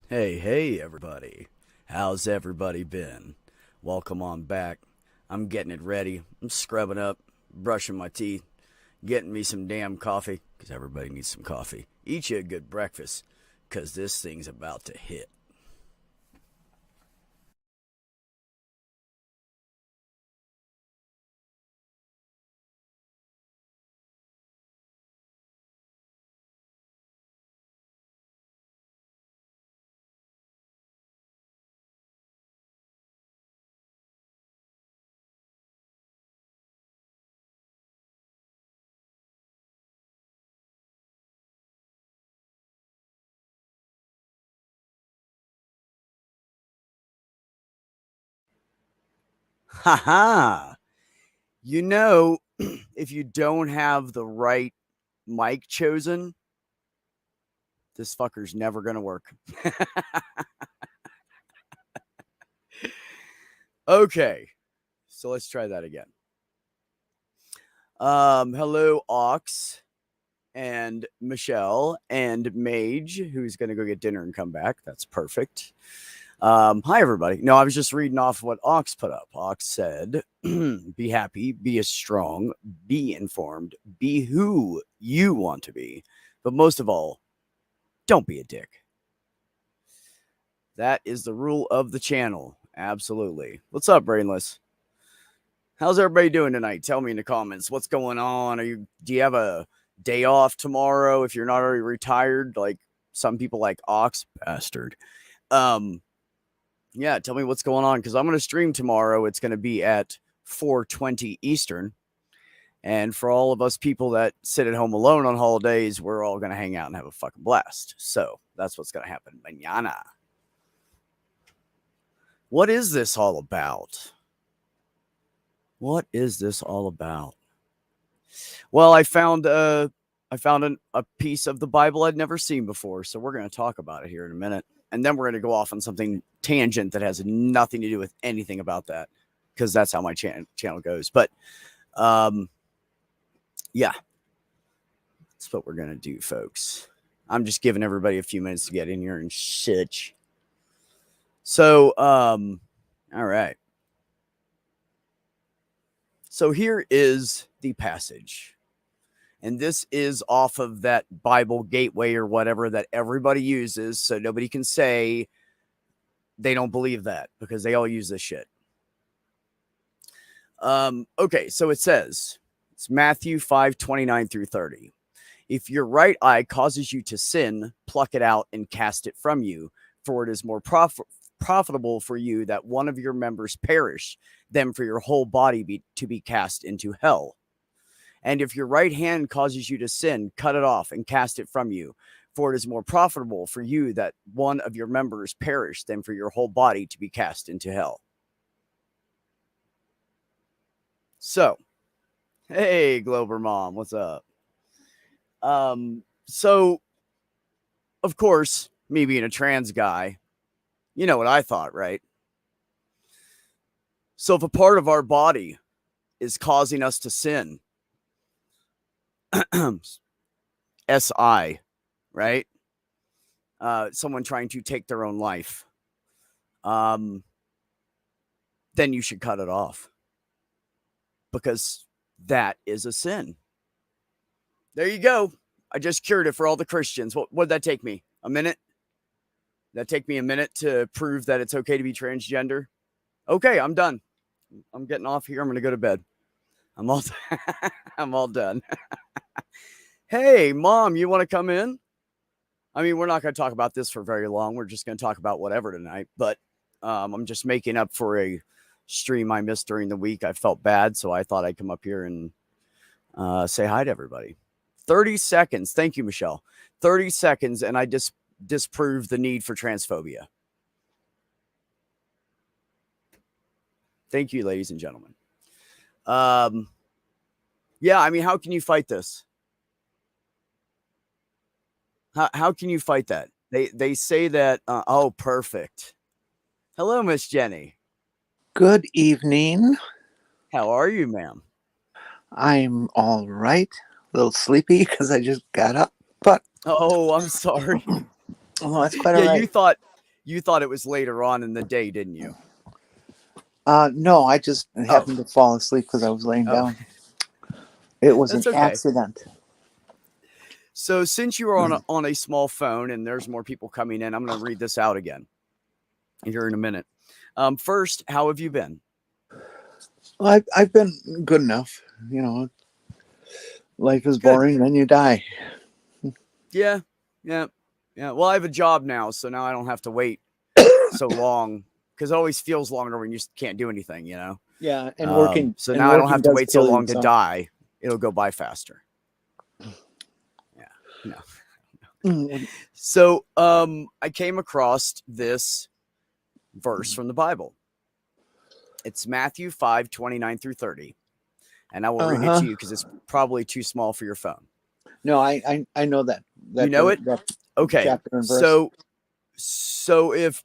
Hey, everybody. How's everybody been? Welcome on back. I'm getting it ready. I'm scrubbing up, brushing my teeth, getting me some damn coffee, because everybody needs some coffee. Eat you a good breakfast, because this thing's about to hit. Ha ha! You know, if you don't have the right mic chosen, this fucker's never going to work. Okay, so let's try that again. Hello, Ox and Michelle and Mage, who's going to go get dinner and come back. That's perfect. Hi, everybody. No, I was just reading off what Ox put up. Ox said, be happy, be as strong, be informed, be who you want to be. But most of all, don't be a dick. That is the rule of the channel. Absolutely. What's up, Brainless? How's everybody doing tonight? Tell me in the comments. What's going on? Do you have a day off tomorrow if you're not already retired? Like some people like Ox bastard. Yeah, tell me what's going on because I'm going to stream tomorrow. It's going to be at 4:20 Eastern. And for all of us people that sit at home alone on holidays, we're all going to hang out and have a fucking blast. So that's what's going to happen mañana. What is this all about? What is this all about? Well, I found a piece of the Bible I'd never seen before, so we're going to talk about it here in a minute, and then we're going to go off on something tangent that has nothing to do with anything about that, because that's how my channel goes. But, yeah, that's what we're going to do, folks. I'm just giving everybody a few minutes to get in here and shit. So, all right. So here is the passage. And this is off of that Bible gateway or whatever that everybody uses. So nobody can say they don't believe that because they all use this shit. Okay, so it says, it's Matthew 5:29 through 30. If your right eye causes you to sin, pluck it out and cast it from you, for it is more profitable for you that one of your members perish than for your whole body to be cast into hell. And if your right hand causes you to sin, cut it off and cast it from you. For it is more profitable for you that one of your members perish than for your whole body to be cast into hell. So, hey, Glober Mom, what's up? So, of course, me being a trans guy, you know what I thought, right? So, if a part of our body is causing us to sin, SI, right? Someone trying to take their own life, then you should cut it off because that is a sin. There you go. I just cured it for all the Christians. What'd that take me? A minute? That take me a minute to prove that it's okay to be transgender? Okay, I'm done. I'm getting off here. I'm going to go to bed. I'm all done. Hey, Mom, you want to come in? I mean, we're not going to talk about this for very long. We're just going to talk about whatever tonight. But I'm just making up for a stream I missed during the week. I felt bad, so I thought I'd come up here and say hi to everybody. 30 seconds. Thank you, Michelle. 30 seconds, and I disprove the need for transphobia. Thank you, ladies and gentlemen. Yeah, I mean, how can you fight this? How can you fight that? They say that, oh, perfect. Hello, Miss Jenny. Good evening. How are you, ma'am? I'm all right. A little sleepy because I just got up, but Oh, I'm sorry. oh, that's quite Yeah, all right. You thought it was later on in the day, didn't you? No, I just Oh, happened to fall asleep because I was laying oh, down. It was an that's okay. accident. So since you were on a small phone and there's more people coming in, I'm going to read this out again here in a minute. First, how have you been? Well, I've been good enough. You know, life is Good. boring, then you die. Yeah, yeah, yeah. Well, I have a job now, so now I don't have to wait so long because it always feels longer when you can't do anything, you know. Yeah, So and now I don't have working to does wait so kill you. long to So die. It'll go by faster. Yeah. No. Mm, So I came across this verse from the Bible. It's Matthew 5:29 through 30. And I will read it uh-huh. to you because it's probably too small for your phone. No, I know that You know it? that Okay. chapter and verse. So if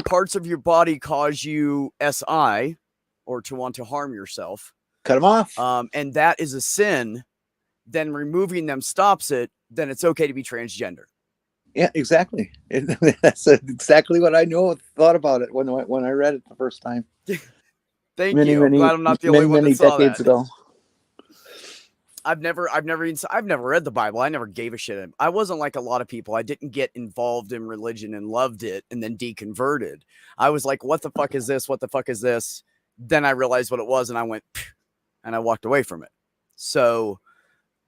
parts of your body cause you SI or to want to harm yourself, Cut them off. and that is a sin, then removing them stops it, then it's okay to be transgender. Yeah, exactly. That's exactly what I know. Thought about it when I read it the first time, Thank many you. I'm many glad I'm not the only many one that many saw decades that. ago. I've never read the Bible. I never gave a shit. I wasn't like a lot of people. I didn't get involved in religion and loved it and then deconverted. I was like, what the fuck is this? What the fuck is this? Then I realized what it was and I went, phew, and I walked away from it. So,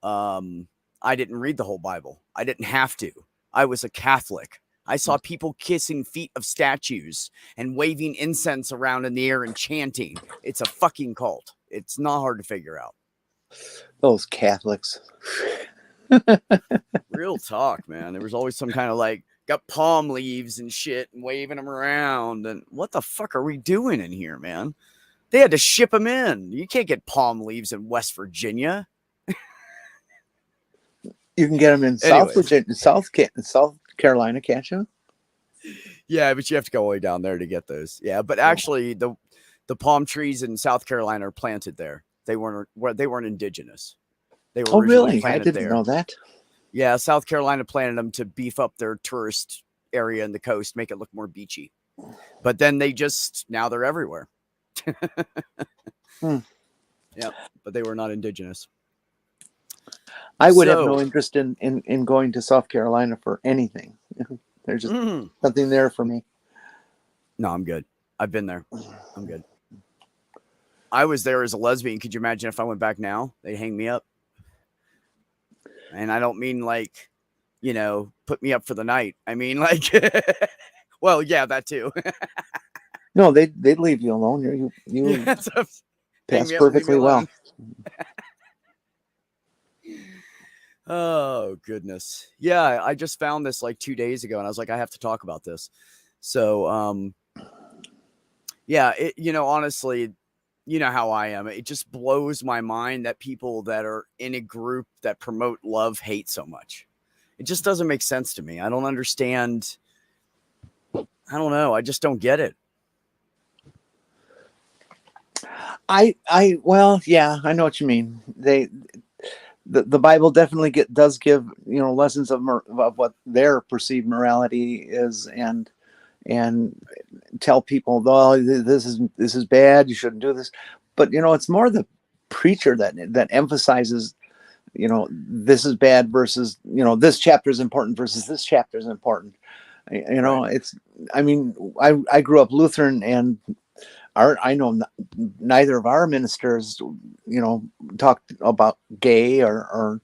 I didn't read the whole Bible. I didn't have to. I was a Catholic. I saw people kissing feet of statues and waving incense around in the air and chanting. It's a fucking cult. It's not hard to figure out. Those Catholics. Real talk, man. There was always some kind of like got palm leaves and shit and waving them around. And what the fuck are we doing in here, man? They had to ship them in. You can't get palm leaves in West Virginia. You can get them in South Anyways, Virginia, South Carolina, can't you? yeah, but you have to go all the way down there to get those. Yeah, but Oh, actually, the palm trees in South Carolina are planted there. They weren't indigenous. They were oh originally really? I planted didn't know there. that. Yeah, South Carolina planted them to beef up their tourist area in the coast, make it look more beachy. But then now they're everywhere. Hmm. Yep, but they were not indigenous. I would have no So, interest in going to South Carolina for anything. There's just no, nothing there for me. I'm good. I've been there. I'm good. I was there as a lesbian. Could you imagine if I went back now? They'd hang me up. And I don't mean like, put me up for the night. I mean like, well, yeah, that too. No, they'd leave you alone. You Yeah, so hang pass me up and leave me perfectly well. alone. Oh goodness. Yeah, I just found this like 2 days ago and I was like, I have to talk about this. So yeah, honestly, you know how I am. It just blows my mind that people that are in a group that promote love hate so much. It just doesn't make sense to me. I don't understand. I don't know. I just don't get it. Well, yeah, I know what you mean. The Bible definitely does give lessons of what their perceived morality is, and tell people, oh, this is bad, you shouldn't do this. But it's more the preacher that emphasizes, this is bad versus, this chapter is important versus this chapter is important. Right. It's, I mean, I grew up Lutheran, and I know neither of our ministers, talked about gay or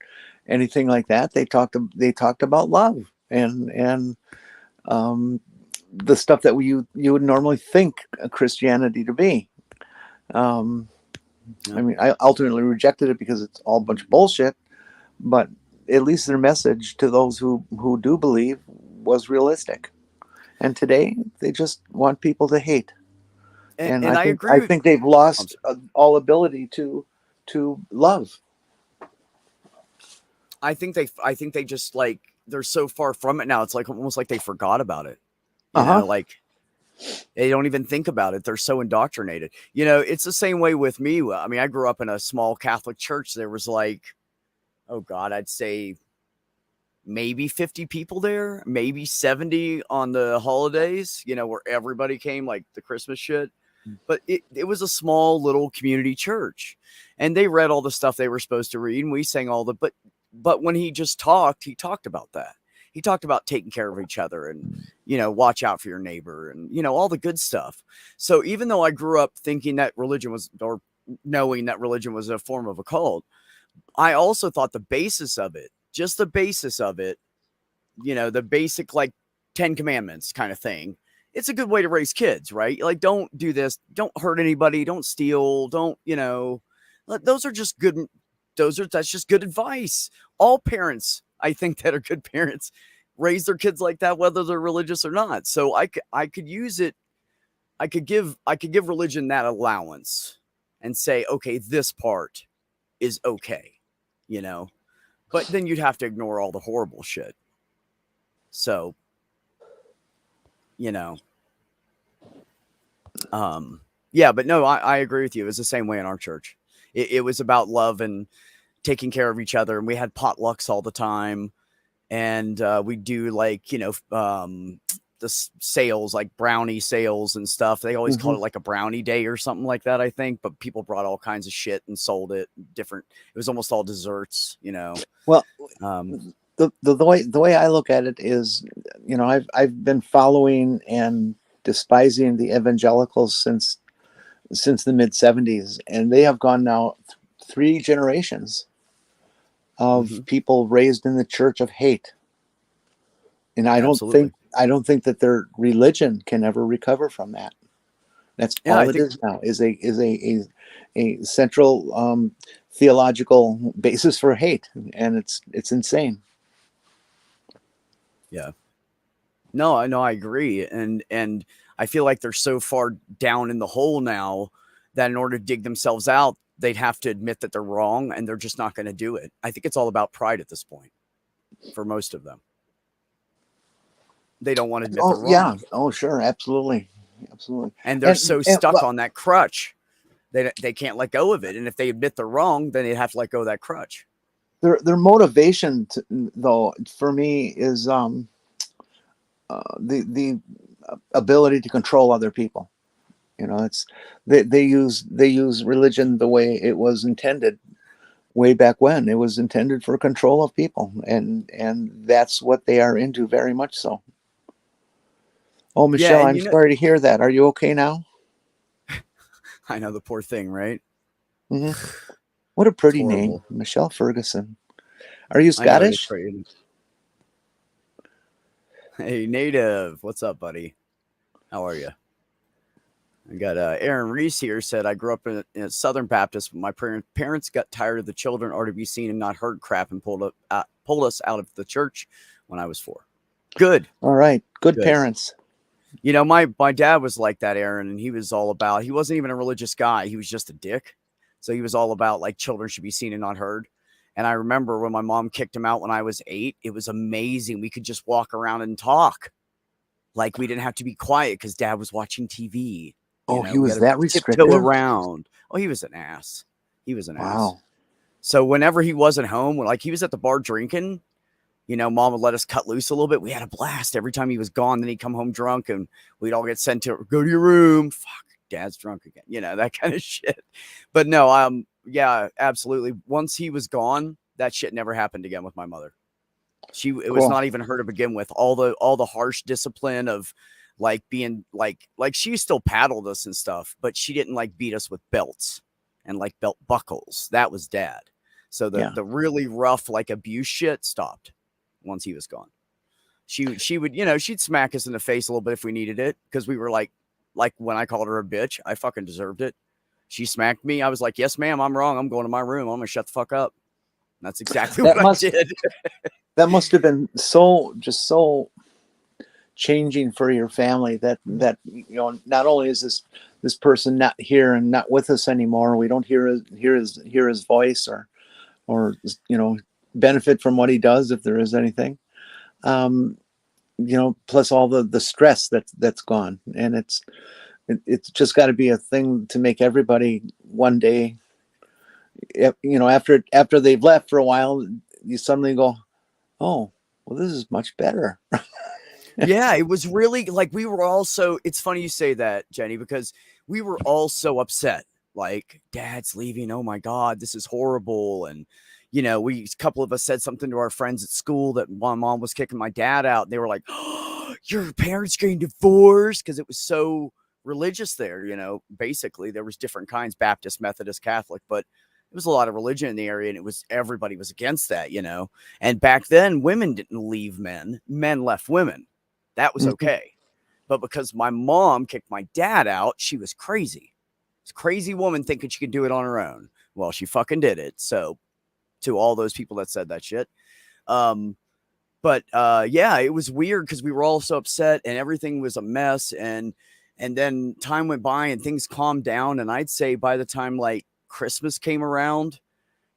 anything like that. They talked about love and the stuff that you would normally think Christianity to be. Um, Yeah. I mean, I ultimately rejected it because it's all a bunch of bullshit. But at least their message to those who do believe was realistic. And today they just want people to hate. And And I I agree with. think they've I'm lost sorry. all ability to love. I think they just like they're so far from it now. It's like almost like they forgot about it. Uh huh. Like they don't even think about it. They're so indoctrinated. It's the same way with me. I mean, I grew up in a small Catholic church. There was like, oh God, I'd say maybe 50 people there, maybe 70 on the holidays, where everybody came, like the Christmas shit. But it was a small little community church, and they read all the stuff they were supposed to read, and we sang all the, but when he talked about that. He talked about taking care of each other and, watch out for your neighbor and, all the good stuff. So even though I grew up thinking that religion was, or knowing that religion was a form of a cult, I also thought the basis of it, just the basis of it, the basic like 10 commandments kind of thing. It's a good way to raise kids, right? Like, don't do this, don't hurt anybody, don't steal, don't, those are just good. That's just good advice. All parents, I think, that are good parents raise their kids like that, whether they're religious or not. So I could use it. I could give religion that allowance and say, okay, this part is okay, but then you'd have to ignore all the horrible shit. So, yeah, but no, I agree with you. It was the same way in our church. It was about love and taking care of each other. And we had potlucks all the time. And we do like, the sales, like brownie sales and stuff. They always called it like a brownie day or something like that, I think. But people brought all kinds of shit and sold it different. It was almost all desserts, Well, the way I look at it is, I've been following and despising the evangelicals since the mid 70s, and they have gone now 3 generations of people raised in the church of hate. And I don't think that their religion can ever recover from that. That's all it is now, is a central theological basis for hate, and it's insane. Yeah. No, I agree. And I feel like they're so far down in the hole now that in order to dig themselves out, they'd have to admit that they're wrong, and they're just not going to do it. I think it's all about pride at this point for most of them. They don't want to admit they're wrong. Yeah. Oh, sure. Absolutely. And they're so stuck on that crutch. They can't let go of it. And if they admit they're wrong, then they have to let go of that crutch. Their motivation, though, for me, is the ability to control other people. It's they use religion the way it was intended way back when. It was intended for control of people, and that's what they are into, very much so. Oh, Michelle, yeah, I'm sorry to hear that. Are you okay now? I know, the poor thing, right? Mm-hmm. What a pretty name, Michelle Ferguson. Are you Scottish? Hey, Native. What's up, buddy? How are you? I got Aaron Reese here, said, I grew up in a Southern Baptist, but my parents got tired of the children are to be seen and not heard crap and pulled us out of the church when I was 4. Good. All right. Good parents. My dad was like that, Aaron, and he was all about, he wasn't even a religious guy. He was just a dick. So he was all about like children should be seen and not heard. And I remember when my mom kicked him out when I was 8, it was amazing. We could just walk around and talk. Like, we didn't have to be quiet because Dad was watching TV. He was that restrictive? Tiptoe around. Oh, he was an ass. Ass. So whenever he wasn't home, like he was at the bar drinking, Mom would let us cut loose a little bit. We had a blast every time he was gone. Then he'd come home drunk and we'd all get sent to go to your room. Fuck, Dad's drunk again. That kind of shit. But no, yeah, absolutely. Once he was gone, that shit never happened again with my mother. It was not even her to begin with. All the harsh discipline of like being like she still paddled us and stuff, but she didn't like beat us with belts and like belt buckles. That was Dad. So the really rough like abuse shit stopped once he was gone. She would, she'd smack us in the face a little bit if we needed it, because we were like when I called her a bitch, I fucking deserved it. She smacked me. I was like, yes, ma'am, I'm wrong. I'm going to my room. I'm gonna shut the fuck up. And that's exactly what I did. That must have been so changing for your family that not only is this person not here and not with us anymore, we don't hear his voice or benefit from what he does, if there is anything, plus all the stress that's gone. And it's just got to be a thing to make everybody one day, after they've left for a while, you suddenly go, oh, well, this is much better. Yeah, it was really like we were all so. It's funny you say that, Jenny, because we were all so upset. Like, Dad's leaving. Oh my God, this is horrible. And a couple of us said something to our friends at school that my mom was kicking my dad out. And they were like, "Oh, your parents getting divorced," because it was so religious there. Basically there was different kinds: Baptist, Methodist, Catholic, but there was a lot of religion in the area, and everybody was against that. And back then, women didn't leave men; men left women. That was okay. But because my mom kicked my dad out, she was crazy. This crazy woman thinking she could do it on her own. Well, she fucking did it. So to all those people that said that shit. Yeah, it was weird because we were all so upset and everything was a mess. And then time went by and things calmed down. And I'd say by the time like Christmas came around,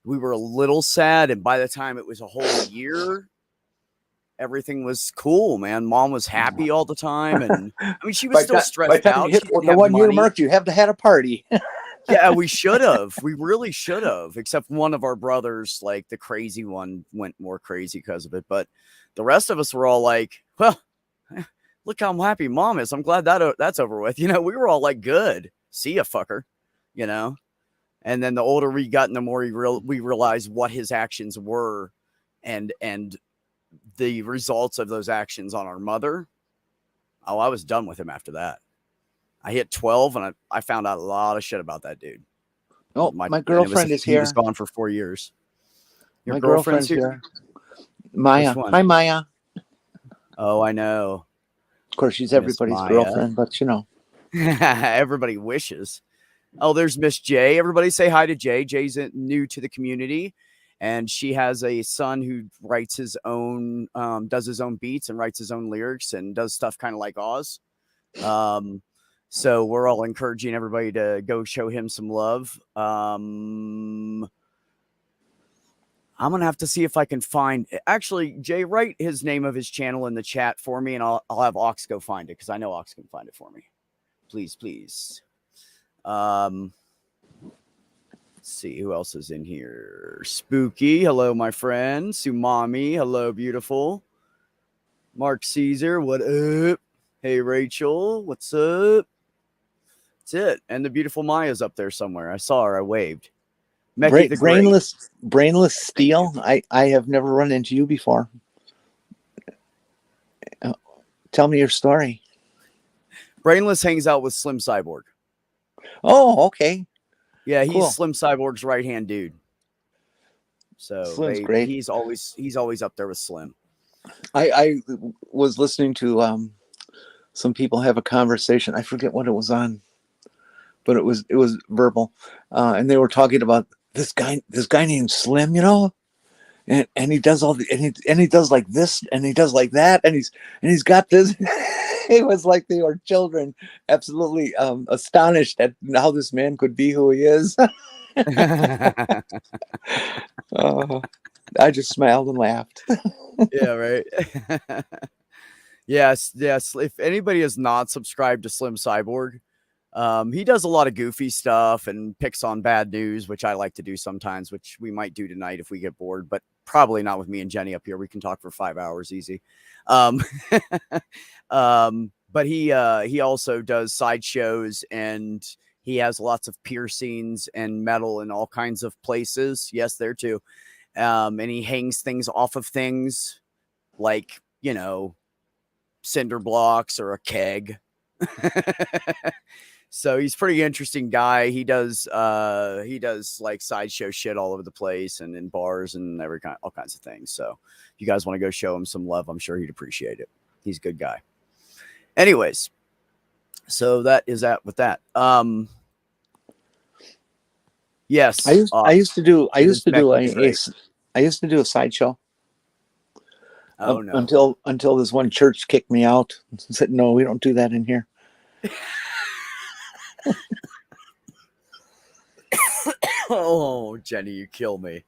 we were a little sad. And by the time it was a whole year, everything was cool, man. Mom was happy all the time. And I mean, she was still stressed out. She didn't have 1 year mark, you have to have a party. Yeah, we should have. We really should have. Except one of our brothers, like the crazy one, went more crazy because of it. But the rest of us were all like, well, look how happy Mom is. I'm glad that's over with. We were all like, good. See ya, fucker. And then the older we got, the more we realized what his actions were and the results of those actions on our mother. Oh, I was done with him after that. I hit 12 and I found out a lot of shit about that dude. Oh, my girlfriend is here. He was gone for 4 years. Your girlfriend's here. Maya. Hi, Maya. Oh, I know. Of course, she's everybody's girlfriend, but everybody wishes. Oh, there's Miss J. Everybody say hi to Jay. Jay's new to the community. And she has a son who writes his own, does his own beats and writes his own lyrics and does stuff kind of like Oz. So we're all encouraging everybody to go show him some love. I'm going to have to see if I can find, actually, Jay, write his name of his channel in the chat for me, and I'll have Ox go find it because I know Ox can find it for me. Please, please. Let's see who else is in here. Spooky, hello, my friend. Sumami, hello, beautiful. Mark Caesar, what up? Hey, Rachel, what's up? That's it. And the beautiful Maya's up there somewhere. I saw her. I waved. Brainless Steel. I have never run into you before. Tell me your story. Brainless hangs out with Slim Cyborg. Oh, okay. Yeah, he's cool. Slim Cyborg's right-hand dude. So Slim's great. He's always up there with Slim. I was listening to some people have a conversation. I forget what it was on, but it was verbal, and they were talking about this guy named Slim, and he does all the and he does like this and he does like that and he's got this. It was like they were children, absolutely astonished at how this man could be who he is. I just smiled and laughed. Yeah, right. Yes. If anybody is not subscribed to Slim Cyborg, he does a lot of goofy stuff and picks on bad news, which I like to do sometimes, which we might do tonight if we get bored, but probably not with me and Jenny up here. We can talk for 5 hours easy. But he also does sideshows and he has lots of piercings and metal in all kinds of places. Yes, there too. And he hangs things off of things like, cinder blocks or a keg. So he's a pretty interesting guy. He does like sideshow shit all over the place and in bars and all kinds of things. So if you guys want to go show him some love, I'm sure he'd appreciate it. He's a good guy. Anyways, so that is that with that. Yes, I used to do a sideshow. Oh no! Until this one church kicked me out and said, "No, we don't do that in here." Oh, Jenny, you kill me.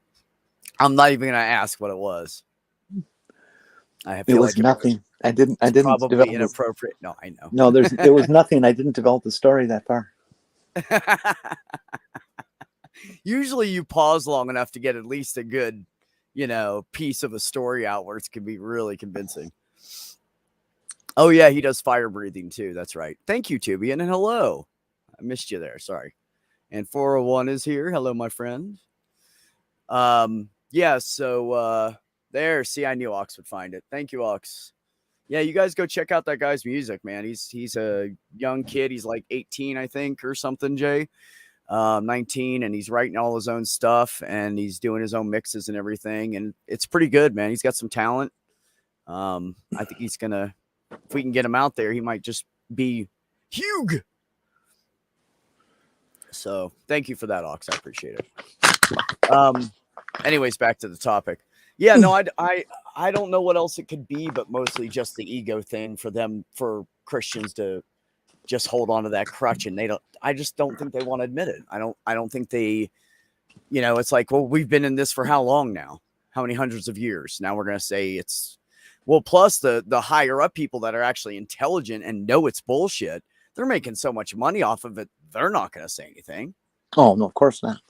I'm not even gonna ask what it was. It was nothing. I didn't probably inappropriate. No, I know. No, there was nothing. I didn't develop the story that far. Usually you pause long enough to get at least a good, piece of a story out where it can be really convincing. Oh yeah, he does fire breathing too. That's right. Thank you, Tubian, and hello. I missed you there. Sorry. And 401 is here. Hello, my friend. Yeah, so there, see, I knew Ox would find it. Thank you, Ox. Yeah, you guys go check out that guy's music, man. He's a young kid. He's like 18, I think, or something, Jay. 19, and he's writing all his own stuff, and he's doing his own mixes and everything, and it's pretty good, man. He's got some talent. I think he's gonna, if we can get him out there, he might just be huge. So thank you for that, Ox. I appreciate it. Anyways, back to the topic. Yeah, no, I don't know what else it could be, but mostly just the ego thing for them, for Christians to just hold on to that crutch, and I just don't think they want to admit it. I don't think they, it's like, well, we've been in this for how long now? How many hundreds of years? Now we're going to say it's, well, plus the higher up people that are actually intelligent and know it's bullshit, they're making so much money off of it. They're not going to say anything. Oh, no, of course not.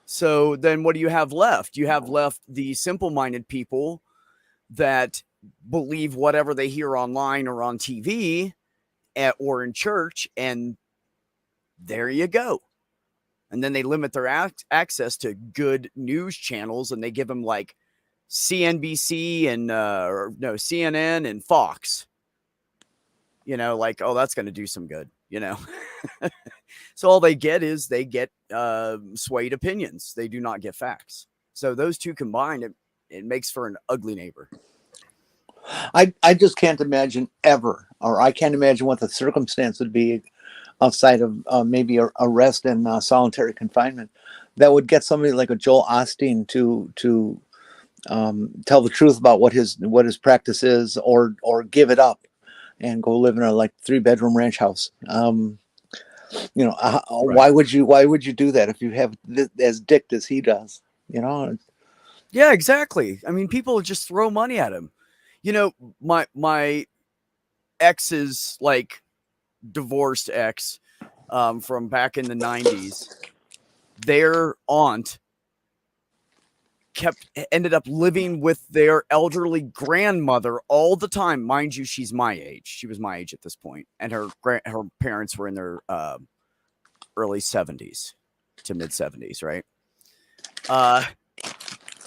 So then what do you have left? You have left the simple-minded people that believe whatever they hear online or on TV or in church, and there you go. And then they limit their access to good news channels, and they give them like CNBC and CNN and Fox. Like, oh, that's going to do some good, So all they get is swayed opinions. They do not get facts. So those two combined, it makes for an ugly neighbor. I just can't imagine ever, or I can't imagine what the circumstance would be outside of maybe arrest and solitary confinement that would get somebody like a Joel Osteen to tell the truth about what his practice is, or give it up and go live in a 3-bedroom ranch house. Right. Why would you do that if you have as dicked as he does? Yeah, exactly. I mean, people just throw money at him. My ex's divorced ex from back in the 90s, their aunt ended up living with their elderly grandmother all the time. Mind you, she's my age. She was my age at this point, and her parents were in their early 70s to mid 70s, right?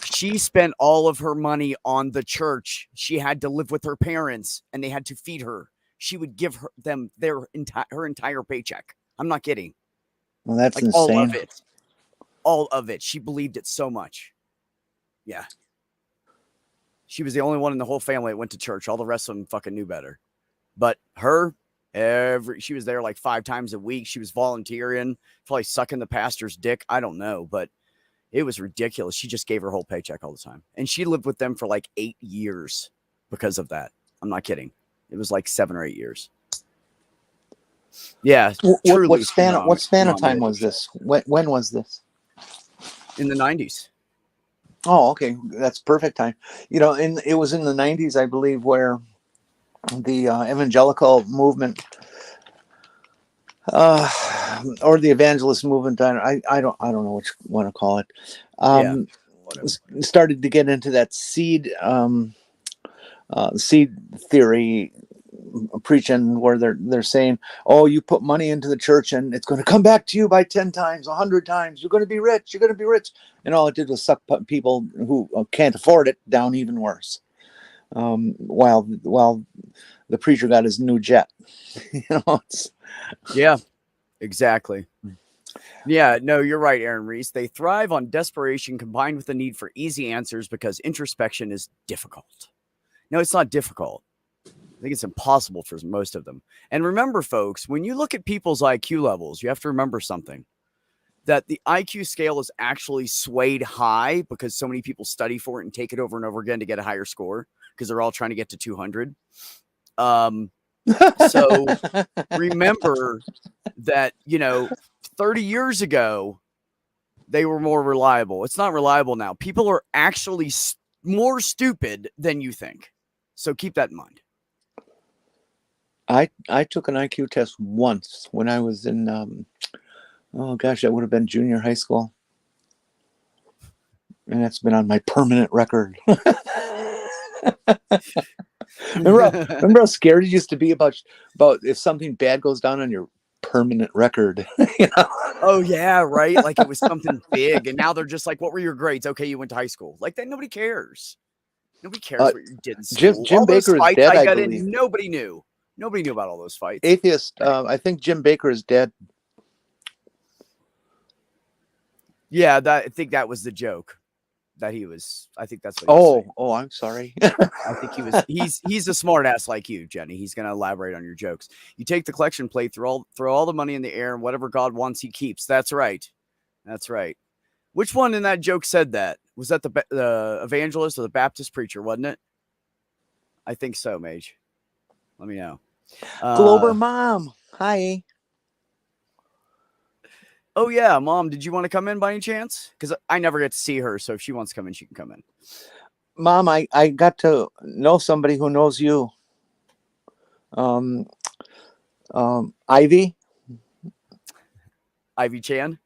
She spent all of her money on the church. She had to live with her parents, and they had to feed her. She would give them her entire paycheck. I'm not kidding. Well, that's insane. All of it. She believed it so much. Yeah. She was the only one in the whole family that went to church. All the rest of them fucking knew better. But her, she was there 5 times a week. She was volunteering, probably sucking the pastor's dick. I don't know, but it was ridiculous. She just gave her whole paycheck all the time. And she lived with them for 8 years because of that. I'm not kidding. It was 7 or 8 years. Yeah. What span of time was this? When was this? In the 90s. Oh, okay. That's perfect time. It was in the 90s, I believe, where the evangelical movement or the evangelist movement, I don't know which one to call it, started to get into that seed theory preaching, where they're saying, oh, you put money into the church and it's going to come back to you by 10 times, 100 times. You're going to be rich. You're going to be rich. And all it did was suck people who can't afford it down even worse. While the preacher got his new jet. Yeah, exactly. Yeah, no, you're right, Aaron Reese. They thrive on desperation combined with the need for easy answers because introspection is difficult. No, it's not difficult. I think it's impossible for most of them. And remember, folks, when you look at people's IQ levels, you have to remember something. That the IQ scale is actually swayed high because so many people study for it and take it over and over again to get a higher score because they're all trying to get to 200. So remember that, 30 years ago, they were more reliable. It's not reliable now. People are actually more stupid than you think. So keep that in mind. I took an IQ test once when I was in, that would have been junior high school. And that's been on my permanent record. Remember how scared it used to be about if something bad goes down on your permanent record. You know? Oh yeah, right. Like it was something big, and now they're just like, "What were your grades? Okay, you went to high school." Like that, nobody cares. Nobody cares what you did in school. Jim All those Baker is fights dead, I I got believe. in, nobody knew. Nobody knew about all those fights. Atheist. I think Jim Baker is dead. Yeah, I think that was the joke. That he was. I think that's what he was saying. Oh, I'm sorry. I think he was. He's a smart ass like you, Jenny. He's going to elaborate on your jokes. You take the collection plate, throw all the money in the air, and whatever God wants, He keeps. That's right. That's right. Which one in that joke said that? Was that the evangelist or the Baptist preacher? Wasn't it? I think so, Mage. Let me know. Glober Mom. Hi. Oh yeah, Mom. Did you want to come in by any chance? Because I never get to see her, so if she wants to come in, she can come in. Mom, I got to know somebody who knows you. Ivy. Ivy Chan.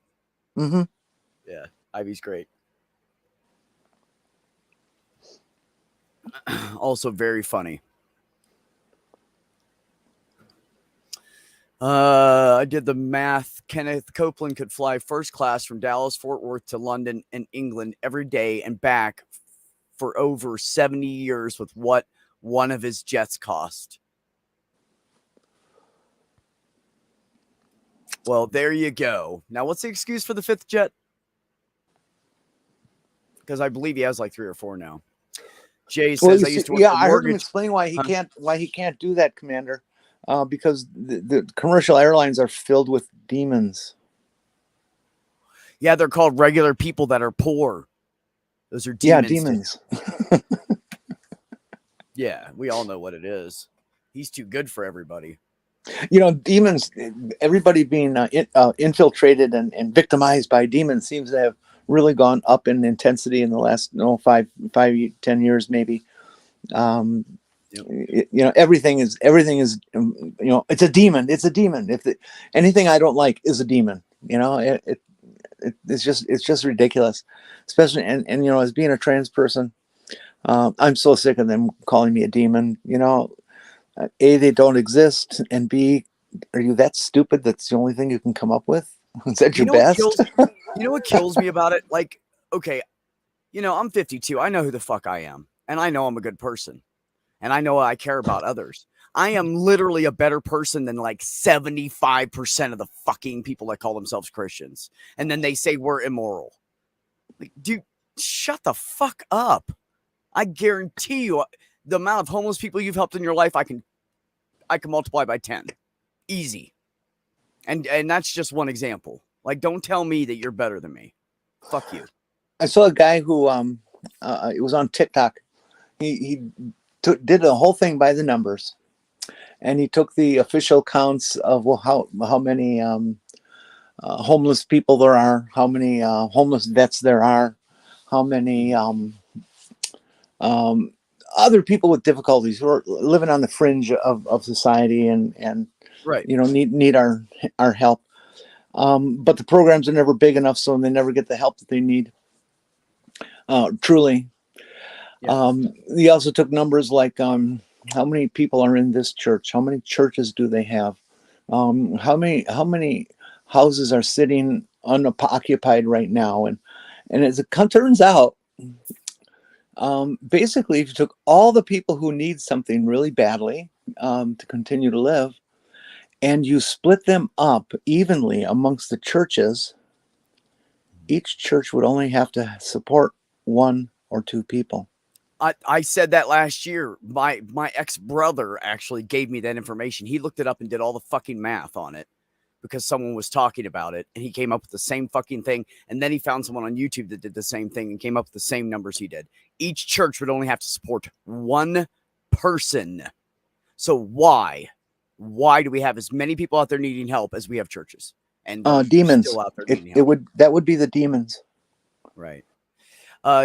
Mm-hmm. Yeah, Ivy's great. Also very funny. I did the math. Kenneth Copeland could fly first class from Dallas, Fort Worth to London and England every day and back for over 70 years with what one of his jets cost. Well, there you go. Now, what's the excuse for the fifth jet? Because I believe he has like 3 or 4 now. Jay says, I used to work for I heard him mortgage. explain why he can't do that, Commander. Because the commercial airlines are filled with demons. Yeah, they're called regular people that are poor. Those are demons. Yeah, demons. Yeah, we all know what it is. He's too good for everybody. You know, demons, everybody being infiltrated and victimized by demons seems to have really gone up in intensity in the last 5-10 years, maybe. Yep. Everything is it's a demon. It's a demon. Anything I don't like is a demon. It's just ridiculous, especially and as being a trans person, I'm so sick of them calling me a demon. A, they don't exist, and B, are you that stupid that's the only thing you can come up with? Is that your best? You know what kills me about it? Like, okay, I'm 52. I know who the fuck I am, and I know I'm a good person, and I know I care about others. I am literally a better person than like 75% of the fucking people that call themselves Christians. And then they say we're immoral. Like, dude, shut the fuck up. I guarantee you the amount of homeless people you've helped in your life, I can multiply by 10. Easy. And that's just one example. Like, don't tell me that you're better than me. Fuck you. I saw a guy who it was on TikTok. He did the whole thing by the numbers, and he took the official counts of how many homeless people there are, how many homeless vets there are, how many other people with difficulties who are living on the fringe of society and right. Need our help. But the programs are never big enough, so they never get the help that they need. Truly. Yeah. He also took numbers like how many people are in this church? How many churches do they have? How many houses are sitting unoccupied right now? And as it turns out, basically, if you took all the people who need something really badly to continue to live, and you split them up evenly amongst the churches, each church would only have to support 1 or 2 people. I said that last year. My ex-brother actually gave me that information. He looked it up and did all the fucking math on it because someone was talking about it, and he came up with the same fucking thing. And then he found someone on YouTube that did the same thing and came up with the same numbers he did. Each church would only have to support 1 person. So why do we have as many people out there needing help as we have churches? And demons. Still out there needing help. That would be the demons. Right.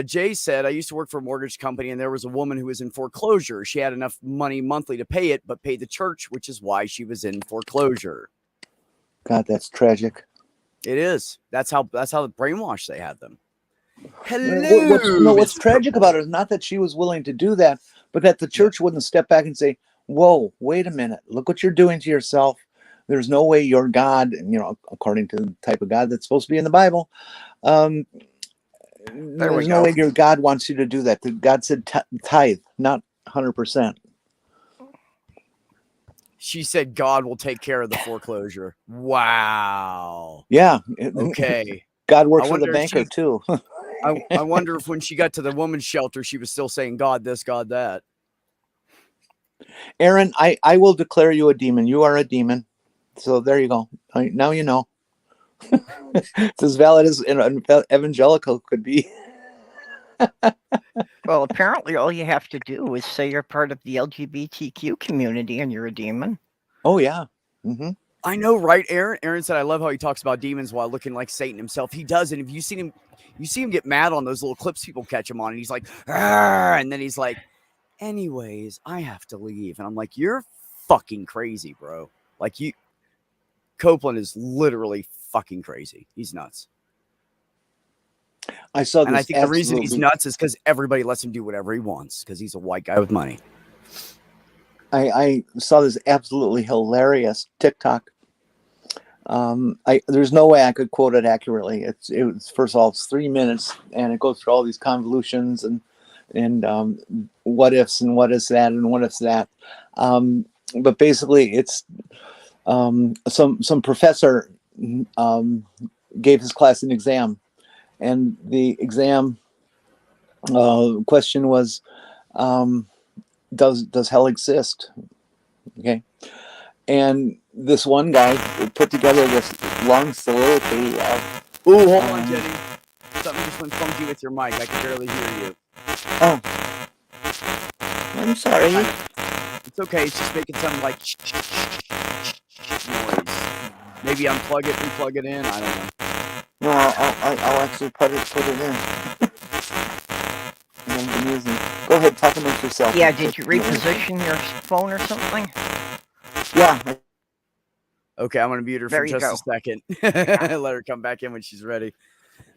Jay said, I used to work for a mortgage company, and there was a woman who was in foreclosure. She had enough money monthly to pay it, but paid the church, which is why she was in foreclosure. God, that's tragic. It is. That's how brainwashed they had them. Hello, What's Miss tragic Purple. about it is not that she was willing to do that, but that the Yeah. church wouldn't step back and say, "Whoa, wait a minute! Look what you're doing to yourself. There's no way your God, according to the type of God that's supposed to be in the Bible, There we there's no go. way your God wants you to do that. God said tithe, not 100%." She said God will take care of the foreclosure. Wow. Yeah, Okay. God I works for the wonder if banker she's. too. I wonder if when she got to the woman's shelter, she was still saying God this, God that. Aaron, I will declare you a demon. You are a demon. So there you go. Now you know. It's as valid as an evangelical could be. Well, apparently all you have to do is say you're part of the LGBTQ community and you're a demon. Oh yeah. Mm-hmm. I know, right, Aaron? Aaron said, I love how he talks about demons while looking like Satan himself. He does. And if you see him get mad on those little clips people catch him on, and he's like, "Arr!" And then he's like, anyways, I have to leave. And I'm like, you're fucking crazy, bro. Like, Copeland is literally fucking crazy. He's nuts. I saw this. And I think the reason he's nuts is because everybody lets him do whatever he wants because he's a white guy with money. I saw this absolutely hilarious TikTok. There's no way I could quote it accurately. It was, first of all, it's 3 minutes, and it goes through all these convolutions and what ifs and what is that and what is that. But basically, it's some professor gave his class an exam, and the exam question was, does hell exist? Okay. And this one guy put together this long soliloquy of, ooh, hold on, Jenny. Something just went funky with your mic. I can barely hear you. Oh, I'm sorry. It's okay. It's just making some like noise. Maybe unplug it, replug it in. I don't know. No, I'll actually put it in. And then the music. Go ahead, talk amongst yourself. Yeah, did you reposition your phone or something? Yeah. Okay, I'm going to mute her There for you just go. a second. Let her come back in when she's ready.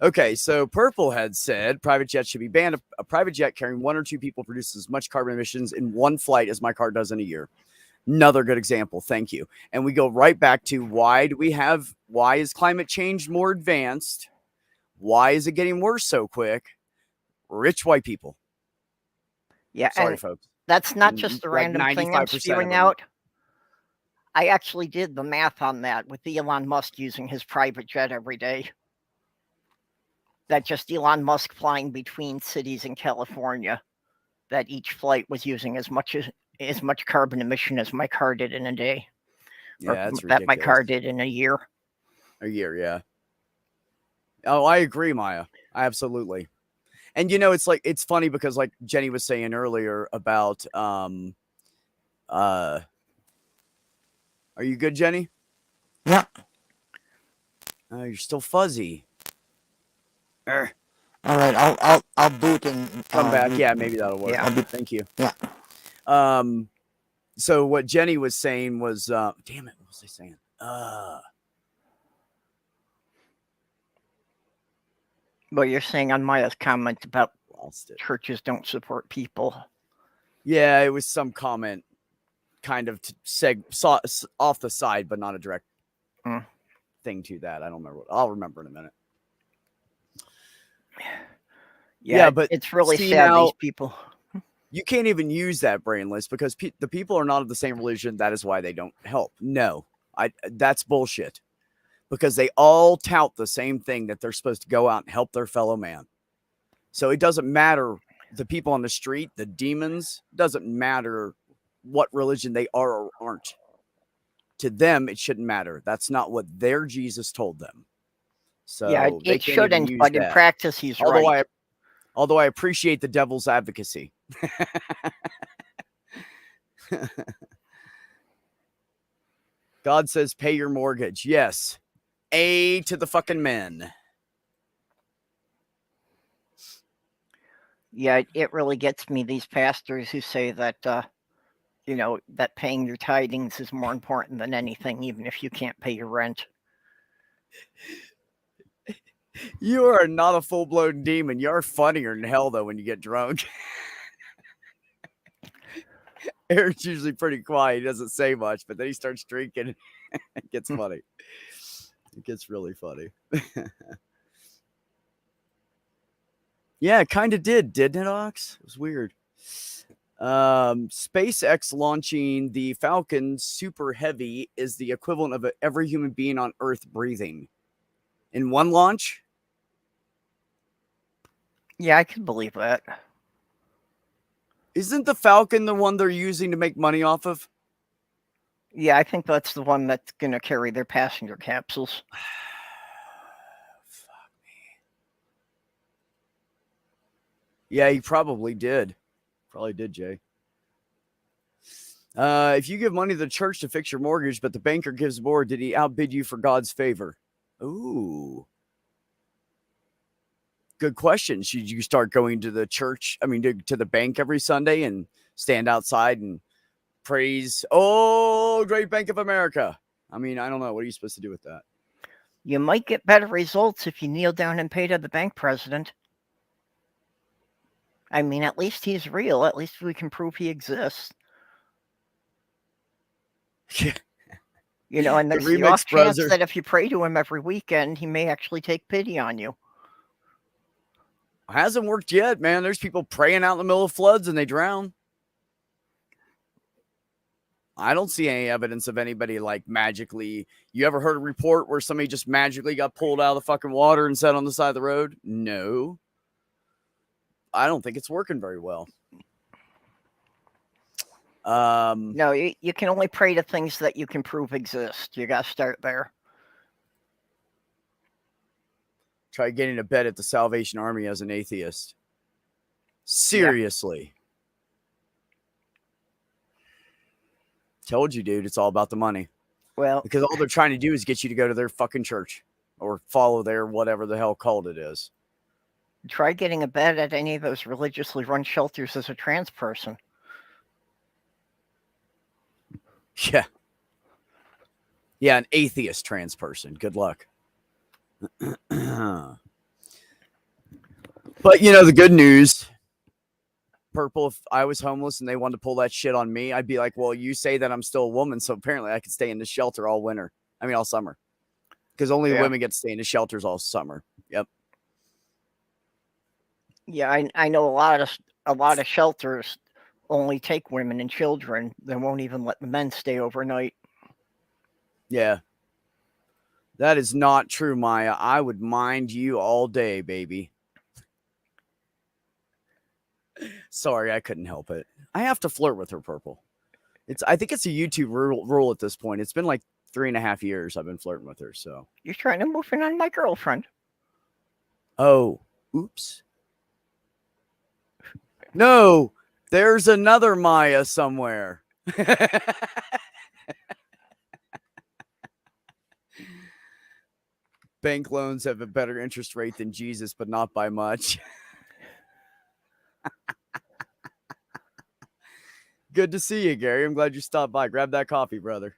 Okay, so Purple had said private jets should be banned. A private jet carrying 1 or 2 people produces as much carbon emissions in one flight as my car does in a year. Another good example. Thank you. And we go right back to why is climate change more advanced? Why is it getting worse so quick? Rich white people. Yeah, Sorry, and folks. that's not just a Like random thing I'm 95% of spewing them. out. I actually did the math on that with Elon Musk using his private jet every day. That just Elon Musk flying between cities in California, that each flight was using as much carbon emission as my car did in a day. Yeah, or that's that my car ridiculous. did in a year. A year, yeah. Oh, I agree, Maya. Absolutely. And it's funny because like Jenny was saying earlier about are you good, Jenny? Yeah. Oh, you're still fuzzy. All right, I'll boot and Come back. Yeah, maybe that'll work. Yeah. Thank you. Yeah. So what Jenny was saying was damn it, what was I saying? Well, you're saying on Maya's comment about Lost it. churches don't support people. Yeah, it was some comment kind of off the side, but not a direct thing to that. I don't remember. I'll remember in a minute. Yeah, but it's really see, sad now, these people. You can't even use that brainless because the people are not of the same religion. That is why they don't help. No, that's bullshit. Because they all tout the same thing, that they're supposed to go out and help their fellow man. So it doesn't matter the people on the street, the demons, doesn't matter what religion they are or aren't. To them, it shouldn't matter. That's not what their Jesus told them. So yeah, they it can't even shouldn't, use but that. in practice, he's right. Although I appreciate the devil's advocacy. God says, pay your mortgage. Yes. A to the fucking men. Yeah, it really gets me, these pastors who say that, that paying your tithings is more important than anything, even if you can't pay your rent. You are not a full-blown demon. You're funnier than hell, though, when you get drunk. Eric's usually pretty quiet. He doesn't say much, but then he starts drinking. It gets funny. It gets really funny. Yeah, it kind of didn't it, Ox? It was weird. SpaceX launching the Falcon Super Heavy is the equivalent of every human being on Earth breathing. In one launch? Yeah, I can believe that. Isn't the Falcon the one they're using to make money off of? Yeah, I think that's the one that's going to carry their passenger capsules. Fuck me. Yeah, he probably did. Probably did, Jay. If you give money to the church to fix your mortgage, but the banker gives more, did he outbid you for God's favor? Ooh. Good question. Should you start going to the church? I mean, to the bank every Sunday and stand outside and praise, oh, great Bank of America. I mean, I don't know. What are you supposed to do with that? You might get better results if you kneel down and pay to the bank president. I mean, at least he's real. At least we can prove he exists. You know, and there's the off chance that if you pray to him every weekend, he may actually take pity on you. Hasn't worked yet, man. There's people praying out in the middle of floods and they drown. I don't see any evidence of anybody like magically. You ever heard a report where somebody just magically got pulled out of the fucking water and sat on the side of the road? No. I don't think it's working very well. No, you can only pray to things that you can prove exist. You got to start there. Try getting a bed at the Salvation Army as an atheist. Seriously. Yeah. Told you, dude. It's all about the money. Well, because all they're trying to do is get you to go to their fucking church or follow their whatever the hell cult it is. Try getting a bed at any of those religiously run shelters as a trans person. Yeah. Yeah, an atheist trans person. Good luck. But, you know, the good news, Purple, if I was homeless and they wanted to pull that shit on me, I'd be like, well, you say that I'm still a woman, so apparently I could stay in the shelter all winter. I mean, all summer. Because only women get to stay in the shelters all summer. Yep. Yeah, I know a lot of shelters only take women and children. They won't even let the men stay overnight. Yeah. That is not true, Maya. I would mind you all day, baby. Sorry, I couldn't help it. I have to flirt with her, Purple. I think it's a YouTube rule at this point. It's been like 3.5 years I've been flirting with her. So you're trying to move in on my girlfriend. Oh, oops. No, there's another Maya somewhere. Bank loans have a better interest rate than Jesus, but not by much. Good to see you, Gary. I'm glad you stopped by. Grab that coffee, brother.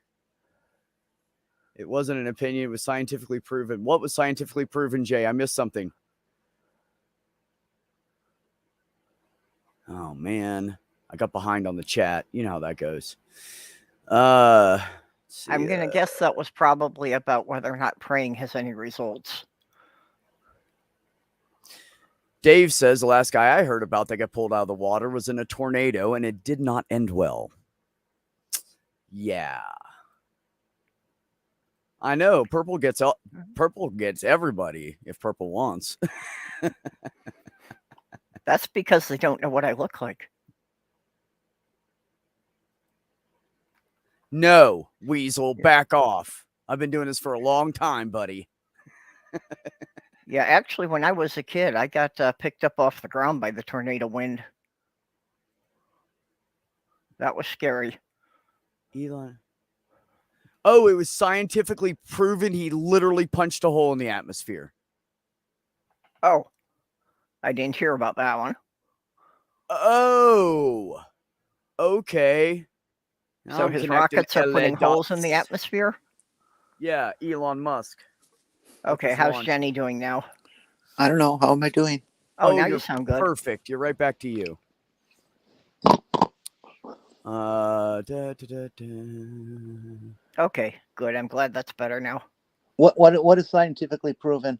It wasn't an opinion. It was scientifically proven. What was scientifically proven, Jay? I missed something. Oh, man. I got behind on the chat. You know how that goes. I'm going to guess that was probably about whether or not praying has any results. Dave says the last guy I heard about that got pulled out of the water was in a tornado, and it did not end well. Yeah. I know. Purple gets everybody if Purple wants. That's because they don't know what I look like. No, Weasel, back off. I've been doing this for a long time, buddy. Yeah, actually, when I was a kid, I got picked up off the ground by the tornado wind. That was scary. Elon. Oh, it was scientifically proven he literally punched a hole in the atmosphere. Oh, I didn't hear about that one. Oh, okay. Now so his rockets are putting holes in the atmosphere? Yeah, Elon Musk. Okay, how's Jenny doing now? I don't know. How am I doing? Oh, now you you're sound good. perfect. You're right back to you. Okay, good. I'm glad that's better now. What is scientifically proven?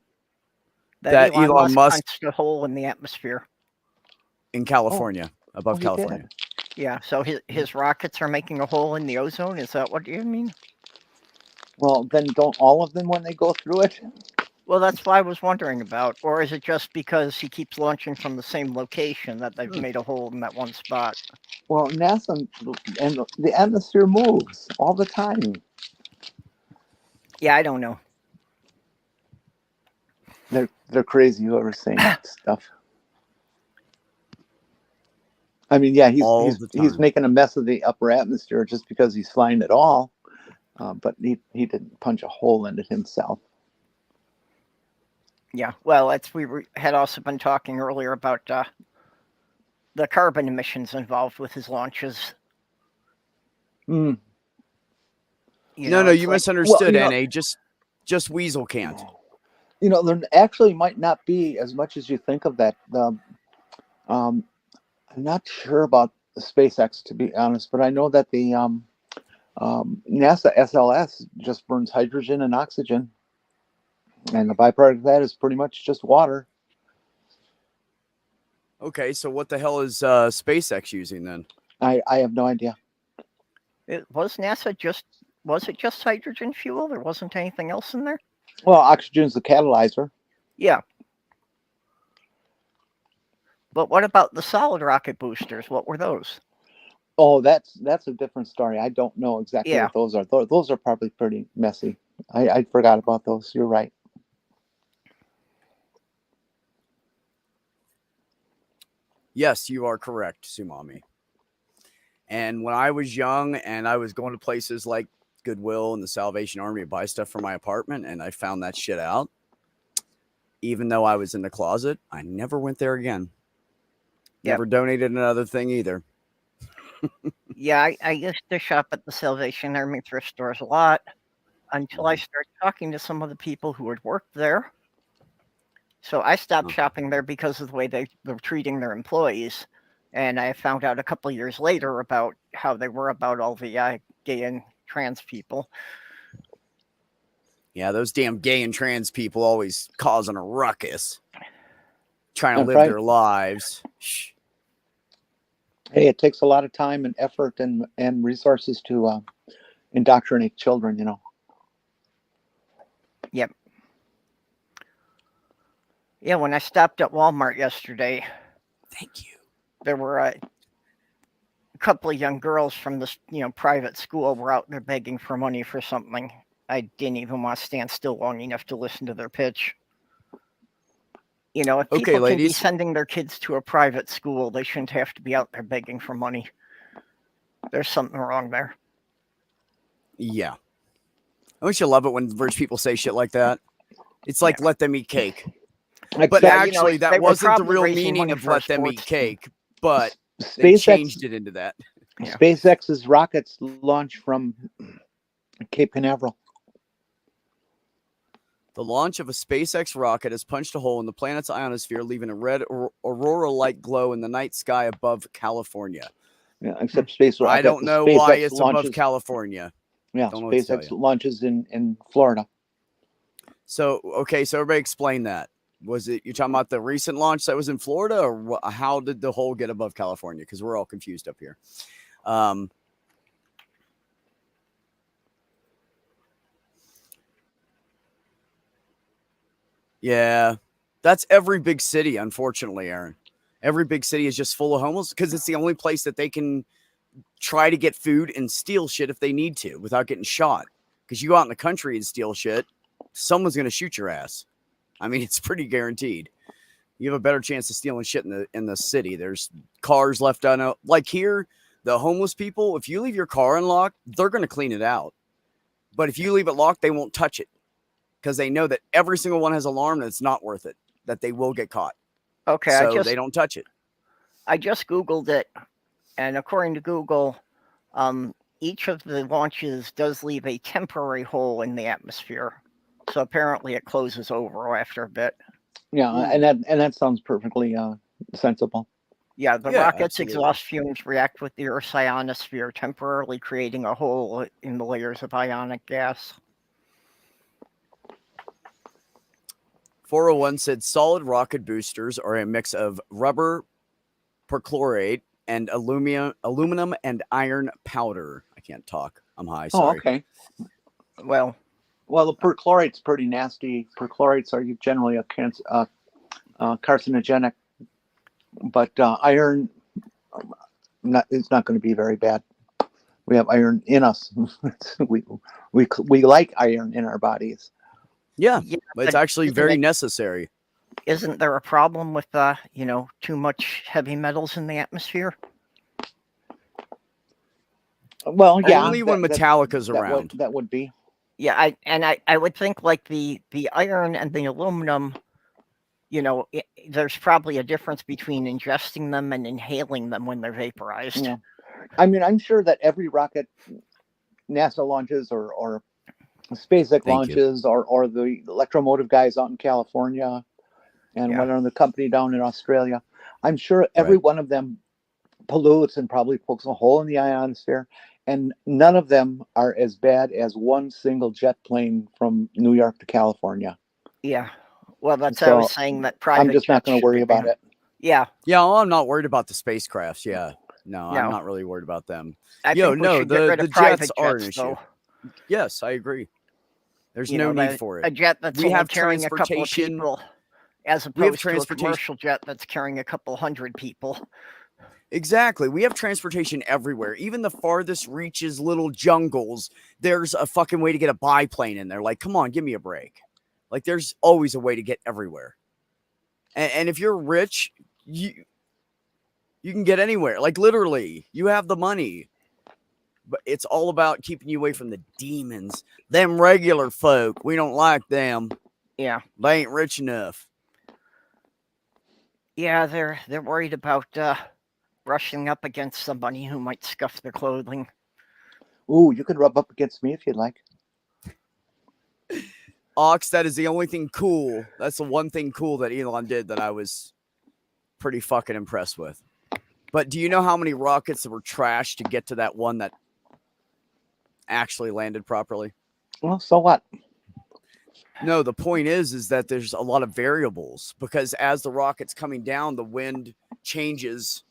That That Elon Elon Musk Musk punched a hole in the atmosphere. in Oh, California, above he California. did. Yeah, so his rockets are making a hole in the ozone. Is that what you mean? Well, then don't all of them when they go through it? Well, that's what I was wondering about. Or is it just because he keeps launching from the same location that they've made a hole in that one spot? Well, NASA and the atmosphere moves all the time. Yeah, I don't know. They're crazy whoever's saying that stuff. I mean, yeah, All the he's time. making a mess of the upper atmosphere just because he's flying at all, but he didn't punch a hole in it himself. Yeah, well, had also been talking earlier about the carbon emissions involved with his launches. Mm. No, It's you like, misunderstood, Well, NA. Just Weasel can't. There actually might not be as much as you think of that. I'm not sure about the SpaceX, to be honest, but I know that the NASA SLS just burns hydrogen and oxygen, and the byproduct of that is pretty much just water. Okay, so what the hell is SpaceX using then? I have no idea. was it just hydrogen fuel? There wasn't anything else in there? Well, oxygen's the catalyzer. Yeah. But what about the solid rocket boosters? What were those? Oh, that's a different story. I don't know exactly Yeah. what those are. Those are probably pretty messy. I forgot about those. You're right. Yes, you are correct, Sumami. And when I was young and I was going to places like Goodwill and the Salvation Army to buy stuff for my apartment, and I found that shit out, even though I was in the closet, I never went there again. Never donated another thing either. Yeah, I used to shop at the Salvation Army thrift stores a lot until I started talking to some of the people who had worked there. So I stopped shopping there because of the way they were treating their employees. And I found out a couple of years later about how they were about all the gay and trans people. Yeah, those damn gay and trans people always causing a ruckus, trying to And live their lives. Shh. Hey, it takes a lot of time and effort and resources to indoctrinate children. Yep. Yeah, when I stopped at Walmart yesterday, Thank you. there were a couple of young girls from this, private school were out there begging for money for something. I didn't even want to stand still long enough to listen to their pitch. If Okay, people can be ladies. sending their kids to a private school, they shouldn't have to be out there begging for money. There's something wrong there. Yeah. Don't you love it when rich people say shit like that? It's like let them eat cake. But Yeah, actually, they that were wasn't the probably real raising meaning money of for a let them eat sports team. cake, but they changed it into that. Yeah. SpaceX's rockets launch from Cape Canaveral. The launch of a SpaceX rocket has punched a hole in the planet's ionosphere, leaving a red aurora-like glow in the night sky above California. Yeah, except space. I don't know SpaceX why it's launches, above California. Yeah, Don't know what to tell SpaceX you. launches in Florida. So, okay, so everybody explain that. Was it you're talking about the recent launch that was in Florida, or how did the hole get above California? Because we're all confused up here. Yeah, that's every big city, unfortunately, Aaron. Every big city is just full of homeless because it's the only place that they can try to get food and steal shit if they need to without getting shot. Because you go out in the country and steal shit, someone's going to shoot your ass. I mean, it's pretty guaranteed. You have a better chance of stealing shit in the city. There's cars left on like here, the homeless people, if you leave your car unlocked, they're going to clean it out. But if you leave it locked, they won't touch it because they know that every single one has alarm and it's not worth it, that they will get caught. Okay, so they don't touch it. I just Googled it, and according to Google, each of the launches does leave a temporary hole in the atmosphere. So apparently it closes over after a bit. Yeah, and that sounds perfectly sensible. Yeah, the Yeah, rocket's absolutely. exhaust fumes react with the Earth's ionosphere, temporarily creating a hole in the layers of ionic gas. 401 said solid rocket boosters are a mix of rubber perchlorate and aluminum and iron powder. I can't talk. I'm high. Oh, Sorry. okay. Well, Well, the perchlorate's pretty nasty. Perchlorates are generally a carcinogenic, but iron, it's not going to be very bad. We have iron in us. we like iron in our bodies. Yeah, yeah, it's but actually very isn't, necessary. isn't there a problem with too much heavy metals in the atmosphere? Well, yeah, Only when Metallica's around. That would be. Yeah, I would think like the iron and the aluminum, there's probably a difference between ingesting them and inhaling them when they're vaporized. Yeah. I mean, I'm sure that every rocket NASA launches or SpaceX launches or the electromotive guys out in California and one other company down in Australia, I'm sure every one of them pollutes and probably pokes a hole in the ionosphere. And none of them are as bad as one single jet plane from New York to California. Yeah. Well, that's what I was saying, that private I'm just not going to worry about it. Yeah. Yeah, well, I'm not worried about the spacecrafts. Yeah. No, I'm not really worried about them. I think we should get rid of jets are an jets, issue. though. Yes, I agree. There's no need for it. A jet that's we only have carrying a couple of people, as opposed to a commercial jet that's carrying a couple hundred people. Exactly. We have transportation everywhere. Even the farthest reaches, little jungles, there's a fucking way to get a biplane in there. Like, come on, give me a break. Like, there's always a way to get everywhere. And if you're rich, you can get anywhere. Like, literally, you have the money. But it's all about keeping you away from the demons. Them regular folk, we don't like them. Yeah. They ain't rich enough. Yeah, they're worried about brushing up against somebody who might scuff their clothing. Ooh, you could rub up against me if you'd like. Ox, that is the only thing cool. That's the one thing cool that Elon did that I was pretty fucking impressed with. But do you know how many rockets that were trashed to get to that one that actually landed properly? Well, so what? No, the point is that there's a lot of variables, because as the rocket's coming down, the wind changes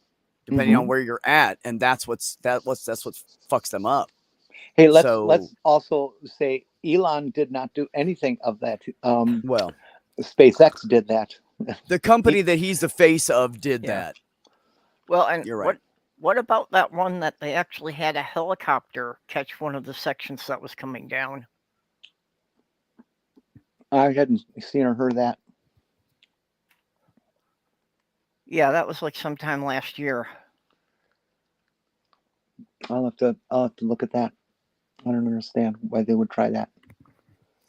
depending on where you're at, and that's what fucks them up. Hey, let's also say Elon did not do anything of that. Well, SpaceX did that. The company that he's the face of did that. Well, and you're right. What about that one that they actually had a helicopter catch one of the sections that was coming down? I hadn't seen or heard that. Yeah, that was like sometime last year. I'll have to look at that. I don't understand why they would try that.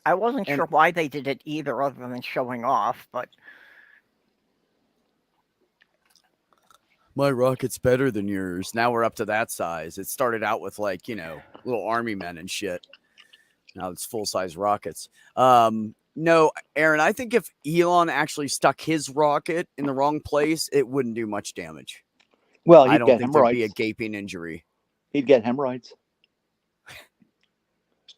I wasn't sure why they did it either, other than showing off, but my rocket's better than yours. Now we're up to that size. It started out with like, little army men and shit. Now it's full-size rockets. No, Aaron, I think if Elon actually stuck his rocket in the wrong place, it wouldn't do much damage. Well, I don't think there'd be a gaping injury. He'd get hemorrhoids.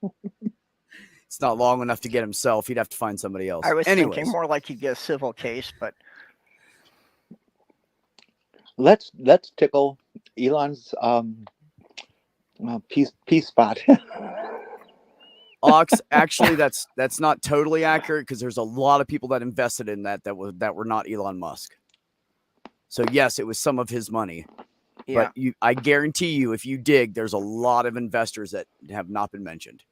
It's not long enough to get himself. He'd have to find somebody else. I was thinking more like he'd get a civil case, but let's tickle Elon's peace spot. Ox, actually, that's not totally accurate, because there's a lot of people that invested in that were not Elon Musk. So yes, it was some of his money. Yeah. But I guarantee you, if you dig, there's a lot of investors that have not been mentioned.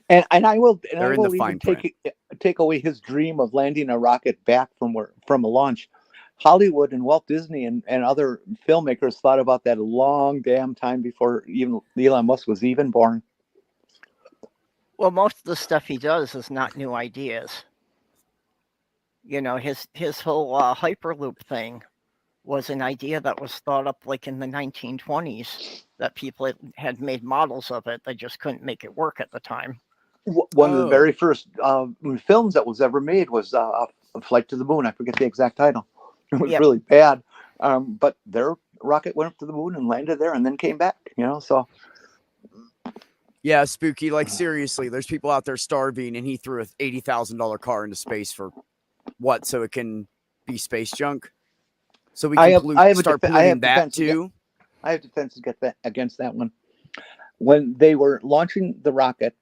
And I will even take away his dream of landing a rocket back from a launch. Hollywood and Walt Disney and other filmmakers thought about that a long damn time before even Elon Musk was even born. Well, most of the stuff he does is not new ideas. His whole Hyperloop thing was an idea that was thought up like in the 1920s, that people had made models of it. They just couldn't make it work at the time. One of the very first films that was ever made was Flight to the Moon. I forget the exact title. It was Yep. really bad. But their rocket went up to the moon and landed there and then came back, so. Yeah, spooky. Like, seriously, there's people out there starving, and he threw a $80,000 car into space for what? So it can be space junk? So we can start polluting that too? I have defense against that one. When they were launching the rocket,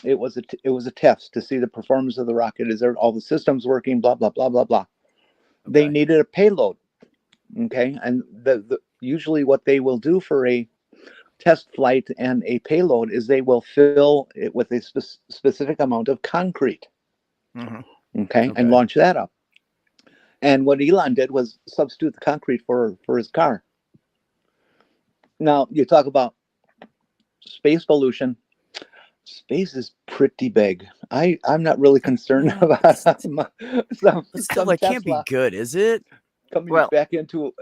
it was a test to see the performance of the rocket. Is there all the systems working? Blah blah blah blah blah. Okay. They needed a payload. Okay, and the usually what they will do for a test flight and a payload is they will fill it with a specific amount of concrete. Mm-hmm. Okay, and launch that up. And what Elon did was substitute the concrete for his car. Now you talk about space pollution. Space is pretty big. I'm not really concerned about some that can't be good, is it? Coming back into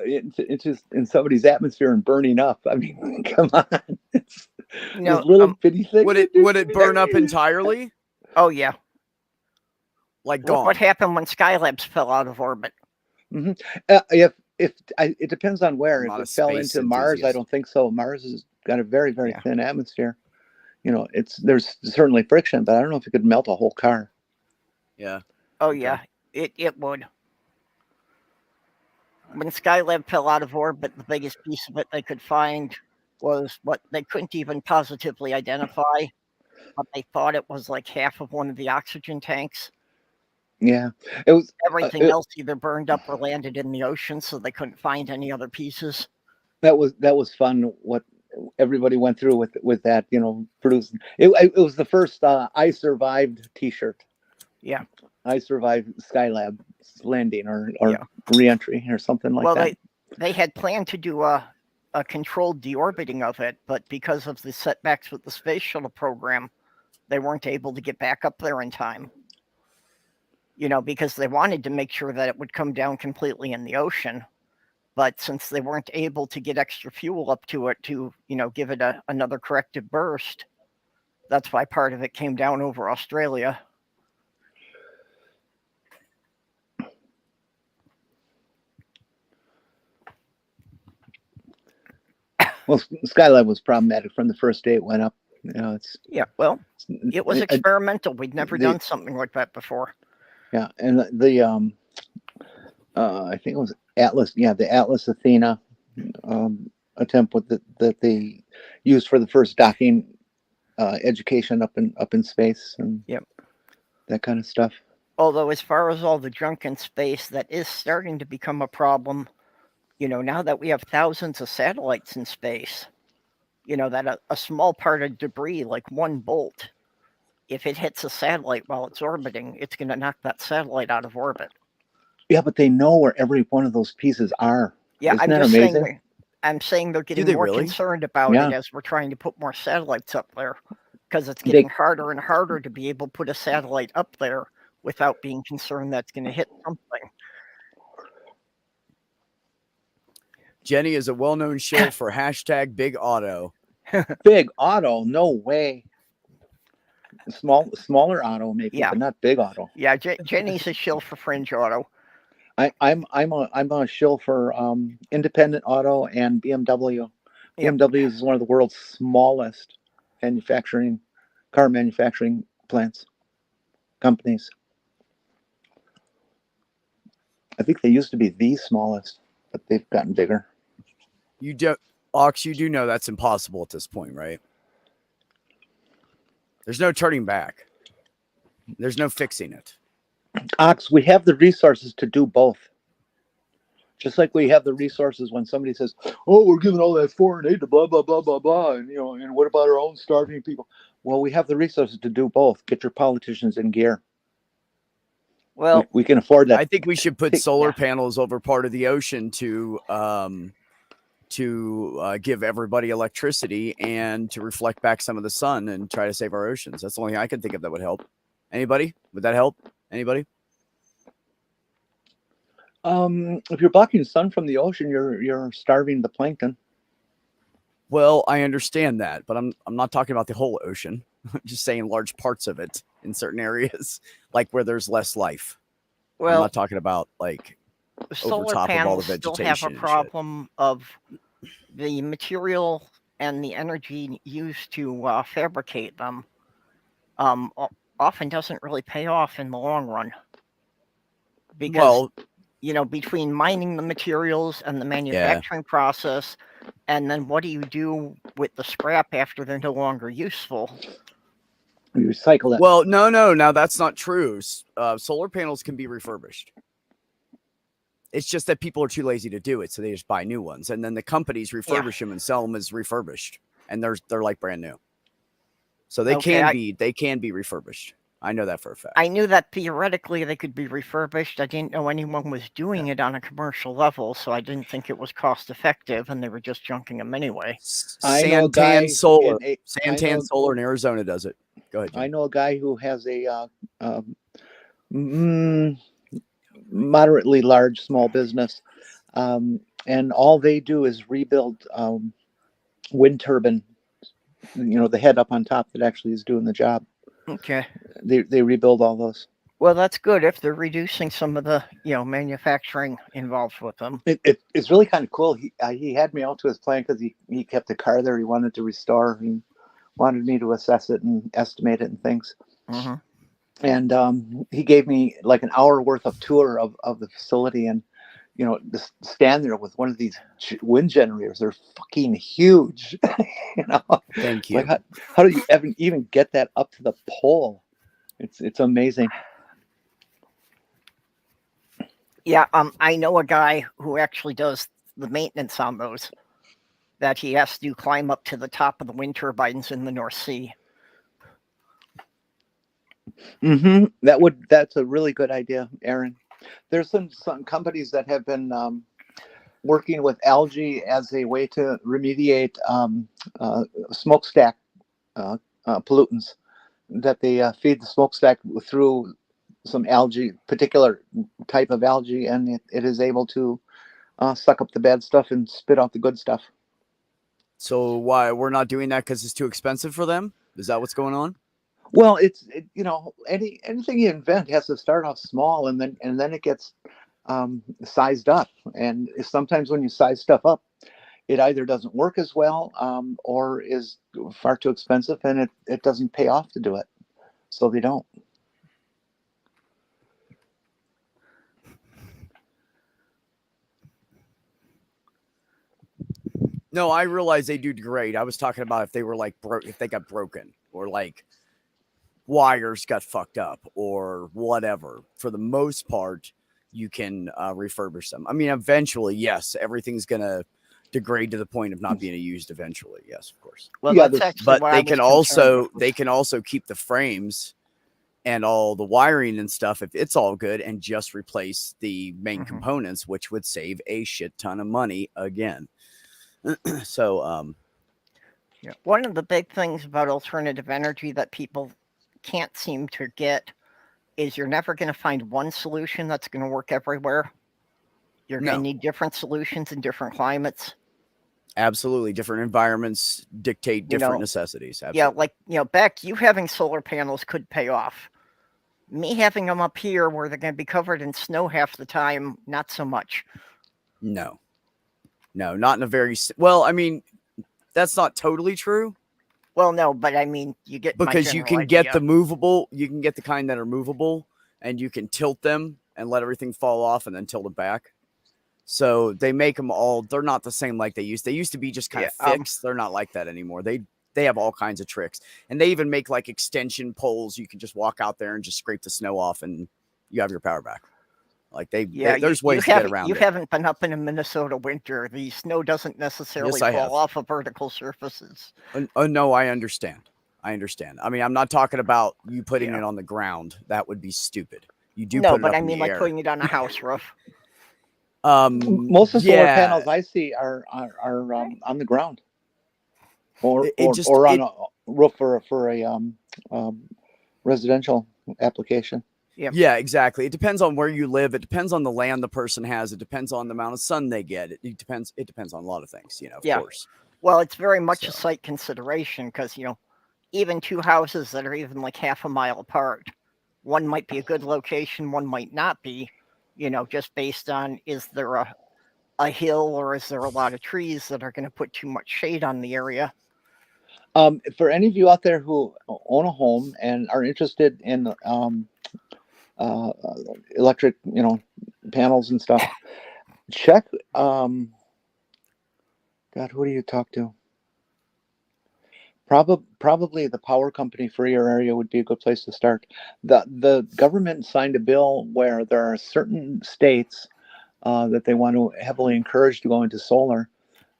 somebody's atmosphere and burning up. I mean, come on. This little bitty thing. Would it burn up entirely? Oh yeah. Like gone. What happened when Skylab's fell out of orbit? Mm-hmm. It depends on where. If it fell into Mars, I don't think so. Mars has got a very, very thin atmosphere. There's certainly friction, but I don't know if it could melt a whole car. Yeah. Oh yeah, it would. When Skylab fell out of orbit, the biggest piece of it they could find was what they couldn't even positively identify, but they thought it was like half of one of the oxygen tanks. Yeah, it was. Everything else either burned up or landed in the ocean, so they couldn't find any other pieces. That was fun. What everybody went through with that, producing. It was the first "I Survived" T-shirt. Yeah, I survived Skylab landing or re-entry or something like that. Well, they had planned to do a controlled deorbiting of it, but because of the setbacks with the space shuttle program, they weren't able to get back up there in time. Because they wanted to make sure that it would come down completely in the ocean. But since they weren't able to get extra fuel up to it to, give it another corrective burst, that's why part of it came down over Australia. Well, Skylab was problematic from the first day it went up. It was experimental. We'd never done something like that before. Yeah, and I think it was Atlas. Yeah, the Atlas Athena attempt that they used for the first docking education up in space and that kind of stuff. Although, as far as all the junk in space, that is starting to become a problem. Now that we have thousands of satellites in space, that a small part of debris, like one bolt, if it hits a satellite while it's orbiting, it's going to knock that satellite out of orbit. Yeah, but they know where every one of those pieces are. Yeah, Isn't that amazing? I'm saying they're getting more concerned about it as we're trying to put more satellites up there, because it's getting harder and harder to be able to put a satellite up there without being concerned that's going to hit something. Jenny is a well-known shill for #Big Auto. Big Auto? No way. Smaller auto maybe, but not Big Auto. Yeah, Jenny's a shill for Fringe Auto. I'm a shill for Independent Auto and BMW. Yep. BMW is one of the world's smallest car manufacturing companies. I think they used to be the smallest, but they've gotten bigger. You do know that's impossible at this point, right? There's no turning back. There's no fixing it. Ox, we have the resources to do both. Just like we have the resources when somebody says, "Oh, we're giving all that foreign aid to blah blah blah blah blah," and and what about our own starving people? Well, we have the resources to do both. Get your politicians in gear. Well, we can afford that. I think we should put solar panels over part of the ocean to give everybody electricity and to reflect back some of the sun and try to save our oceans. That's the only thing I can think of that would help. Anybody? Would that help? Anybody? If you're blocking the sun from the ocean, you're starving the plankton. Well, I understand that, but I'm not talking about the whole ocean. I'm just saying large parts of it in certain areas, like where there's less life. I'm Well, not talking about like solar top of all the panels still have a vegetation and shit. problem of the material and the energy used to fabricate them often doesn't really pay off in the long run. Because, Well, between mining the materials and the yeah. manufacturing process, and then what do you do with the scrap after they're no longer useful? You recycle it. Well, no. Now that's not true. Solar panels can be refurbished. It's just that people are too lazy to do it, so they just buy new ones, and then the companies refurbish them and sell them as refurbished, and they're like brand new. So they can be refurbished. I know that for a fact. I knew that theoretically they could be refurbished. I didn't know anyone was doing it on a commercial level, so I didn't think it was cost effective, and they were just junking them anyway. Santan Solar in Arizona does it. Go ahead, Jim. I know a guy who has a moderately large small business, and all they do is rebuild wind turbine. The head up on top that actually is doing the job. Okay. They rebuild all those. Well, that's good if they're reducing some of the manufacturing involved with them. It's really kind of cool. He had me out to his plant because he kept a car there he wanted to restore. He wanted me to assess it and estimate it and things. Mm-hmm. And he gave me like an hour worth of tour of the facility, and just stand there with one of these wind generators. They're fucking huge. Thank you. Like how do you even get that up to the pole? It's amazing. Yeah, I know a guy who actually does the maintenance on those, that he has to climb up to the top of the wind turbines in the North Sea. Mm-hmm. That's a really good idea, Aaron. There's some companies that have been working with algae as a way to remediate smokestack pollutants, that they feed the smokestack through some algae, particular type of algae, and it is able to suck up the bad stuff and spit out the good stuff. So why we're not doing that? Because it's too expensive for them? Is that what's going on? Well, anything you invent has to start off small, and then it gets sized up. And sometimes when you size stuff up, it either doesn't work as well, or is far too expensive, and it doesn't pay off to do it. So they don't. No, I realize they do degrade. I was talking about if they were like if they got broken, or like wires got fucked up or whatever. For the most part, you can refurbish them. I mean, eventually, yes, everything's gonna degrade to the point of not being used eventually. Yes, of course. Well, yeah, that's actually but they can also keep the frames and all the wiring and stuff if it's all good, and just replace the main components, which would save a shit ton of money again. So yeah. One of the big things about alternative energy that people can't seem to get is you're never going to find one solution that's going to work everywhere. You're going to need different solutions in different climates. Absolutely. Different environments dictate different necessities. Absolutely. Yeah, like, Beck, you having solar panels could pay off. Me having them up here where they're going to be covered in snow half the time, not so much. No, not in a very... Well, I mean, that's not totally true. Well, no, but I mean, you get because you can get the movable, you can get the kind that are movable, and you can tilt them and let everything fall off and then tilt it back. So they make them all, they're not the same like they used. They used to be just kind of fixed. They're not like that anymore. They have all kinds of tricks. And they even make like extension poles. You can just walk out there and just scrape the snow off and you have your power back. Like there's ways to get around it. You haven't been up in a Minnesota winter. The snow doesn't necessarily fall off of vertical surfaces. Oh, no, I understand. I mean, I'm not talking about you putting it on the ground. That would be stupid. You do no, but I mean like putting it on a house roof. Most of the solar panels I see are on the ground, or on a roof for a residential application. Yep. Yeah, exactly. It depends on where you live. It depends on the land the person has. It depends on the amount of sun they get. It depends on a lot of things, of course. Well, it's very much a site consideration because, even two houses that are even like half a mile apart, one might be a good location, one might not be, just based on, is there a hill or is there a lot of trees that are going to put too much shade on the area? For any of you out there who own a home and are interested in uh, electric, panels and stuff, check. God, who do you talk to? Probably the power company for your area would be a good place to start. The government signed a bill where there are certain states that they want to heavily encourage to go into solar,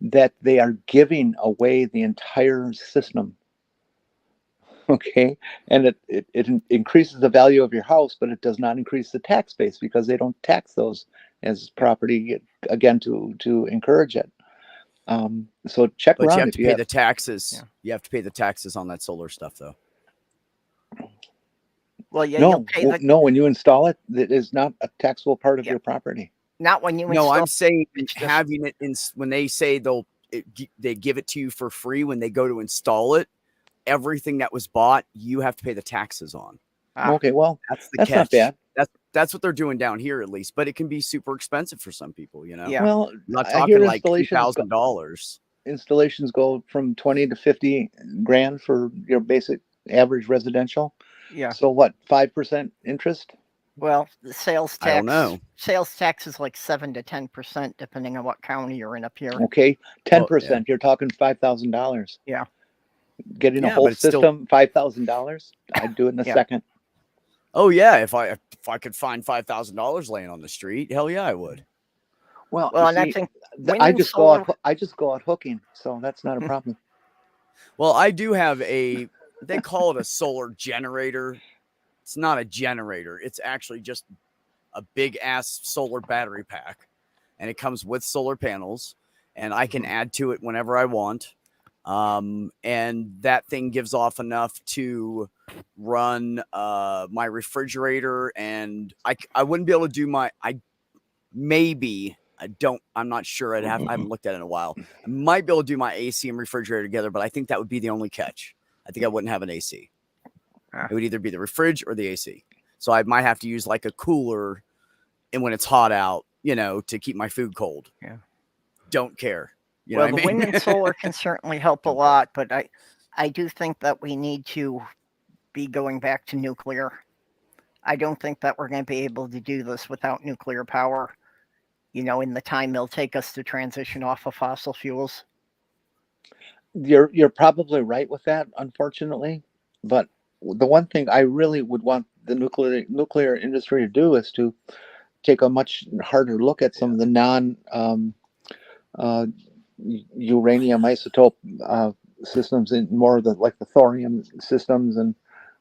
that they are giving away the entire system. Okay, and it increases the value of your house, but it does not increase the tax base because they don't tax those as property, again, to encourage it. So check But you around have if to you pay have. the taxes. Yeah. You have to pay the taxes on that solar stuff, though. Well, yeah, you'll pay No, when you install it, it is not a taxable part of Yeah. your property. not when you No, install. I'm saying It's just- having it in when they say they give it to you for free when they go to install it. Everything that was bought, you have to pay the taxes on. Okay, well, That's the that's not catch. bad. That's what they're doing down here, at least. But it can be super expensive for some people. Yeah. Well, I'm not I hear talking like $2,000. installations go from 20 to 50 grand for your basic average residential. Yeah. So what, 5% interest? Well, the sales tax. I don't know. Sales tax is like 7 to 10%, depending on what county you're in up here. Okay, 10%. Well, yeah. You're talking $5,000. Yeah. Getting a Yeah, whole but it's still- system, $5,000. I'd do it in a Yeah. second. Oh yeah, if I could find $5,000 laying on the street, hell yeah, I would. Well, Well, you and I see, think I wind just and go solar. out. I just go out hooking, so that's not a problem. Well, I do have they call it a solar generator. It's not a generator. It's actually just a big ass solar battery pack, and it comes with solar panels, and I can add to it whenever I want. And that thing gives off enough to run my refrigerator, and I wouldn't be able to do I'm not sure. I haven't looked at it in a while. I might be able to do my AC and refrigerator together, but I think that would be the only catch. I think I wouldn't have an AC. It would either be the fridge or the AC. So I might have to use like a cooler, and when it's hot out, to keep my food cold. Yeah. Don't care. You Well, know the what I mean? wind and solar can certainly help a lot, but I do think that we need to be going back to nuclear. I don't think that we're going to be able to do this without nuclear power, in the time it'll take us to transition off of fossil fuels. You're probably right with that, unfortunately. But the one thing I really would want the nuclear industry to do is to take a much harder look at some of the non uranium isotope systems, and more of the like the thorium systems, and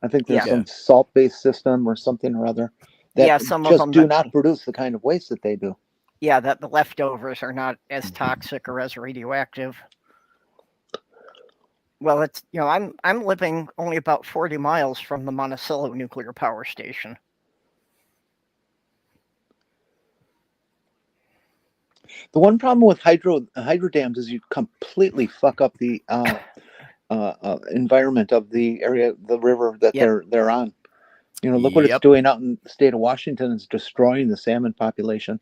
I think there's some salt-based system or something or other that some of just them do not produce the kind of waste that they do. Yeah, that the leftovers are not as toxic or as radioactive. Well, it's I'm living only about 40 miles from the Monticello nuclear power station. The one problem with hydro dams is you completely fuck up the environment of the area, the river that they're on. Look what it's doing out in the state of Washington. It's destroying the salmon population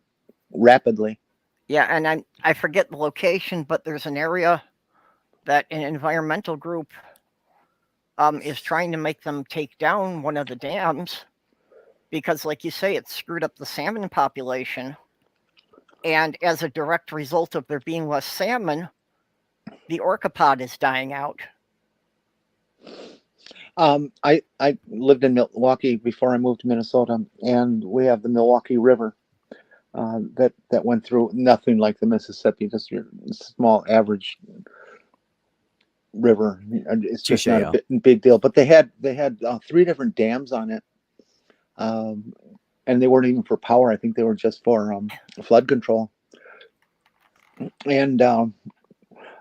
rapidly. Yeah, and I forget the location, but there's an area that an environmental group is trying to make them take down one of the dams because, like you say, it screwed up the salmon population. And as a direct result of there being less salmon, the orcapod is dying out. I lived in Milwaukee before I moved to Minnesota, and we have the Milwaukee River that went through. Nothing like the Mississippi, just your small average river. It's just not a big deal. But they had 3 different dams on it, and they weren't even for power. I think they were just for flood control. And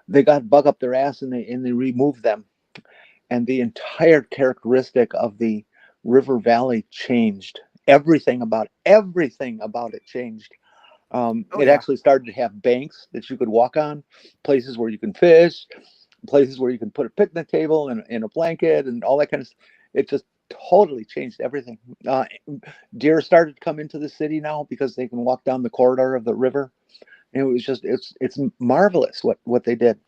they got bug up their ass, and they removed them. And the entire characteristic of the river valley changed. Everything about it changed. It actually started to have banks that you could walk on, places where you can fish, places where you can put a picnic table and a blanket and all that kind of stuff. It just totally changed everything. Deer started to come into the city now because they can walk down the corridor of the river. And it was just it's marvelous what they did.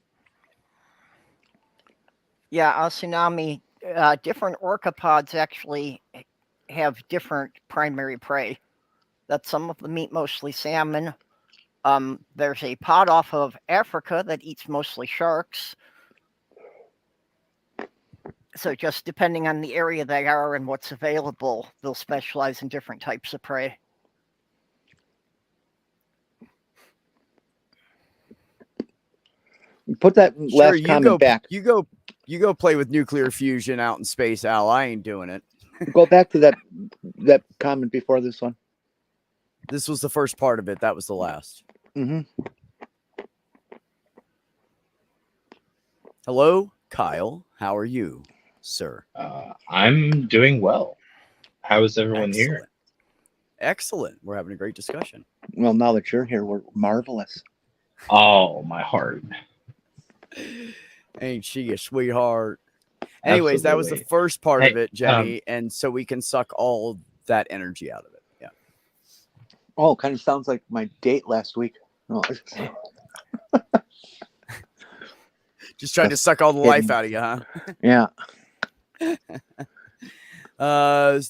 Yeah, tsunami. Different orcapods actually have different primary prey. That some of them eat mostly salmon. There's a pod off of Africa that eats mostly sharks. So just depending on the area they are and what's available, they'll specialize in different types of prey. Put that Sure, last you comment go back. you go play with nuclear fusion out in space, Al. I ain't doing it. Go back to that comment before this one. This was the first part of it. That was the last. Mm-hmm. Hello, Kyle. How are you, sir? I'm doing well. How is everyone Excellent. here? Excellent. We're having a great discussion. Well, now that you're here, we're marvelous. Oh, my heart. Ain't she a sweetheart? Anyways, that was the Absolutely. first part of Hey, it, Jenny, and so we can suck all that energy out of it. Yeah. Oh, kind of sounds like my date last week. Oh, Just trying to suck all the life out of you, huh? yeah.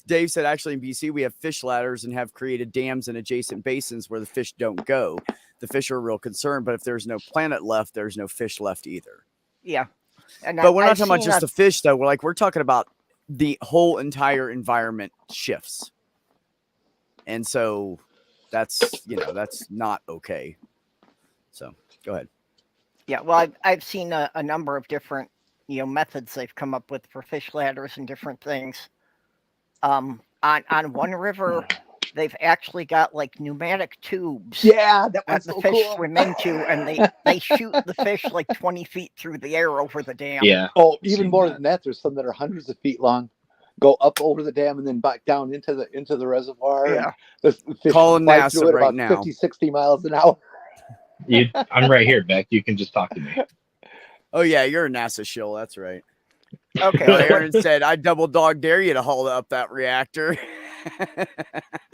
Dave said, actually, in BC, we have fish ladders and have created dams in adjacent basins where the fish don't go. The fish are a real concern, but if there's no planet left, there's no fish left either. Yeah. And But we're not I've talking about seen just the fish, though. We're talking about the whole entire environment shifts. And so that's not okay. So go ahead. Yeah, well, I've seen a number of different methods they've come up with for fish ladders and different things. On one river, they've actually got like pneumatic tubes. Yeah, that that was the so fish cool. swim into, and they shoot the fish like 20 feet through the air over the dam. Yeah. Oh, even Seen more that. than that, there's some that are hundreds of feet long, go up over the dam and then back down into the reservoir. Yeah. And the fish Calling fly NASA through it right about now. 50, 60 miles an hour. I'm right here, Beck. You can just talk to me. Oh, yeah, you're a NASA shill. That's right. Okay. Aaron said, I double dog dare you to haul up that reactor.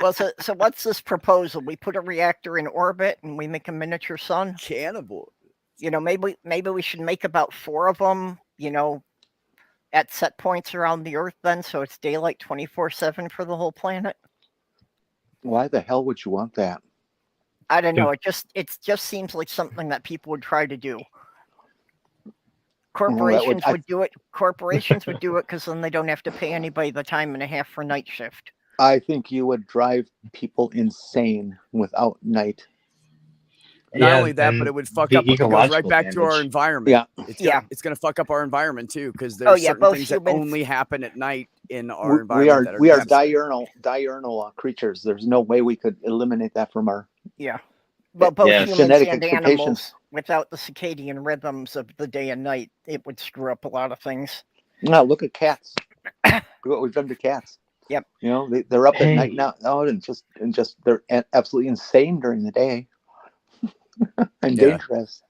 Well, so what's this proposal? We put a reactor in orbit and we make a miniature sun. Cannibal. Maybe we should make about 4 of them. At set points around the Earth, then, so it's daylight 24/7 for the whole planet. Why the hell would you want that? I don't know. It just seems like something that people would try to do. Corporations would do it. Corporations would do it because then they don't have to pay anybody the time and a half for night shift. I think you would drive people insane without night. Not only that, but it would fuck up. It goes right back to our environment. Yeah, it's going to fuck up our environment too, because there's certain things that only happen at night in our environment. We are diurnal creatures. There's no way we could eliminate that from our Well, both humans genetic and expectations. animals. Without the circadian rhythms of the day and night, it would screw up a lot of things. No, look at cats. Look what we've done to cats. Yep. They're up at night now, and just they're absolutely insane during the day. And dangerous.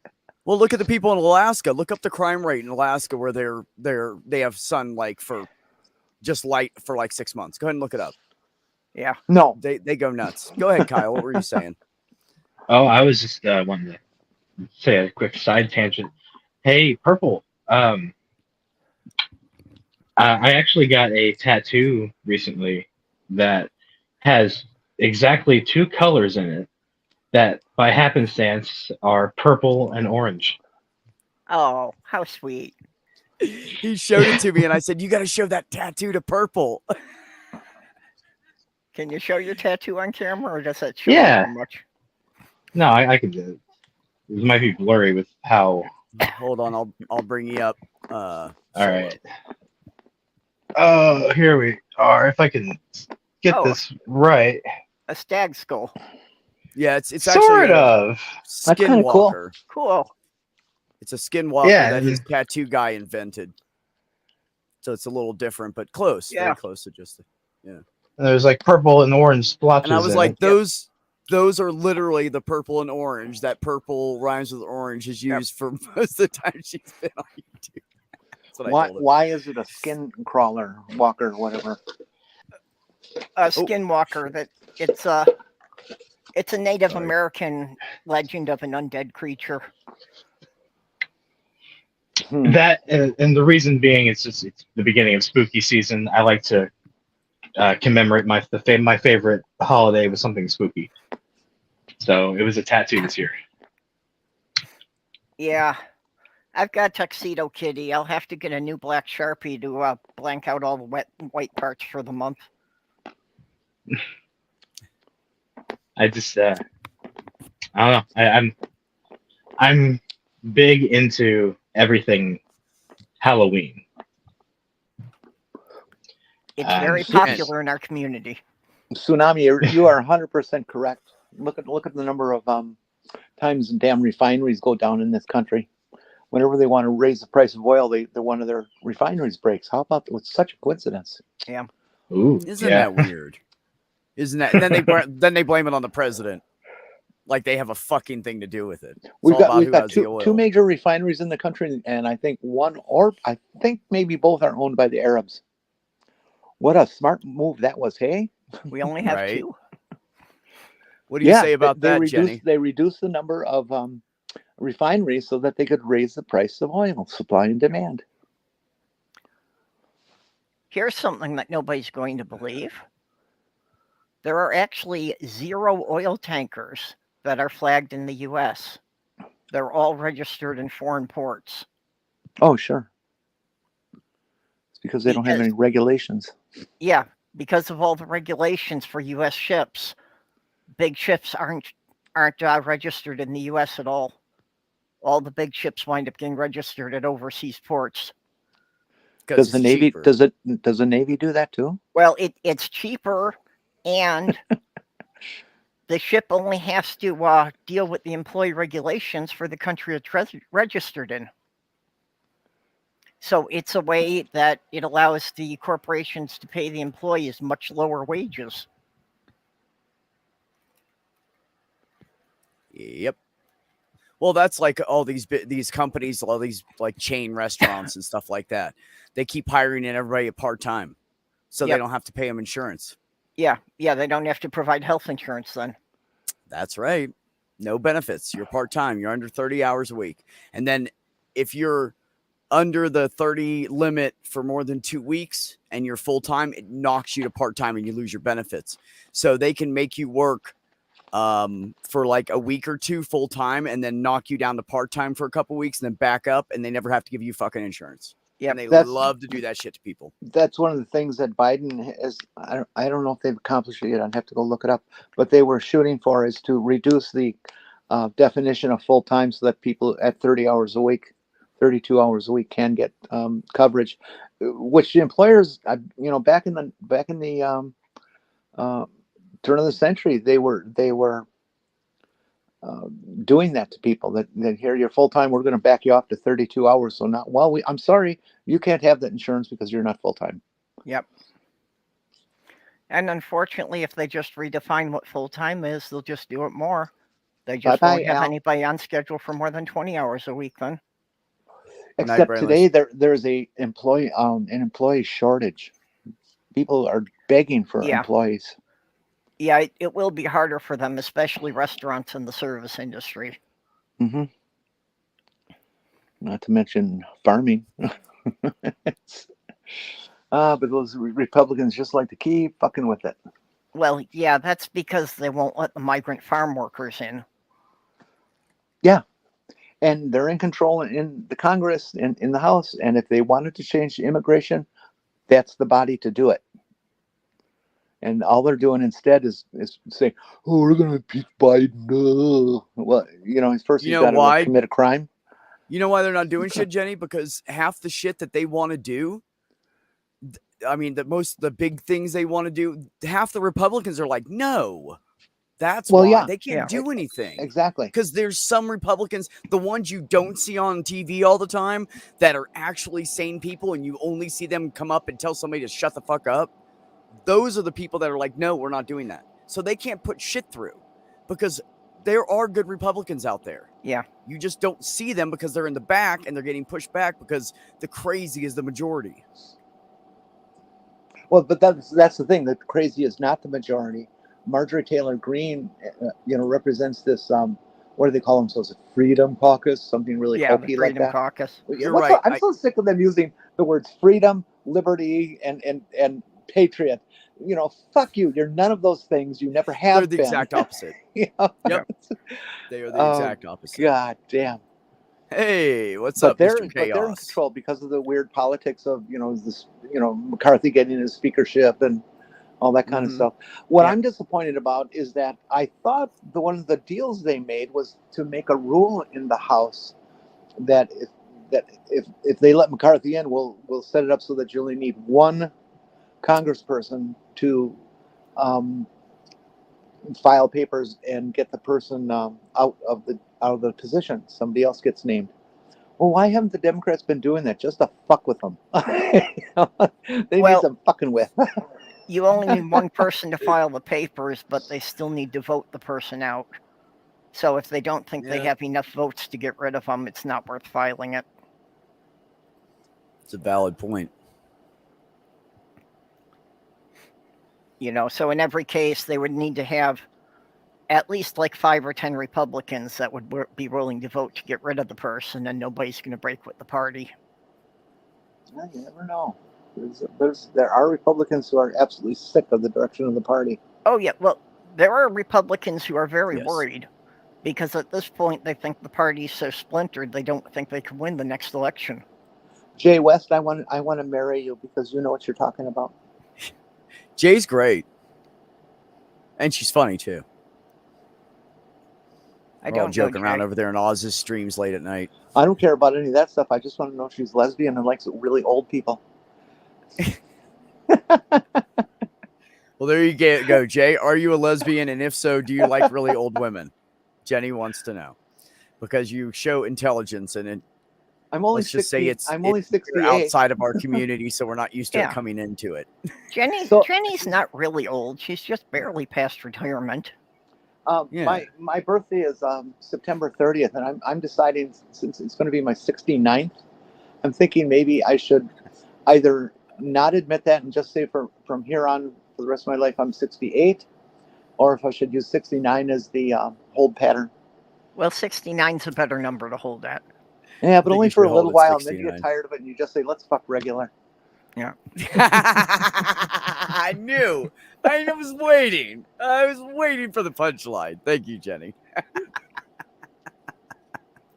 Well, look at the people in Alaska. Look up the crime rate in Alaska, where they have sun for just light for like 6 months. Go ahead and look it up. Yeah. No, they go nuts. Go ahead, Kyle. What were you saying? Oh, I was just wanting to say a quick side tangent. Hey, Purple. I actually got a tattoo recently that has exactly 2 colors in it that by happenstance are purple and orange. Oh, how sweet. He showed it to me and I said, you got to show that tattoo to Purple. Can you show your tattoo on camera, or does that show Yeah. too much? No, I can do it. It might be blurry with how. Hold on, I'll bring you up. All right. Here we are. If I can get this right. A stag skull. Yeah, it's sort actually of Skinwalker. Cool. It's a Skinwalker that his tattoo guy invented. So it's a little different, but close. Very close to just And there's like purple and orange splotches. And I was like, those are literally the purple and orange. That purple rhymes with orange is used for most of the time she's been on YouTube. what I told him. Why is it a skin crawler, walker, whatever? A skinwalker. That it's a Native Sorry. American legend of an undead creature. That and the reason being, it's the beginning of spooky season. I like to commemorate my favorite holiday with something spooky. So it was a tattoo this year. Yeah, I've got Tuxedo Kitty. I'll have to get a new black Sharpie to blank out all the white parts for the month. I just I don't know. I'm big into everything Halloween. It's very Yes. popular in our community. Tsunami, you are 100% correct. Look at the number of times damn refineries go down in this country. Whenever they want to raise the price of oil, one of their refineries breaks. How about that? It's such a coincidence. Yeah. Ooh, Isn't yeah. that weird? Isn't that? And then they blame it on the president, like they have a fucking thing to do with it. It's We've all about got who has the two oil. major refineries in the country, and I think I think maybe both are owned by the Arabs. What a smart move that was, hey? We only have Right. two. What do you say about that, reduced, Jenny? They reduced the number of refineries so that they could raise the price of oil, supply and demand. Here's something that nobody's going to believe. There are actually 0 oil tankers that are flagged in the U.S. They're all registered in foreign ports. Oh, sure. It's because they don't have any regulations. Yeah, because of all the regulations for U.S. ships, big ships aren't registered in the U.S. at all. All the big ships wind up getting registered at overseas ports. Does the Navy does the Navy do that too? Well, it's cheaper, and the ship only has to deal with the employee regulations for the country it's registered in. So it's a way that it allows the corporations to pay the employees much lower wages. Yep. Well, that's like all these companies, all these like chain restaurants and stuff like that. They keep hiring in everybody at part-time, so they don't have to pay them insurance. Yeah, they don't have to provide health insurance then. That's right. No benefits. You're part-time. You're under 30 hours a week. And then if you're under the 30 limit for more than 2 weeks and you're full-time, it knocks you to part-time and you lose your benefits. So they can make you work for like a week or two full-time and then knock you down to part-time for a couple weeks and then back up, and they never have to give you fucking insurance. Yeah, and they love to do that shit to people. That's one of the things that Biden has. I don't know if they've accomplished it yet. I'd have to go look it up. But they were shooting for is to reduce the definition of full-time so that people at 30 hours a week, 32 hours a week can get coverage, which the employers, back in the turn of the century, they were doing that to people. That here you're full time, we're going to back you off to 32 hours. So I'm sorry, you can't have that insurance because you're not full time. Yep. And unfortunately, if they just redefine what full time is, they'll just do it more. They just won't have anybody on schedule for more than 20 hours a week then. Except today there's an employee shortage. People are begging for employees. Yeah, it will be harder for them, especially restaurants and the service industry. Mm-hmm. Not to mention farming. But those Republicans just like to keep fucking with it. Well, yeah, that's because they won't let the migrant farm workers in. Yeah. And they're in control in the Congress and in the House. And if they wanted to change the immigration, that's the body to do it. And all they're doing instead is saying, "Oh, we're going to impeach Biden." Well, he's got to commit a crime. You know why they're not doing shit, Jenny? Because half the shit that they want to do, I mean, the big things they want to do, half the Republicans are like, no. That's why they can't do anything. Exactly. Because there's some Republicans, the ones you don't see on TV all the time, that are actually sane people, and you only see them come up and tell somebody to shut the fuck up. Those are the people that are like, no, we're not doing that. So they can't put shit through because there are good Republicans out there. Yeah. You just don't see them because they're in the back and they're getting pushed back because the crazy is the majority. Well, but that's the thing. The crazy is not the majority. Marjorie Taylor Greene, represents this. What do they call themselves? A Freedom Caucus, something really Yeah, the hokey like Freedom that. Caucus. You're right. I'm so sick of them using the words freedom, liberty, and patriot. Fuck you. You're none of those things. You never have They're the been. exact opposite. Yep. They are the exact opposite. God damn. Hey, what's But up, they're Mr. Chaos? but they're in control because of the weird politics of this McCarthy getting his speakership and all that kind of stuff. What I'm disappointed about is that I thought one of the deals they made was to make a rule in the House that if they let McCarthy in, we'll set it up so that you only need one congressperson to file papers and get the person out of the position. Somebody else gets named. Well, why haven't the Democrats been doing that? Just to fuck with them. They need some fucking with. You only need one person to file the papers, but they still need to vote the person out. So if they don't think they have enough votes to get rid of them, it's not worth filing it. It's a valid point. So in every case, they would need to have at least like 5 or 10 Republicans that would be willing to vote to get rid of the person, and nobody's going to break with the party. You never know. There are Republicans who are absolutely sick of the direction of the party. Oh, yeah. Well, there are Republicans who are very worried because at this point they think the party's so splintered they don't think they can win the next election. Jay West, I want to marry you because you know what you're talking about. Jay's great. And she's funny, too. We're all joking around over there in Oz's streams late at night. I don't care about any of that stuff. I just want to know if she's lesbian and likes really old people. Well, there you go, Jay. Are you a lesbian? And if so, do you like really old women? Jenny wants to know. Because you show intelligence and I'm only let's just say it's only 68. outside of our community, so we're not used to it coming into it. Jenny's not really old. She's just barely past retirement. My birthday is September 30th, and I'm deciding, since it's going to be my 69th, I'm thinking maybe I should either not admit that and just say from here on for the rest of my life I'm 68, or if I should use 69 as the hold pattern. Well, 69's a better number to hold at. Yeah, but only for a little while, and then you get tired of it and you just say, let's fuck regular. Yeah. I knew. I was waiting. I was waiting for the punchline. Thank you, Jenny.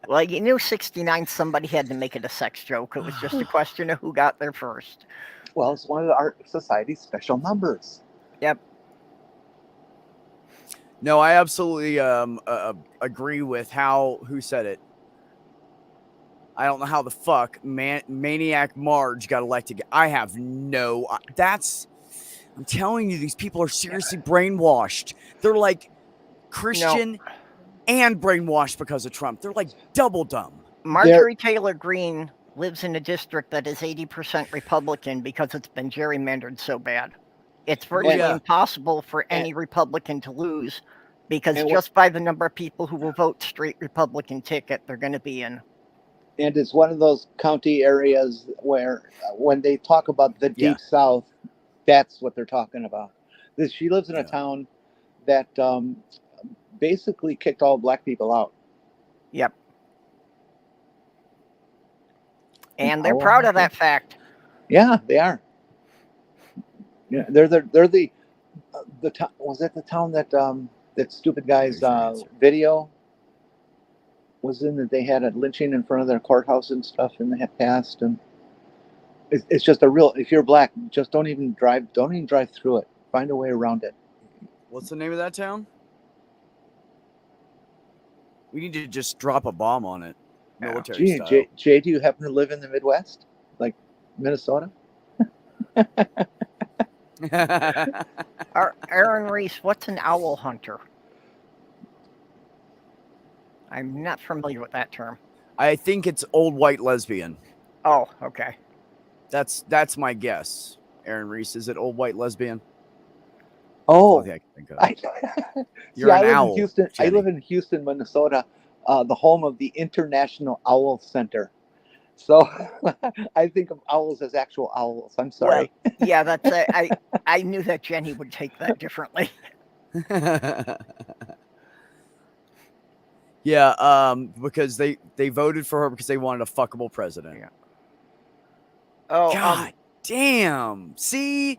Well, you knew 69, somebody had to make it a sex joke. It was just a question of who got there first. Well, it's one of our society's special numbers. Yep. No, I absolutely agree with who said it. I don't know how the fuck Maniac Marge got elected. I have no... I'm telling you, these people are seriously brainwashed. They're like Christian and brainwashed because of Trump. They're like double dumb. Marjorie Taylor Greene lives in a district that is 80% Republican because it's been gerrymandered so bad. It's virtually impossible for any Republican to lose because just by the number of people who will vote straight Republican ticket, they're going to be in. And it's one of those county areas where when they talk about the Deep South, that's what they're talking about. She lives in a town that basically kicked all black people out. Yep. And they're proud of that fact. Yeah, they are. Yeah, they're the town. Was that the town that that stupid guy's video was in, that they had a lynching in front of their courthouse and stuff, and they had passed, and it's just a real. If you're black, just don't even drive through it. Find a way around it. What's the name of that town? We need to just drop a bomb on it, military style. Jay, do you happen to live in the Midwest, like Minnesota? Aaron Reese, what's an owl hunter? I'm not familiar with that term. I think it's old white lesbian. Oh, okay. That's my guess. Aaron Reese, is it old white lesbian? Oh, thing I can think of. I, You're I an live owl, in Houston. I Jenny. live in Houston, Minnesota, the home of the International Owl Center. So I think of owls as actual owls. I'm sorry. Yeah, that's I knew that Jenny would take that differently. Yeah, because they voted for her because they wanted a fuckable president. Yeah. Oh, God damn. See?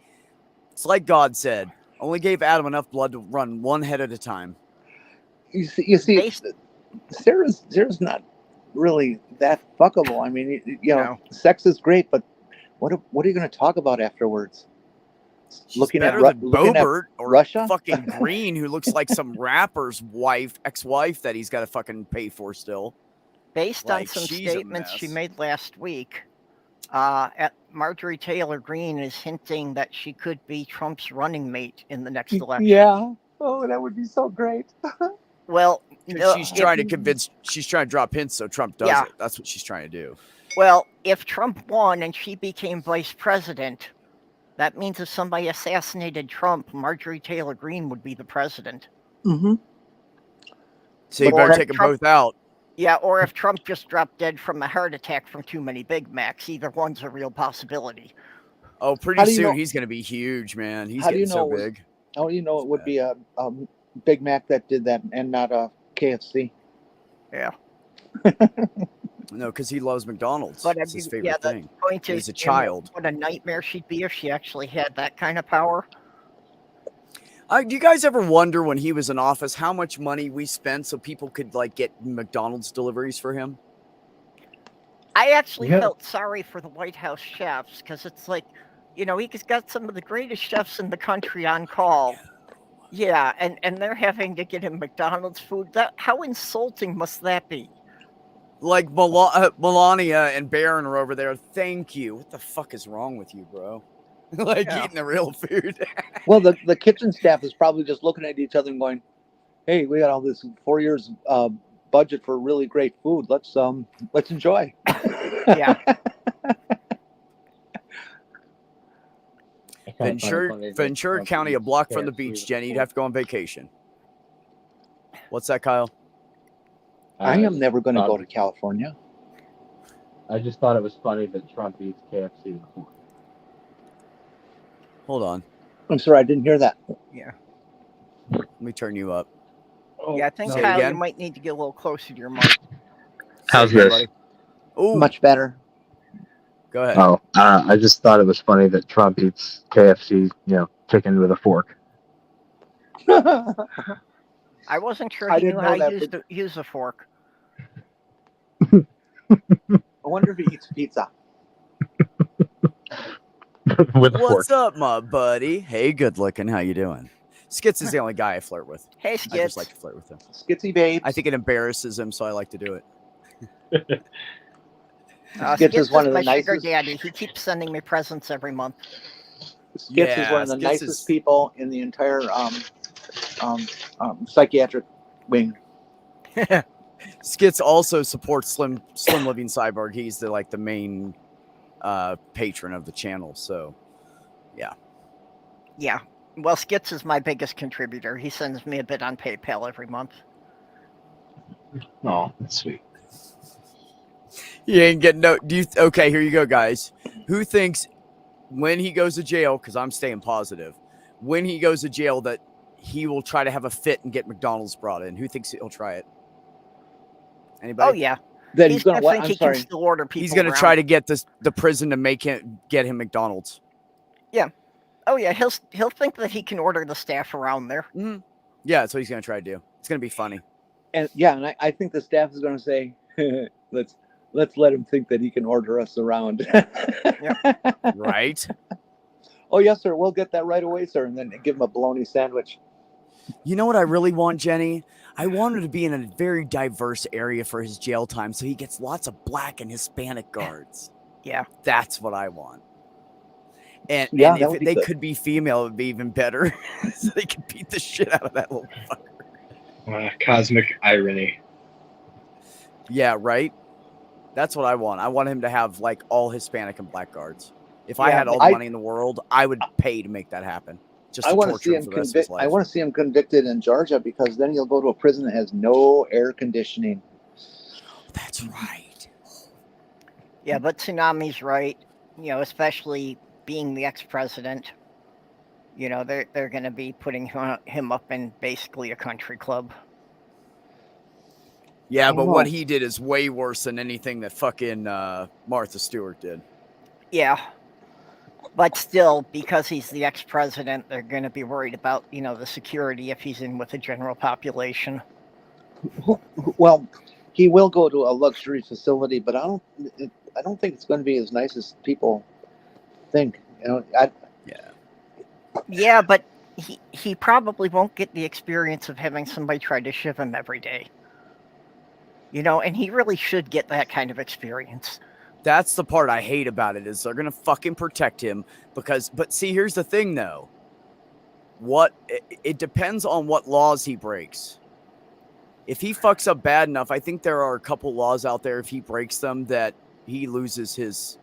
It's like God said. Only gave Adam enough blood to run one head at a time. You see, based, Sarah's not really that fuckable. I mean, no. sex is great, but what are you going to talk about afterwards? She's looking better at than looking at Bobert or Russia. fucking Green, who looks like some rapper's ex-wife that he's got to fucking pay for still. Based on Like, some she's a statements she mess. made last week, Marjorie Taylor Greene is hinting that she could be Trump's running mate in the next election. Yeah. Oh, that would be so great. Well, no, She's trying to drop hints so Trump does it. That's what she's trying to do. Well, if Trump won and she became vice president, that means if somebody assassinated Trump, Marjorie Taylor Greene would be the president. Mm-hmm. So you better take them both out. Yeah, or if Trump just dropped dead from a heart attack from too many Big Macs, either one's a real possibility. Oh, pretty soon he's going to be huge, man. He's getting so big. How do you know it would be a Big Mac that did that and not a KFC? Yeah. No, because he loves McDonald's. But it's his favorite thing. The point is, he's a child. What a nightmare she'd be if she actually had that kind of power. Do you guys ever wonder when he was in office how much money we spent so people could like get McDonald's deliveries for him? I actually felt sorry for the White House chefs because it's like, he's got some of the greatest chefs in the country on call. Yeah, and they're having to get him McDonald's food. How insulting must that be? Like Melania and Barron are over there. Thank you. What the fuck is wrong with you, bro? Eating the real food. Well, the kitchen staff is probably just looking at each other and going, "Hey, we got all this 4 years budget for really great food. Let's enjoy." Yeah. Ventura County, a block from the beach, Jenny. You'd have to go on vacation. What's that, Kyle? I am never going to go to California. I just thought it was funny that Trump eats KFC. Hold on. I'm sorry, I didn't hear that. Yeah. Let me turn you up. Yeah, I think, Kyle, you might need to get a little closer to your mic. How's this? Oh, much better. Go ahead. Oh, I just thought it was funny that Trump eats KFC, chicken with a fork. I wasn't sure he knew how to use a fork. I wonder if he eats pizza. With a fork. What's up, my buddy? Hey, good looking. How you doing? Skits is the only guy I flirt with. Hey, Skits. I just like to flirt with him. Skitsy babe. I think it embarrasses him, so I like to do it. Skits is one of the nicest. Sugar daddy. He keeps sending me presents every month. Skits is one of the nicest people in the entire psychiatric wing. Skits also supports Slim Living Cyborg. He's the main patron of the channel. So, yeah. Yeah. Well, Skits is my biggest contributor. He sends me a bit on PayPal every month. Oh, that's sweet. You ain't getting no. Okay, here you go, guys. Who thinks when he goes to jail? Because I'm staying positive. When he goes to jail, that he will try to have a fit and get McDonald's brought in. Who thinks he'll try it? Anybody? Oh yeah. Then he's going to think he can still order people. He's going to try to get the prison to get him McDonald's. Yeah. Oh yeah. He'll think that he can order the staff around there. Mm-hmm. Yeah, that's what he's going to try to do. It's going to be funny. And I think the staff is going to say, let's let him think that he can order us around. Right. Oh yes, sir. We'll get that right away, sir. And then give him a bologna sandwich. You know what I really want, Jenny? I want him to be in a very diverse area for his jail time, so he gets lots of Black and Hispanic guards. Yeah, that's what I want. And if they could be female, it would be even better. So they could beat the shit out of that little fucker. Cosmic irony. Yeah, right? That's what I want. I want him to have all Hispanic and Black guards. If I had all the money in the world, I would pay to make that happen. just I to want to torture see him him for the rest of his life. I want to see him convicted in Georgia, because then he'll go to a prison that has no air conditioning. That's right. Yeah, but Tsunami's right. You know, especially being the ex-president. You know, they're going to be putting him up in basically a country club. Yeah, but know. what he did is way worse than anything that fucking Martha Stewart did. Yeah. But still, because he's the ex-president, they're going to be worried about, you know, the security if he's in with the general population. Well, he will go to a luxury facility, but I don't think it's going to be as nice as people think. You know, Yeah, but he probably won't get the experience of having somebody try to shiv him every day. You know, and he really should get that kind of experience. That's the part I hate about it, is they're going to fucking protect him because, but see, here's the thing though. It depends on what laws he breaks. If he fucks up bad enough, I think there are a couple laws out there, if he breaks them, that he loses his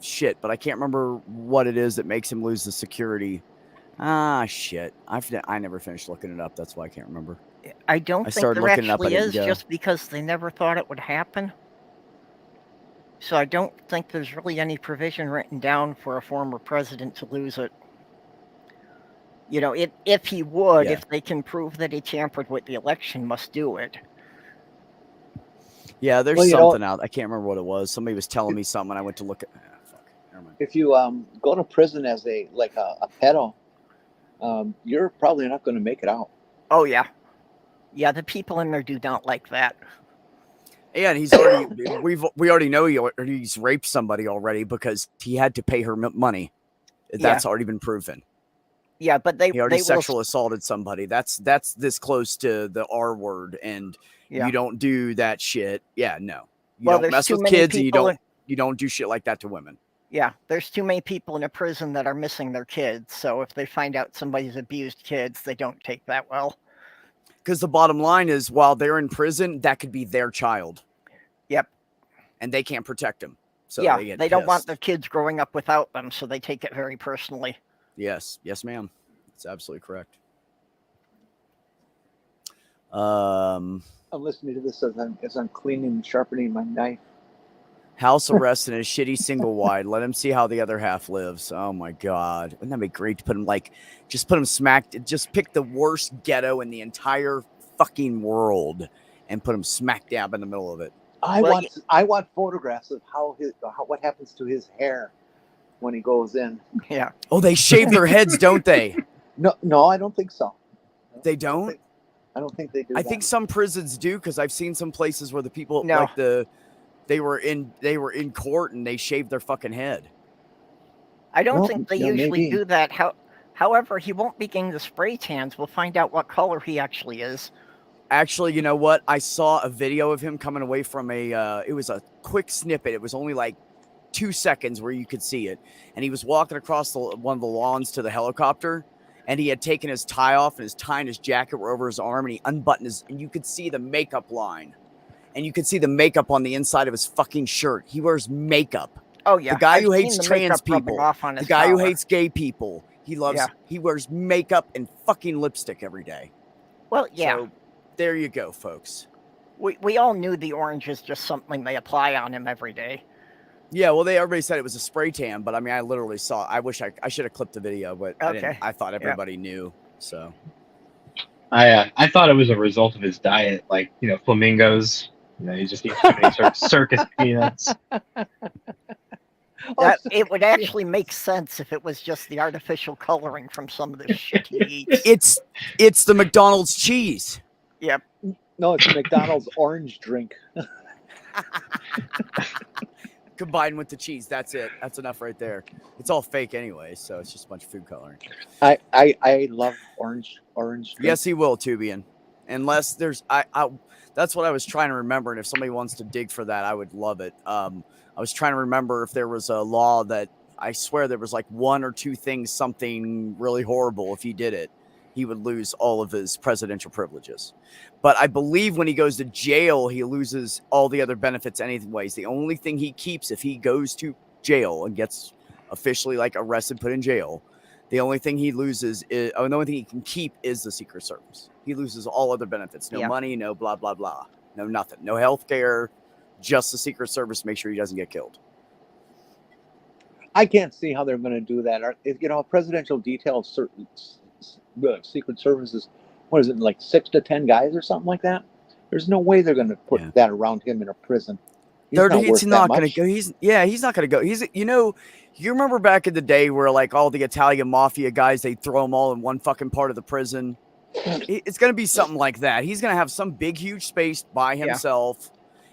shit, but I can't remember what it is that makes him lose the security. Shit. I never finished looking it up. That's why I can't remember. I don't think started there looking it up, I actually didn't is, go. just because they never thought it would happen. So I don't think there's really any provision written down for a former president to lose it. You know, if he would, Yeah. if they can prove that he tampered with the election, must do it. Yeah, there's Well, you know- something out. I can't remember what it was. Somebody was telling me something. I went to look at. Fuck. Never mind. if you go to prison as a pedo, you're probably not going to make it out. Oh yeah. Yeah, the people in there do not like that. Yeah, and he's already. we already know he's raped somebody already because he had to pay her money. That's already been proven. Yeah, but they He already will sexual assaulted somebody. That's this close to the R word, and Yeah. you don't do that shit. Yeah, no. You Well, don't there's mess too with many kids, and people you don't do shit like that to women. Yeah, there's too many people in a prison that are missing their kids. So if they find out somebody's abused kids, they don't take that well. Because the bottom line is, while they're in prison, that could be their child. Yep. And they can't protect them. So yeah, they don't want pissed. their kids growing up without them, so they take it very personally. Yes, ma'am. That's absolutely correct. I'm listening to this as I'm cleaning and sharpening my knife. House arrest in a shitty single wide. Let him see how the other half lives. Oh my God. Wouldn't that be great to put him just put him just pick the worst ghetto in the entire fucking world and put him smack dab in the middle of it. I want photographs of what happens to his hair when he goes in. Yeah. Oh, they shave their heads, don't they? No, I don't think so. They don't? I don't think they do. I think some prisons do, because I've seen some places where the people No. they were in court and they shaved their fucking head. I don't think they usually maybe. do that. However, he won't be getting the spray tans. We'll find out what color he actually is. Actually, you know what? I saw a video of him coming away from it was a quick snippet. It was only like 2 seconds where you could see it. And he was walking across one of the lawns to the helicopter, and he had taken his tie off, and his tie and his jacket were over his arm, and he unbuttoned and you could see the makeup line. And you could see the makeup on the inside of his fucking shirt. He wears makeup. Oh, yeah. The guy I've who seen hates the trans makeup rubbing people. off on The his guy who collar. hates gay people. He wears makeup and fucking lipstick every day. Well, yeah. So, there you go, folks. We all knew the orange is just something they apply on him every day. Yeah, well, everybody said it was a spray tan, but I mean, I literally saw. I wish I should have clipped the video, but I didn't. I thought everybody knew. So, I thought it was a result of his diet, like flamingos. He just eats too many circus peanuts. It would actually make sense if it was just the artificial coloring from some of the shit he eats. It's the McDonald's cheese. Yep. No, it's a McDonald's orange drink. Combined with the cheese, that's it. That's enough right there. It's all fake anyway, so it's just a bunch of food coloring. I love orange drink. Yes, he will, Tubian. Unless there's that's what I was trying to remember, and if somebody wants to dig for that, I would love it. I was trying to remember if there was a law that I swear there was like one or two things, something really horrible. If he did it, he would lose all of his presidential privileges. But I believe when he goes to jail, he loses all the other benefits anyways. The only thing he keeps if he goes to jail and gets officially arrested, put in jail, The only thing he loses is, the only thing he can keep is the Secret Service. He loses all other benefits. No money, no blah, blah, blah. No nothing. No health care, just the Secret Service to make sure he doesn't get killed. I can't see how they're going to do that. A presidential detail of certain Secret Services, what is it, like 6 to 10 guys or something like that? There's no way they're going to put that around him in a prison. He's not going to go. He's not going to go. You remember back in the day where like all the Italian mafia guys, they throw them all in one fucking part of the prison. It's going to be something like that. He's going to have some big, huge space by himself,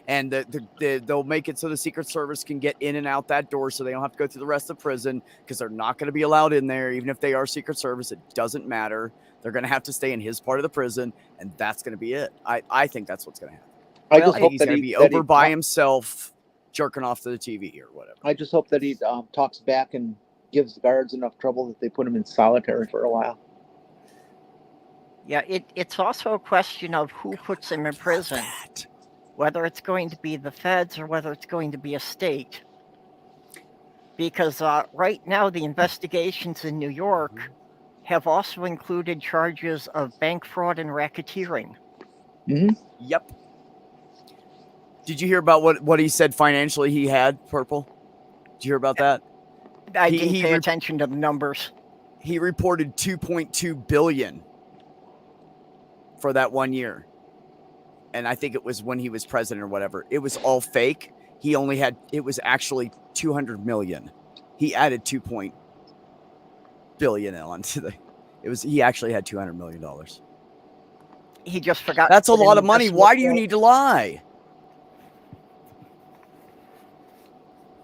and they'll make it so the Secret Service can get in and out that door, so they don't have to go through the rest of the prison, because they're not going to be allowed in there, even if they are Secret Service. It doesn't matter. They're going to have to stay in his part of the prison, and that's going to be it. I think that's what's going to happen. I just hope he's going to be over by himself, jerking off to the TV or whatever. I just hope that he talks back and gives the guards enough trouble that they put him in solitary for a while. Yeah, it's also a question of who puts him in prison, whether it's going to be the feds or whether it's going to be a state. Because right now, the investigations in New York have also included charges of bank fraud and racketeering. Mm-hmm. Yep. Did you hear about what he said financially he had, Purple? Did you hear about that? I didn't pay attention to the numbers. He reported $2.2 billion for that 1 year. And I think it was when he was president or whatever. It was all fake. It was actually 200 million. He added 2 billion onto he actually had $200 million. He just forgot. That's a lot of money. Why do you need to lie?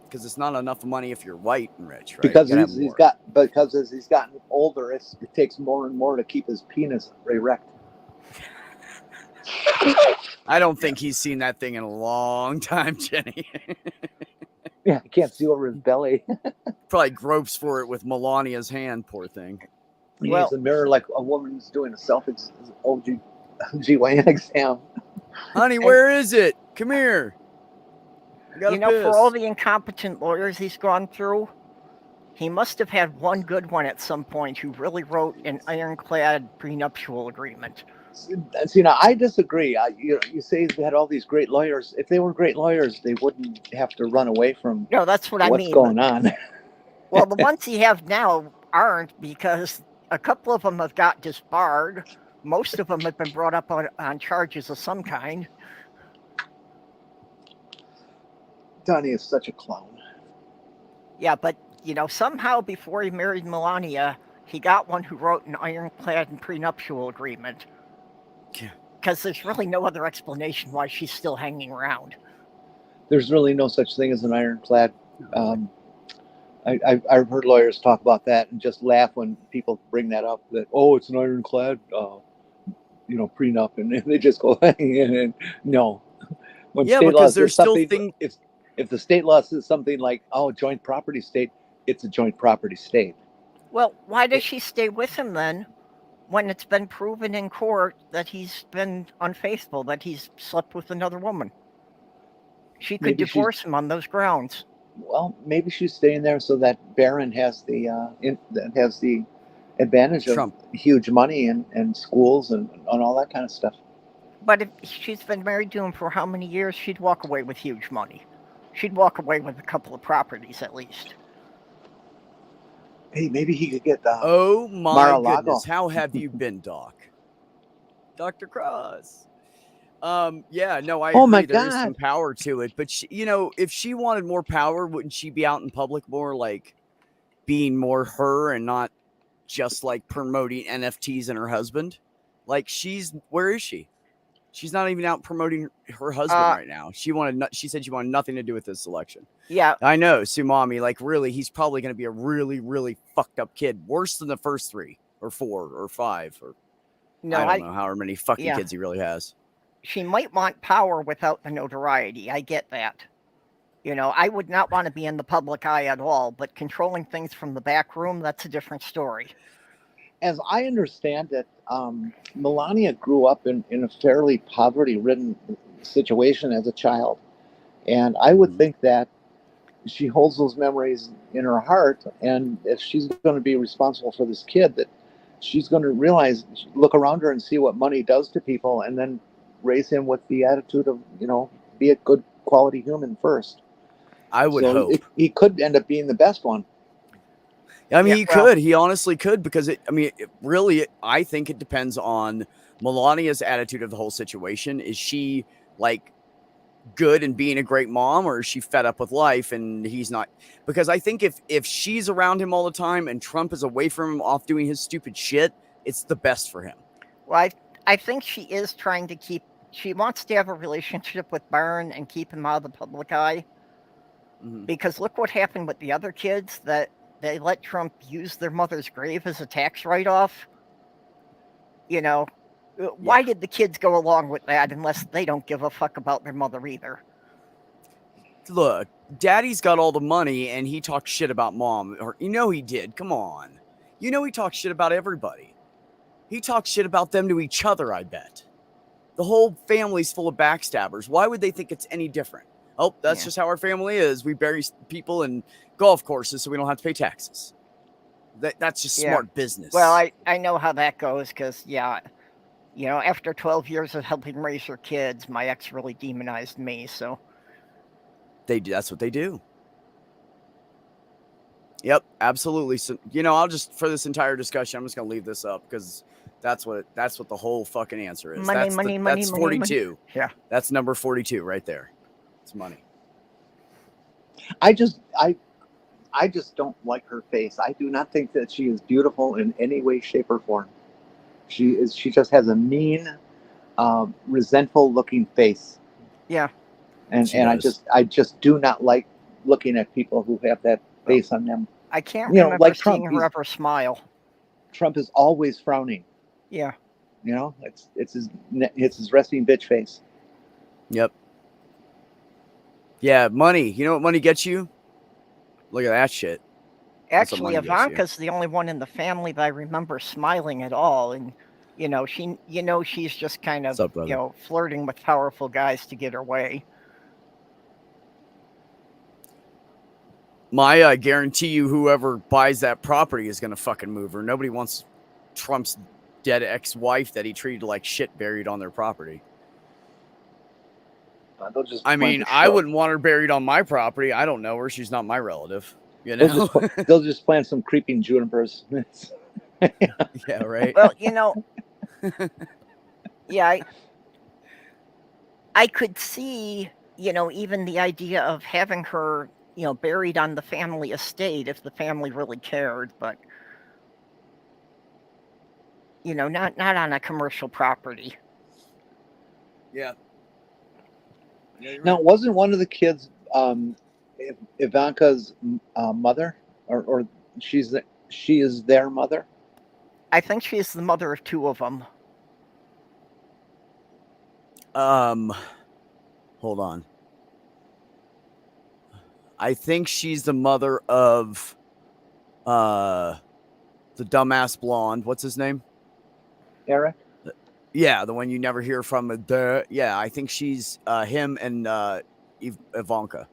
Because it's not enough money if you're white and rich, right? Because as he's gotten older, it takes more and more to keep his penis erect. I don't think he's seen that thing in a long time, Jenny. Yeah, I can't see over his belly. Probably gropes for it with Melania's hand, poor thing. He needs a mirror like a woman who's doing a OGYN exam. Honey, where is it? Come here. For all the incompetent lawyers he's gone through, he must have had one good one at some point who really wrote an ironclad prenuptial agreement. See, now I disagree. You say they had all these great lawyers. If they were great lawyers, they wouldn't have to run away from. No, that's what I mean. What's going on? Well, the ones he have now aren't, because a couple of them have got disbarred. Most of them have been brought up on charges of some kind. Donnie is such a clown. Yeah, but somehow before he married Melania, he got one who wrote an ironclad and prenuptial agreement. Yeah. Because there's really no other explanation why she's still hanging around. There's really no such thing as an ironclad. I've heard lawyers talk about that and just laugh when people bring that up. That it's an ironclad, prenup, and they just go no. When state because there's still if the state law says something like joint property state, it's a joint property state. Well, why does she stay with him then, when it's been proven in court that he's been unfaithful, that he's slept with another woman? She could divorce him on those grounds. Well, maybe she's staying there so that Barron has the advantage of huge money and schools and all that kind of stuff. But if she's been married to him for how many years, she'd walk away with huge money. She'd walk away with a couple of properties at least. Hey, maybe he could get oh my Mar-a-Lago. Goodness, how have you been, Doc? Dr. Cross. I agree. My There is God. some power to it, but she, if she wanted more power, wouldn't she be out in public more, like being more her and not just like promoting NFTs and her husband? Like where is she? She's not even out promoting her husband right now. She said she wanted nothing to do with this election. Yeah. I know, Sumami, like really, he's probably going to be a really, really fucked up kid. Worse than the first 3 or 4 or 5 or I don't know however many fucking kids he really has. She might want power without the notoriety. I get that. I would not want to be in the public eye at all, but controlling things from the back room, that's a different story. As I understand it, Melania grew up in a fairly poverty-ridden situation as a child. And I would think that she holds those memories in her heart, and if she's going to be responsible for this kid, that she's going to realize, look around her and see what money does to people, and then raise him with the attitude of, be a good quality human first. I would So hope. he could end up being the best one. I mean, Yeah, he well- could. He honestly could, because really, I think it depends on Melania's attitude of the whole situation. Is she like good and being a great mom, or is she fed up with life and he's not? Because I think if she's around him all the time and Trump is away from him off doing his stupid shit, it's the best for him. Well, I think she is trying to she wants to have a relationship with Barron and keep him out of the public eye. Mhm. Because look what happened with the other kids, that they let Trump use their mother's grave as a tax write-off. Why did the kids go along with that unless they don't give a fuck about their mother either? Look, daddy's got all the money and he talks shit about mom. Or he did. Come on. He talks shit about everybody. He talks shit about them to each other, I bet. The whole family's full of backstabbers. Why would they think it's any different? Oh, that's just how our family is. We bury people in golf courses so we don't have to pay taxes. That's just smart business. Well, I know how that goes, because, after 12 years of helping raise her kids, my ex really demonized me, so. That's what they do. Yep, absolutely. So, I'll just, for this entire discussion, I'm just going to leave this up, because that's what the whole fucking answer is. Money, That's 42. money. Yeah. That's number 42 right there. It's money. I just don't like her face. I do not think that she is beautiful in any way, shape, or form. She just has a mean, resentful looking face. Yeah. And I just do not like looking at people who have that face on them. I can't remember like seeing Trump, her ever smile. Trump is always frowning. Yeah. It's his resting bitch face. Yep. Yeah, money. You know what money gets you? Look at that shit. Actually, Ivanka's the only one in the family that I remember smiling at all, and she's just kind of flirting with powerful guys to get her way. I guarantee you, whoever buys that property is gonna fucking move her. Nobody wants Trump's dead ex-wife that he treated like shit buried on their property. I wouldn't want her buried on my property. I don't know her. She's not my relative. They'll just plant some creeping junipers. Yeah, right. Well, yeah, I could see, even the idea of having her, buried on the family estate if the family really cared, but not on a commercial property. Yeah. Now, wasn't one of the kids Ivanka's mother, or she is their mother? I think she's the mother of two of them. Hold on. I think she's the mother of the dumbass blonde. What's his name? Eric? Yeah, the one you never hear from. I think she's him and Ivanka.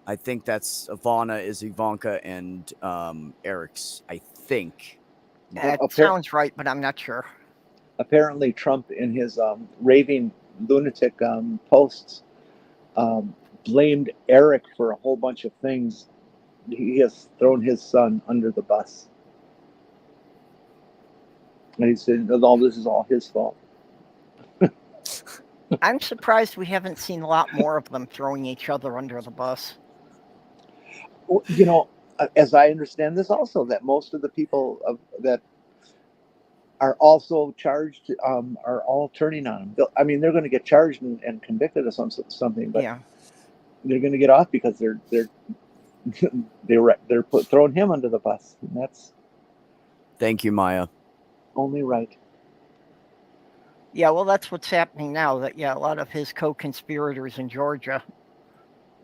I think that's Ivana is Ivanka and Eric's, I think. That sounds right, but I'm not sure. Apparently, Trump, in his raving lunatic posts, blamed Eric for a whole bunch of things. He has thrown his son under the bus. And he said, this is all his fault. I'm surprised we haven't seen a lot more of them throwing each other under the bus. As I understand this also, that most of the people that are also charged are all turning on him. They're going to get charged and convicted of something, but they're going to get off because they're throwing him under the bus. And that's Thank you, Maya. Only right. Yeah, well, that's what's happening now. That a lot of his co-conspirators in Georgia,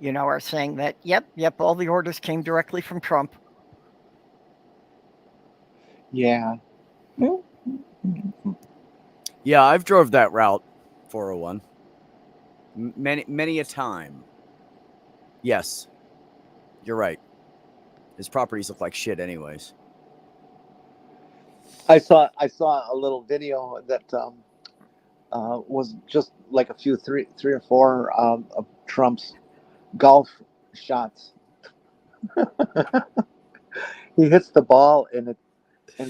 are saying that yep, all the orders came directly from Trump. Yeah. Yeah, I've drove that route, 401, many a time. Yes, you're right. His properties look like shit, anyways. I saw a little video that was just like three or four of Trump's golf shots. He hits the ball and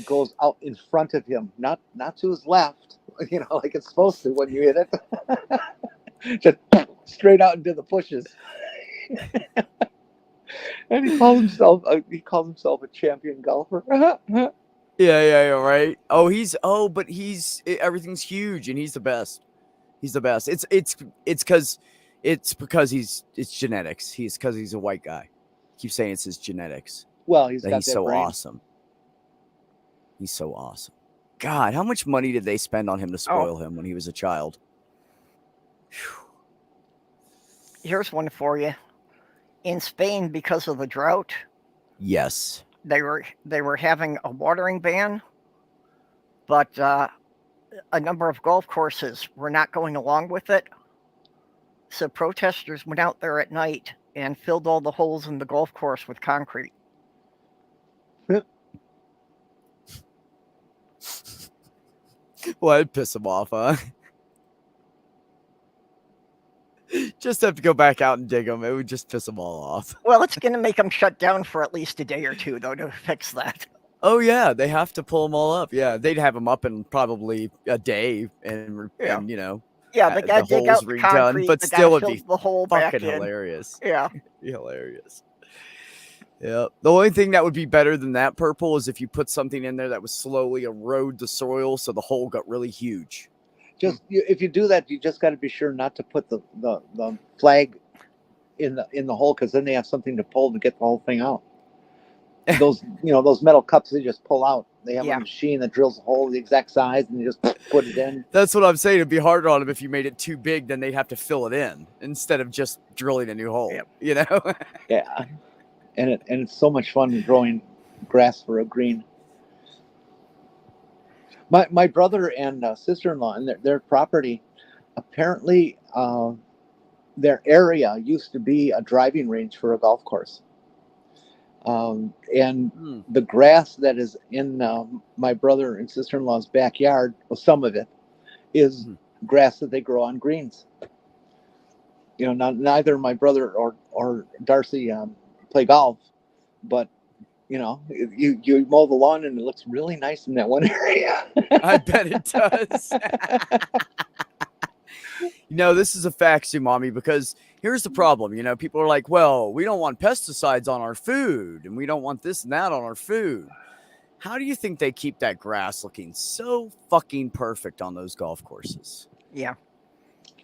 goes out in front of him, not to his left, like it's supposed to when you hit it. Just straight out into the bushes. And he calls himself a champion golfer. Yeah, right. But everything's huge, and he's the best. He's the best. It's because it's genetics. Because he's a white guy. Keep saying it's his genetics. Well, he's so brain. awesome. He's so awesome. God, how much money did they spend on him to spoil him when he was a child? Whew. Here's one for you. In Spain, because of the drought, yes, they were having a watering ban, but a number of golf courses were not going along with it. So protesters went out there at night and filled all the holes in the golf course with concrete. Well, it'd piss him off, huh? Just have to go back out and dig them. It would just piss them all off. Well, it's going to make them shut down for at least a day or two, though, to fix that. Oh, yeah. They have to pull them all up. Yeah. They'd have them up in probably a day and Yeah, they got to dig out the concrete, but still it'd be the hole fucking back in. hilarious. Yeah. Hilarious. Yeah. The only thing that would be better than that purple is if you put something in there that would slowly erode the soil so the hole got really huge. If you do that, you just got to be sure not to put the flag in the hole, because then they have something to pull to get the whole thing out. Those those metal cups they just pull out. They have a machine that drills a hole the exact size and you just put it in. That's what I'm saying. It'd be harder on them if you made it too big. Then they'd have to fill it in instead of just drilling a new hole. Yep. Yeah, and it's so much fun growing grass for a green. My brother and sister-in-law and their property, apparently their area used to be a driving range for a golf course. And the grass that is in my brother and sister-in-law's backyard, well, some of it, is grass that they grow on greens. Neither my brother or Darcy play golf, but you mow the lawn and it looks really nice in that one area. I bet it does. This is a fact, Sumami, because here's the problem. People are like, well, we don't want pesticides on our food and we don't want this and that on our food. How do you think they keep that grass looking so fucking perfect on those golf courses? Yeah.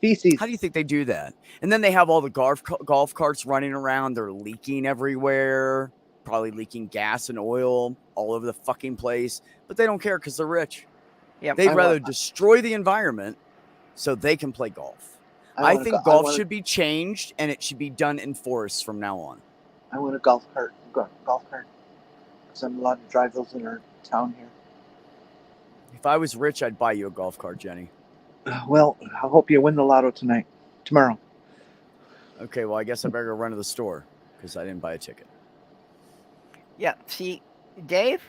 Feces. How do you think they do that? And then they have all the golf carts running around. They're leaking everywhere. Probably leaking gas and oil all over the fucking place, but they don't care because they're rich. Yeah, they'd rather destroy the environment so they can play golf. I think golf should be changed and it should be done in forests from now on. I want a golf cart, because I'm allowed to drive those in our town here. If I was rich, I'd buy you a golf cart, Jenny. Well, I hope you win the lotto tomorrow. Okay, well, I guess I better go run to the store because I didn't buy a ticket. Yeah, see, Dave,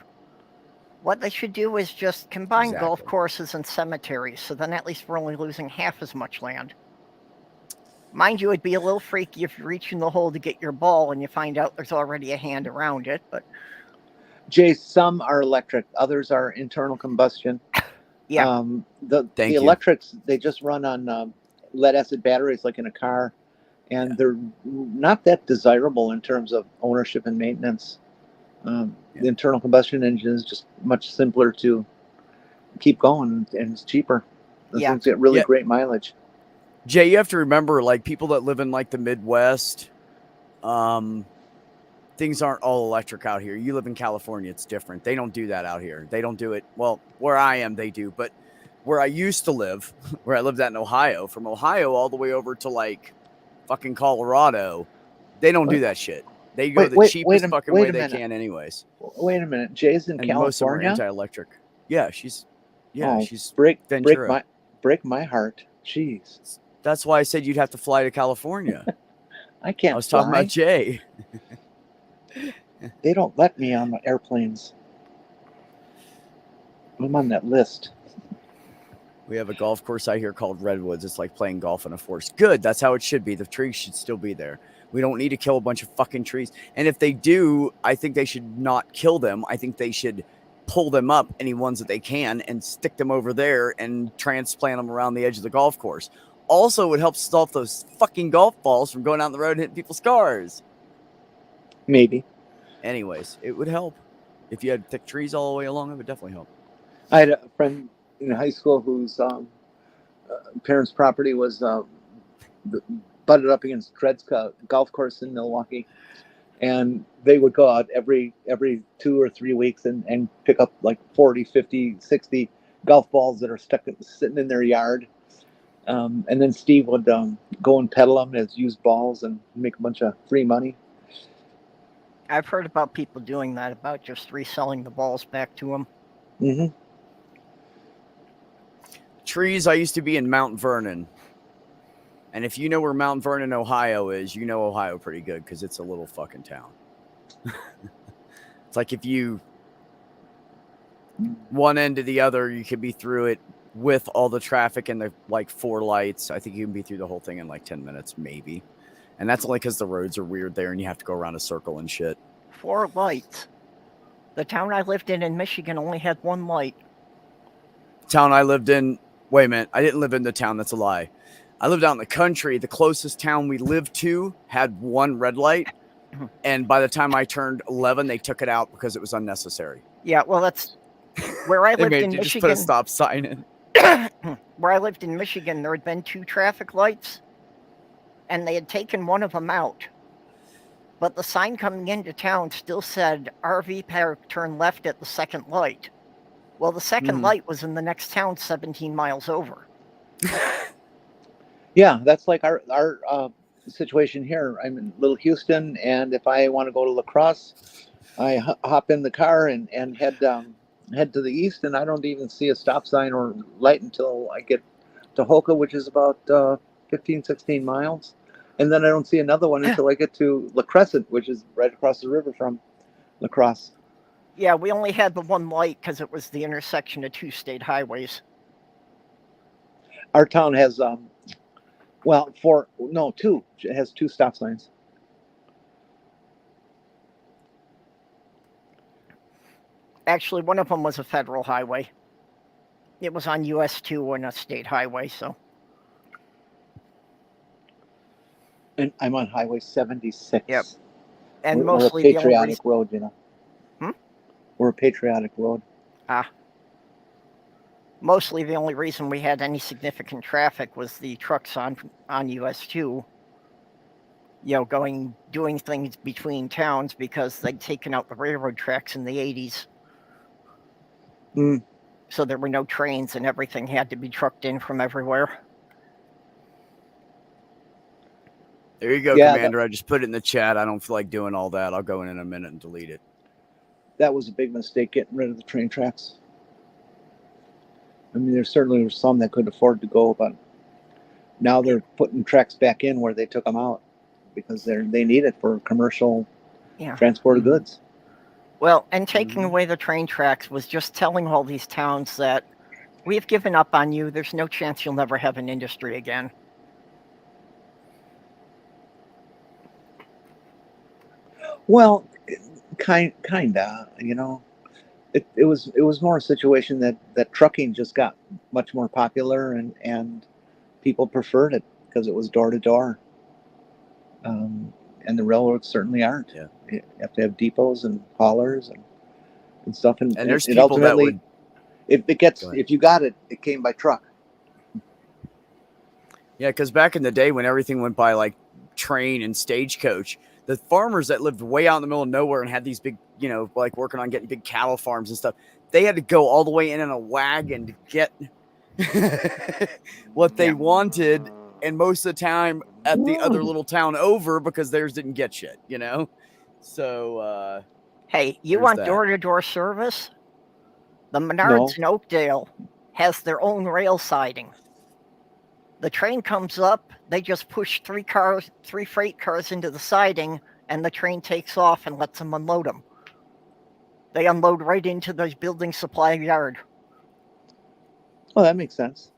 what they should do is just combine golf courses and cemeteries, so then at least we're only losing half as much land. Mind you, it'd be a little freaky if you reach in the hole to get your ball and you find out there's already a hand around it, but... Jay, some are electric, others are internal combustion. Yeah. The electrics, they just run on lead-acid batteries like in a car, and they're not that desirable in terms of ownership and maintenance. The internal combustion engine is just much simpler to keep going, and it's cheaper. Those things get really great mileage. Jay, you have to remember, like, people that live in like the Midwest, things aren't all electric out here. You live in California, it's different. They don't do that out here. They don't do it. Well, where I am, they do. But where I used to live, where I lived at in Ohio, from Ohio all the way over to like fucking Colorado, they don't do that shit. They go the cheapest fucking way they can anyways. Wait a minute. Jay's in California? Most of them are anti-electric. Yeah, she's break my heart. Jeez. That's why I said you'd have to fly to California. I can't I was talking fly. about Jay. They don't let me on the airplanes. I'm on that list. We have a golf course out here called Redwoods. It's like playing golf in a forest. Good. That's how it should be. The trees should still be there. We don't need to kill a bunch of fucking trees. And if they do, I think they should not kill them. I think they should pull them up, any ones that they can, and stick them over there and transplant them around the edge of the golf course. Also, it would help stop those fucking golf balls from going out on the road and hitting people's cars. Maybe. Anyways, it would help. If you had thick trees all the way along, it would definitely help. I had a friend in high school whose parents' property was butted up against Dred's golf course in Milwaukee, and they would go out every 2 or 3 weeks and pick up like 40, 50, 60 golf balls that are sitting in their yard. And then Steve would go and peddle them as used balls and make a bunch of free money. I've heard about people doing that, about just reselling the balls back to them. Mm-hmm. Trees, I used to be in Mount Vernon. And if you know where Mount Vernon, Ohio is, you know Ohio pretty good because it's a little fucking town. It's like if you one end to the other, you could be through it with all the traffic and the like 4 lights. I think you can be through the whole thing in like 10 minutes, maybe. And that's only because the roads are weird there and you have to go around a circle and shit. 4 lights. The town I lived in Michigan only had 1 light. Town I lived in, wait a minute, I didn't live in the town, that's a lie. I lived out in the country. The closest town we lived to had 1 red light. And by the time I turned 11, they took it out because it was unnecessary. Yeah, well, that's where I lived in They Michigan. just put a stop sign in. Where I lived in Michigan, there had been 2 traffic lights, and they had taken one of them out. But the sign coming into town still said RV park, turn left at the second light. Well, the second light was in the next town 17 miles over. Yeah, that's like our situation here. I'm in Little Houston, and if I want to go to La Crosse, I hop in the car and head to the east, and I don't even see a stop sign or light until I get to Hoka, which is about 15, 16 miles. And then I don't see another one until I get to La Crescent, which is right across the river from La Crosse. Yeah, we only had the 1 light because it was the intersection of 2 state highways. Our town has, 2. It has 2 stop signs. Actually, one of them was a federal highway. It was on US 2 and a state highway, so. And I'm on Highway 76. Yep. And we're mostly a patriotic road, you know. We're a patriotic road. Mostly the only reason we had any significant traffic was the trucks on US 2, doing things between towns because they'd taken out the railroad tracks in the 80s. So there were no trains and everything had to be trucked in from everywhere. There you go, Commander. I just put it in the chat. I don't feel like doing all that. I'll go in a minute and delete it. That was a big mistake, getting rid of the train tracks. I mean, there certainly were some that could afford to go, but now they're putting tracks back in where they took them out because they need it for commercial transport of goods. Well, and taking away the train tracks was just telling all these towns that we've given up on you. There's no chance you'll never have an industry again. Well, kinda, you know. It was more a situation that trucking just got much more popular and people preferred it because it was door to door. And the railroads certainly aren't. Yeah. You have to have depots and haulers and stuff. And there's it people ultimately, that would... it gets, if you got it, it came by truck. Yeah, because back in the day when everything went by like train and stagecoach, the farmers that lived way out in the middle of nowhere and had these big, like working on getting big cattle farms and stuff, they had to go all the way in a wagon to get what they wanted. And most of the time at the other little town over because theirs didn't get shit, So, hey, you want door-to-door service? The Menards in Oakdale has their own rail siding. The train comes up, they just push three freight cars into the siding, and the train takes off and lets them unload them. They unload right into the building supply yard. Oh, that makes sense.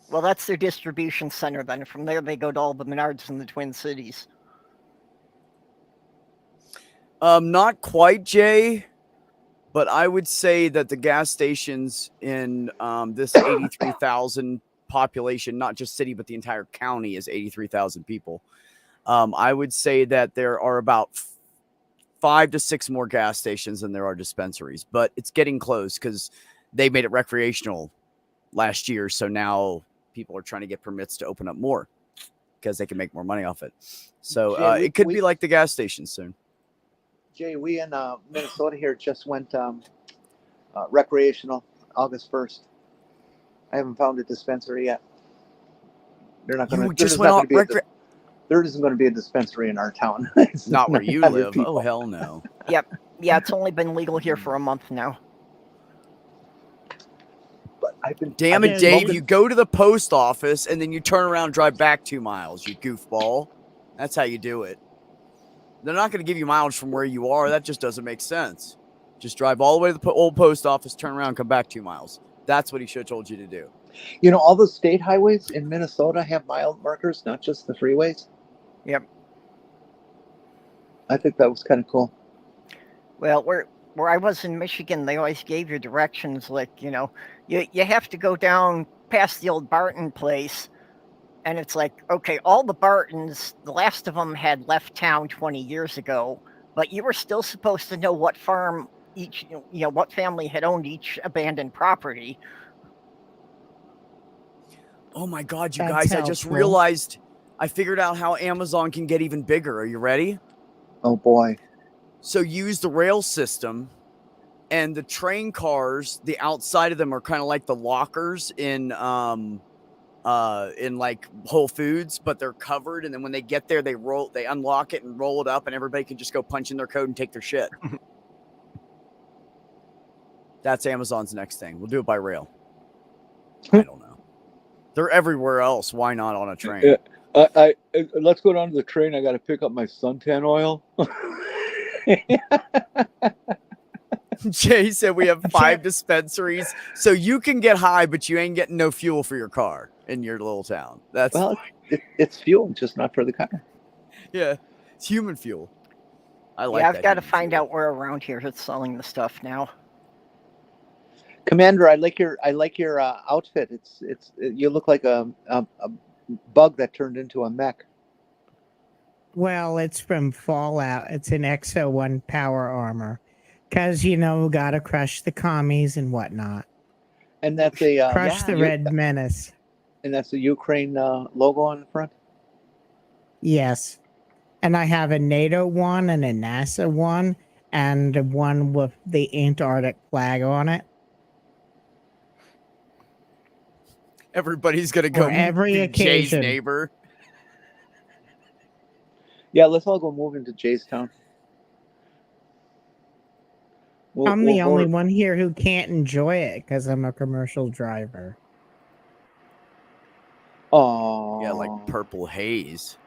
Well, that's their distribution center then. From there, they go to all the Menards in the Twin Cities. Not quite, Jay, but I would say that the gas stations in this 83,000 population, not just city, but the entire county is 83,000 people. I would say that there are about 5 to 6 more gas stations than there are dispensaries, but it's getting close because they made it recreational last year. So now people are trying to get permits to open up more because they can make more money off it. So Jay, it could be like the gas stations soon. Jay, we in Minnesota here just went recreational August 1st. I haven't found a dispensary yet. They're not going to. There isn't going to be a dispensary in our town. Not where you live. People. Oh, hell no. Yep. Yeah, it's only been legal here for a month now. But Damn it, Dave! You go to the post office and then you turn around and drive back 2 miles. You goofball. That's how you do it. They're not going to give you mileage from where you are. That just doesn't make sense. Just drive all the way to the old post office, turn around, come back 2 miles. That's what he should have told you to do. You know, all the state highways in Minnesota have mile markers, not just the freeways. Yep. I think that was kind of cool. Well, where I was in Michigan, they always gave you directions like, you have to go down past the old Barton place. And it's like, okay, all the Bartons, the last of them had left town 20 years ago, but you were still supposed to know what farm what family had owned each abandoned property. Oh my God, you guys, I just realized I figured out how Amazon can get even bigger. Are you ready? Oh boy. So use the rail system, and the train cars, the outside of them are kind of like the lockers in like Whole Foods, but they're covered. And then when they get there, they unlock it and roll it up, and everybody can just go punch in their code and take their shit. That's Amazon's next thing. We'll do it by rail. I don't know. They're everywhere else. Why not on a train? I let's go down to the train. I got to pick up my suntan oil. Jay said we have 5 dispensaries, so you can get high, but you ain't getting no fuel for your car in your little town. That's it's fuel, just not for the car. Yeah, it's human fuel. I like. Yeah, I've got to find out where around here it's selling the stuff now. Commander, I like your outfit. You look like a bug that turned into a mech. Well, it's from Fallout. It's an XO1 power armor. Because, gotta crush the commies and whatnot. And that's a... crush the Red Menace. And that's the Ukraine logo on the front? Yes. And I have a NATO one and a NASA one, and one with the Antarctic flag on it. Everybody's going to go every occasion. Jay's neighbor. Yeah, let's all go move into Jay's town. I'm the only one here who can't enjoy it because I'm a commercial driver. Oh, yeah, like purple haze.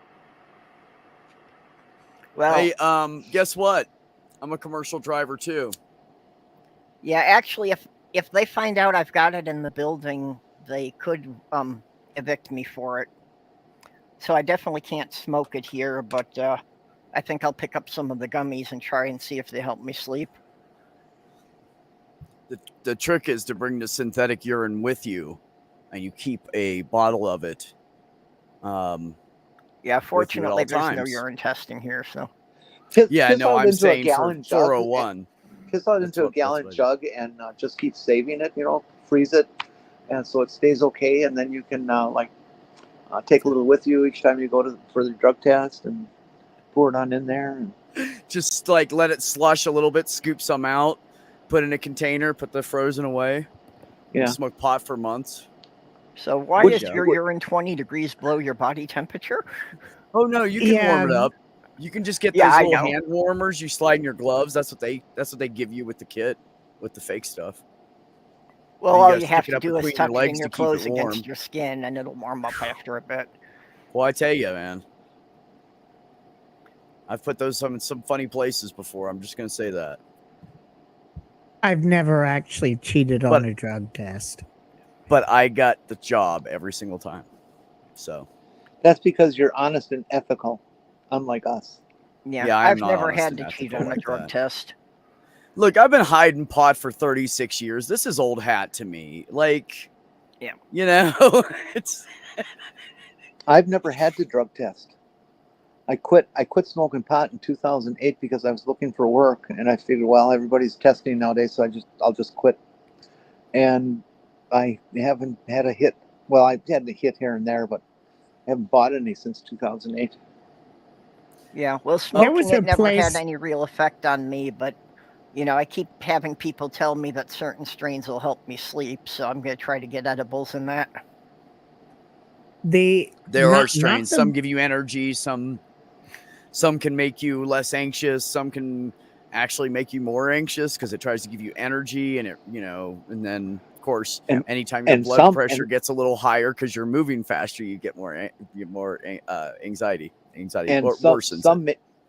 Well, hey, guess what? I'm a commercial driver too. Yeah, actually, if they find out I've got it in the building, they could evict me for it. So I definitely can't smoke it here, but I think I'll pick up some of the gummies and try and see if they help me sleep. The trick is to bring the synthetic urine with you, and you keep a bottle of it. Yeah, fortunately, there's no urine testing here, so. Yeah, no, I'm saying for 401. Piss out into a gallon jug and just keep saving it, freeze it, and so it stays okay, and then you can take a little with you each time you go for the drug test and pour it on in there. And just let it slush a little bit, scoop some out, put in a container, put the frozen away. Yeah. Smoke pot for months. So why is your urine 20 degrees below your body temperature? Oh no, you can warm it up. You can just get those little hand warmers you slide in your gloves. That's what they give you with the kit, with the fake stuff. Well, You all gotta you stick have it to up do is between your tuck it in legs your to keep it clothes warm. against your skin, and it'll warm up after a bit. Well, I tell you, man, I've put those in some funny places before. I'm just gonna say that. I've never actually cheated But- on a drug test. But I got the job every single time. So That's because you're honest and ethical, unlike us. Yeah, I'm I've not never honest had and to cheat ethical on a like drug that. test. Look, I've been hiding pot for 36 years. This is old hat to me. Like, Yeah. you know, it's I've never had to drug test. I quit smoking pot in 2008 because I was looking for work, and I figured, well, everybody's testing nowadays, so I'll just quit. And I haven't had a hit. Well, I've had a hit here and there, but I haven't bought any since 2008. Yeah, well, There was smoking it a never place- had any real effect on me, but I keep having people tell me that certain strains will help me sleep, so I'm going to try to get edibles in that. There are strains. Some give you energy. Some can make you less anxious. Some can actually make you more anxious because it tries to give you energy, and and then of course, anytime your blood pressure gets a little higher because you're moving faster, you get more anxiety. And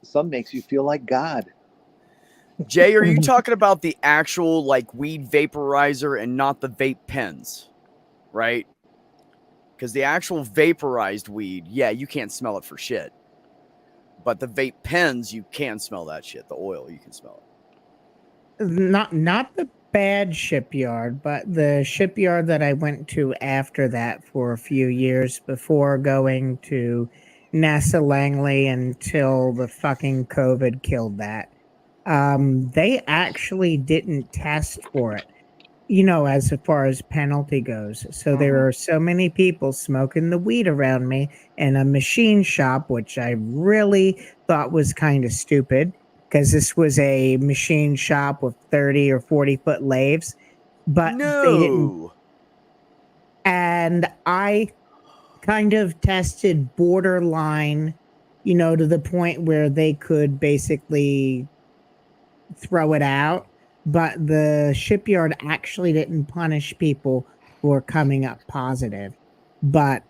some makes you feel like God. Jay, are you talking about the actual like weed vaporizer and not the vape pens, right? Because the actual vaporized weed, yeah, you can't smell it for shit. But the vape pens, you can smell that shit. The oil, you can smell it. Not the bad shipyard, but the shipyard that I went to after that for a few years before going to NASA Langley until the fucking COVID killed that. They actually didn't test for it, as far as penalty goes. So there are so many people smoking the weed around me in a machine shop, which I really thought was kind of stupid because this was a machine shop with 30 or 40-foot lathes, but they didn't. And I kind of tested borderline, to the point where they could basically throw it out, but the shipyard actually didn't punish people for coming up positive. But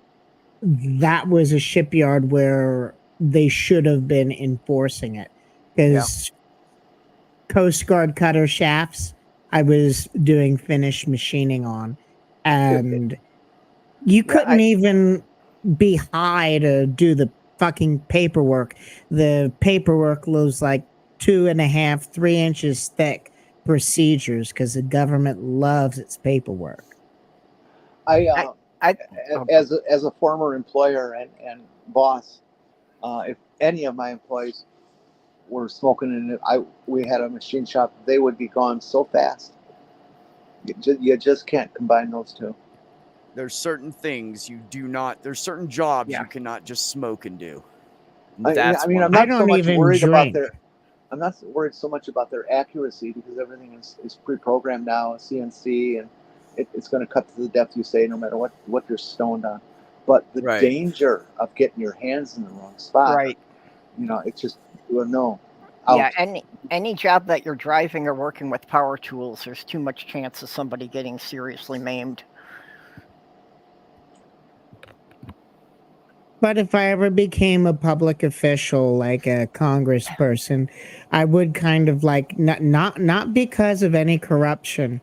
that was a shipyard where they should have been enforcing it because Coast Guard cutter shafts, I was doing finished machining on, and you couldn't even be high to do the fucking paperwork. The paperwork was like 2.5, 3 inches thick procedures because the government loves its paperwork. As a former employer and boss, if any of my employees were smoking in it, we had a machine shop, they would be gone so fast. You just can't combine those two. There's certain things you do not. There's certain jobs you cannot just smoke and do. I'm not so much worried about their. I'm not worried so much about their accuracy because everything is pre-programmed now, CNC, and it's going to cut to the depth you say, no matter what you're stoned on. But the danger of getting your hands in the wrong spot, it's just no. Out. Yeah, any job that you're driving or working with power tools, there's too much chance of somebody getting seriously maimed. But if I ever became a public official, like a congressperson, I would kind of like not because of any corruption,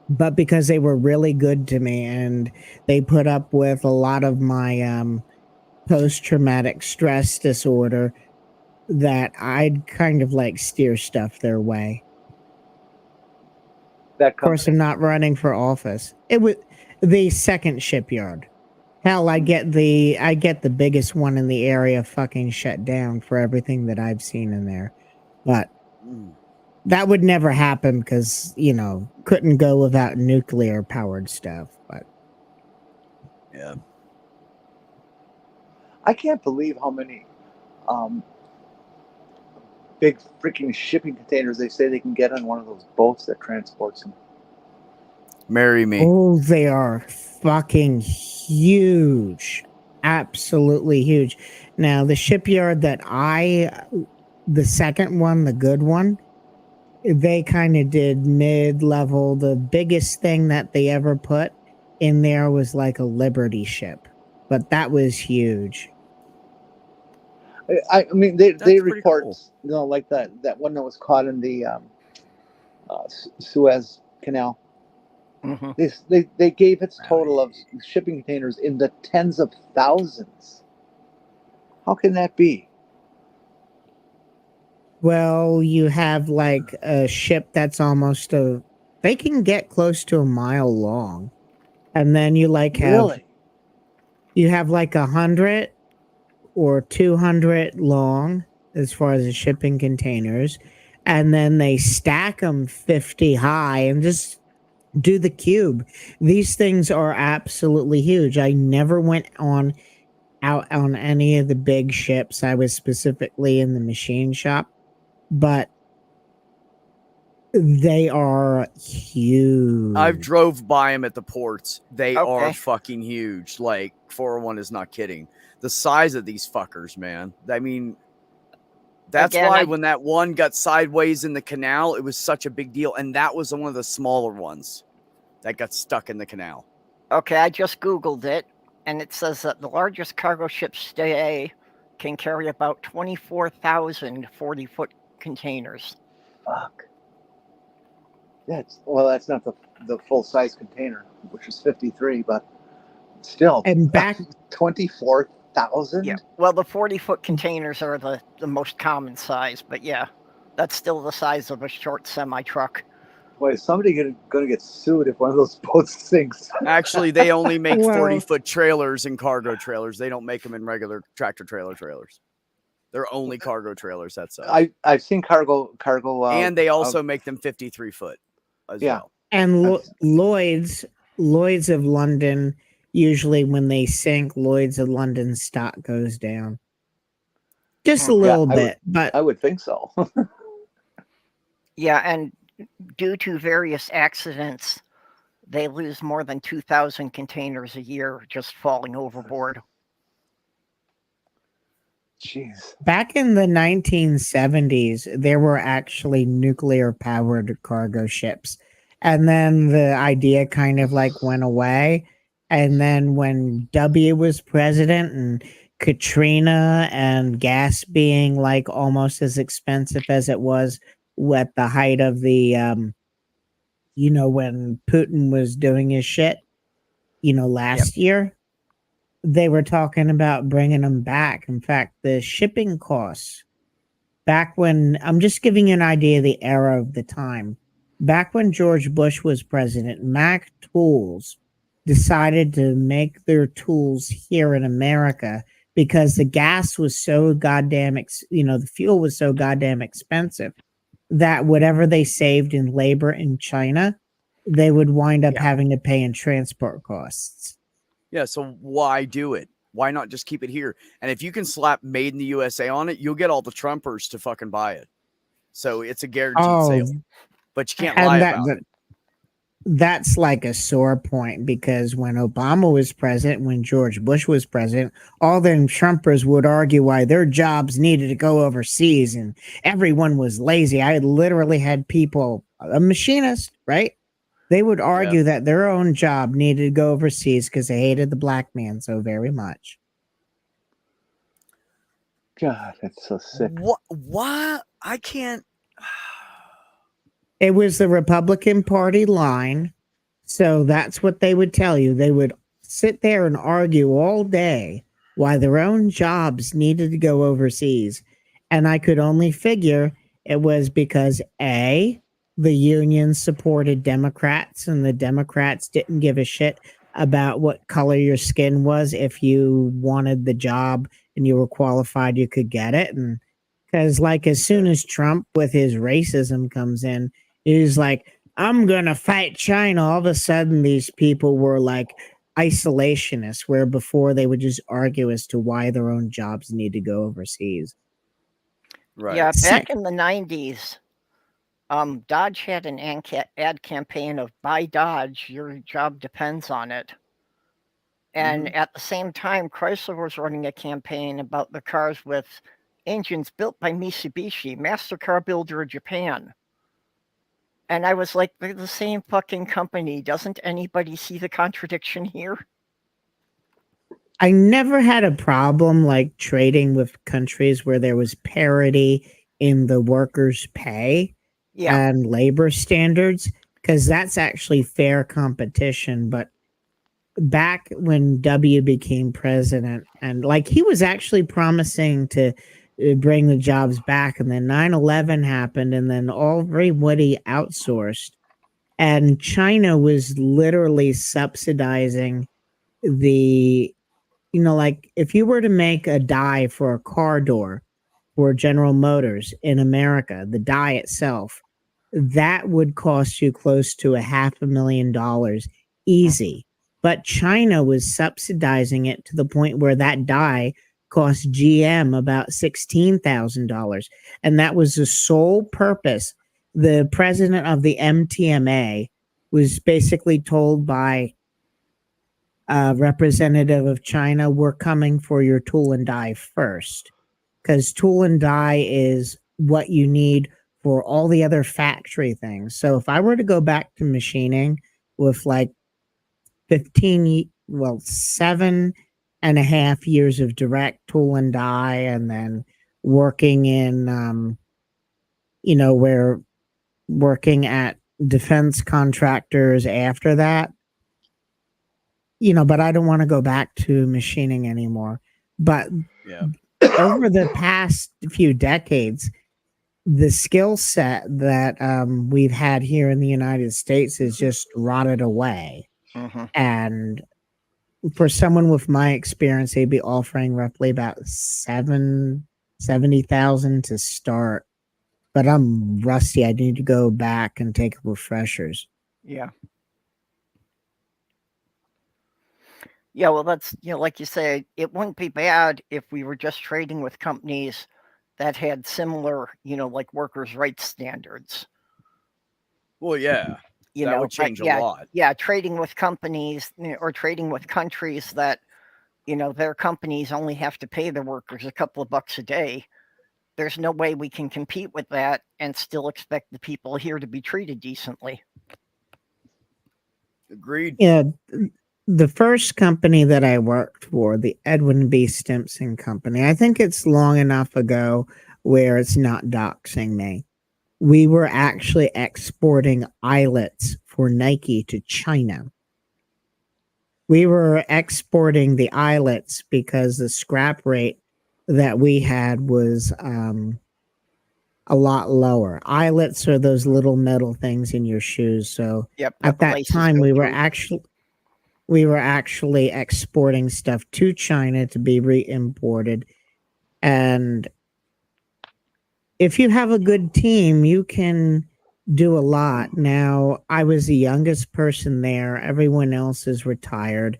but because they were really good to me and they put up with a lot of my post-traumatic stress disorder, that I'd kind of like steer stuff their way. Of course, I'm not running for office. It was the second shipyard. Hell, I get the biggest one in the area fucking shut down for everything that I've seen in there. But that would never happen because, couldn't go without nuclear powered stuff. But yeah. I can't believe how many big freaking shipping containers they say they can get on one of those boats that transports them. Marry me. Oh, they are fucking huge. Absolutely huge. Now, the shipyard that the second one, the good one, they kind of did mid-level. The biggest thing that they ever put in there was like a Liberty ship, but that was huge. I mean, they That's pretty report, cool. like that one that was caught in the Suez Canal. hmm They gave its Oh, total of shipping containers in the tens of thousands. How can that be? Well, you have like a ship that's they can get close to a mile long. And then you like Really? have like 100 or 200 long as far as the shipping containers. And then they stack them 50 high and just do the cube. These things are absolutely huge. I never went out on any of the big ships. I was specifically in the machine shop, but they are huge. I've drove by them at the ports. They are Okay. fucking huge. Like 401 is not kidding. The size of these fuckers, man. I mean, that's Again, why I- when that one got sideways in the canal, it was such a big deal. And that was one of the smaller ones that got stuck in the canal. Okay, I just Googled it, and it says that the largest cargo ships today can carry about 24,000 40-foot containers. Fuck. That's not the full size container, which is 53, but still, And back 24,000. Yeah. Well, the 40-foot containers are the most common size, but yeah, that's still the size of a short semi-truck. Boy, is somebody gonna get sued if one of those boats sinks? Actually, they only make Well- 40-foot trailers and cargo trailers. They don't make them in regular tractor trailer trailers. They're only cargo trailers. That's I've seen cargo. and they also make them 53-foot as Yeah. well. and That's- Lloyd's of London, usually when they sink, Lloyd's of London stock goes down. Just a Yeah, little I bit, but I would think so. Yeah, and due to various accidents, they lose more than 2,000 containers a year just falling overboard. Jeez. back in the 1970s, there were actually nuclear powered cargo ships. And then the idea kind of like went away. And then when W was president and Katrina and gas being like almost as expensive as it was at the height of the, when Putin was doing his shit, last year, they were talking about bringing them back. In fact, the shipping costs back when I'm just giving you an idea of the era of the time. Back when George Bush was president, Mac Tools decided to make their tools here in America because the gas was so goddamn, the fuel was so goddamn expensive that whatever they saved in labor in China, they would wind up Yeah. having to pay in transport costs. Yeah, so why do it? Why not just keep it here? And if you can slap "Made in the USA" on it, you'll get all the Trumpers to fucking buy it. So it's a guaranteed sale. But you can't lie about it. That's like a sore point because when Obama was president, when George Bush was president, all them Trumpers would argue why their jobs needed to go overseas and everyone was lazy. I literally had people, a machinist, right? They would argue that their own job needed to go overseas because they hated the black man so very much. God, that's so sick. What? Why? I can't. It was the Republican Party line. So that's what they would tell you. They would sit there and argue all day why their own jobs needed to go overseas. And I could only figure it was because A, the union supported Democrats and the Democrats didn't give a shit about what color your skin was. If you wanted the job and you were qualified, you could get it. And because, like, as soon as Trump with his racism comes in, he's like, I'm going to fight China. All of a sudden, these people were like isolationists, where before they would just argue as to why their own jobs need to go overseas. Right. Yeah, back Sick. in the 90s, Dodge had an ad campaign of "Buy Dodge, your job depends on it." And at the same time, Chrysler was running a campaign about the cars with engines built by Mitsubishi, master car builder of Japan. And I was like, they're the same fucking company. Doesn't anybody see the contradiction here? I never had a problem like trading with countries where there was parity in the workers' pay Yeah. and labor standards, because that's actually fair competition. But back when W became president, and like he was actually promising to bring the jobs back, and then 9/11 happened, and then everybody outsourced, and China was literally subsidizing the, like if you were to make a die for a car door for General Motors in America, the die itself, that would cost you close to $500,000 easy. But China was subsidizing it to the point where that die cost GM about $16,000. And that was the sole purpose. The president of the MTMA was basically told by a representative of China, we're coming for your tool and die first. Because tool and die is what you need for all the other factory things. So if I were to go back to machining with like 7.5 years of direct tool and die, and then working in, where working at defense contractors after that, but I don't want to go back to machining anymore. But Yeah. over the past few decades, the skill set that we've had here in the United States is just rotted away. Mhm. And for someone with my experience, they'd be offering roughly about 70,000 to start. But I'm rusty. I need to go back and take refreshers. Yeah. Yeah, well, that's, like you say, it wouldn't be bad if we were just trading with companies that had similar, like workers' rights standards. Well, yeah. That would change a lot. Yeah, trading with companies or trading with countries that, their companies only have to pay their workers a couple of bucks a day. There's no way we can compete with that and still expect the people here to be treated decently. Agreed. Yeah. The first company that I worked for, the Edwin B. Stimson Company, I think it's long enough ago where it's not doxing me. We were actually exporting eyelets for Nike to China. We were exporting the eyelets because the scrap rate that we had was a lot lower. Eyelets are those little metal things in your shoes. So Yep, at that laces time, go we were through. actually exporting stuff to China to be re-imported. And if you have a good team, you can do a lot. Now, I was the youngest person there. Everyone else is retired.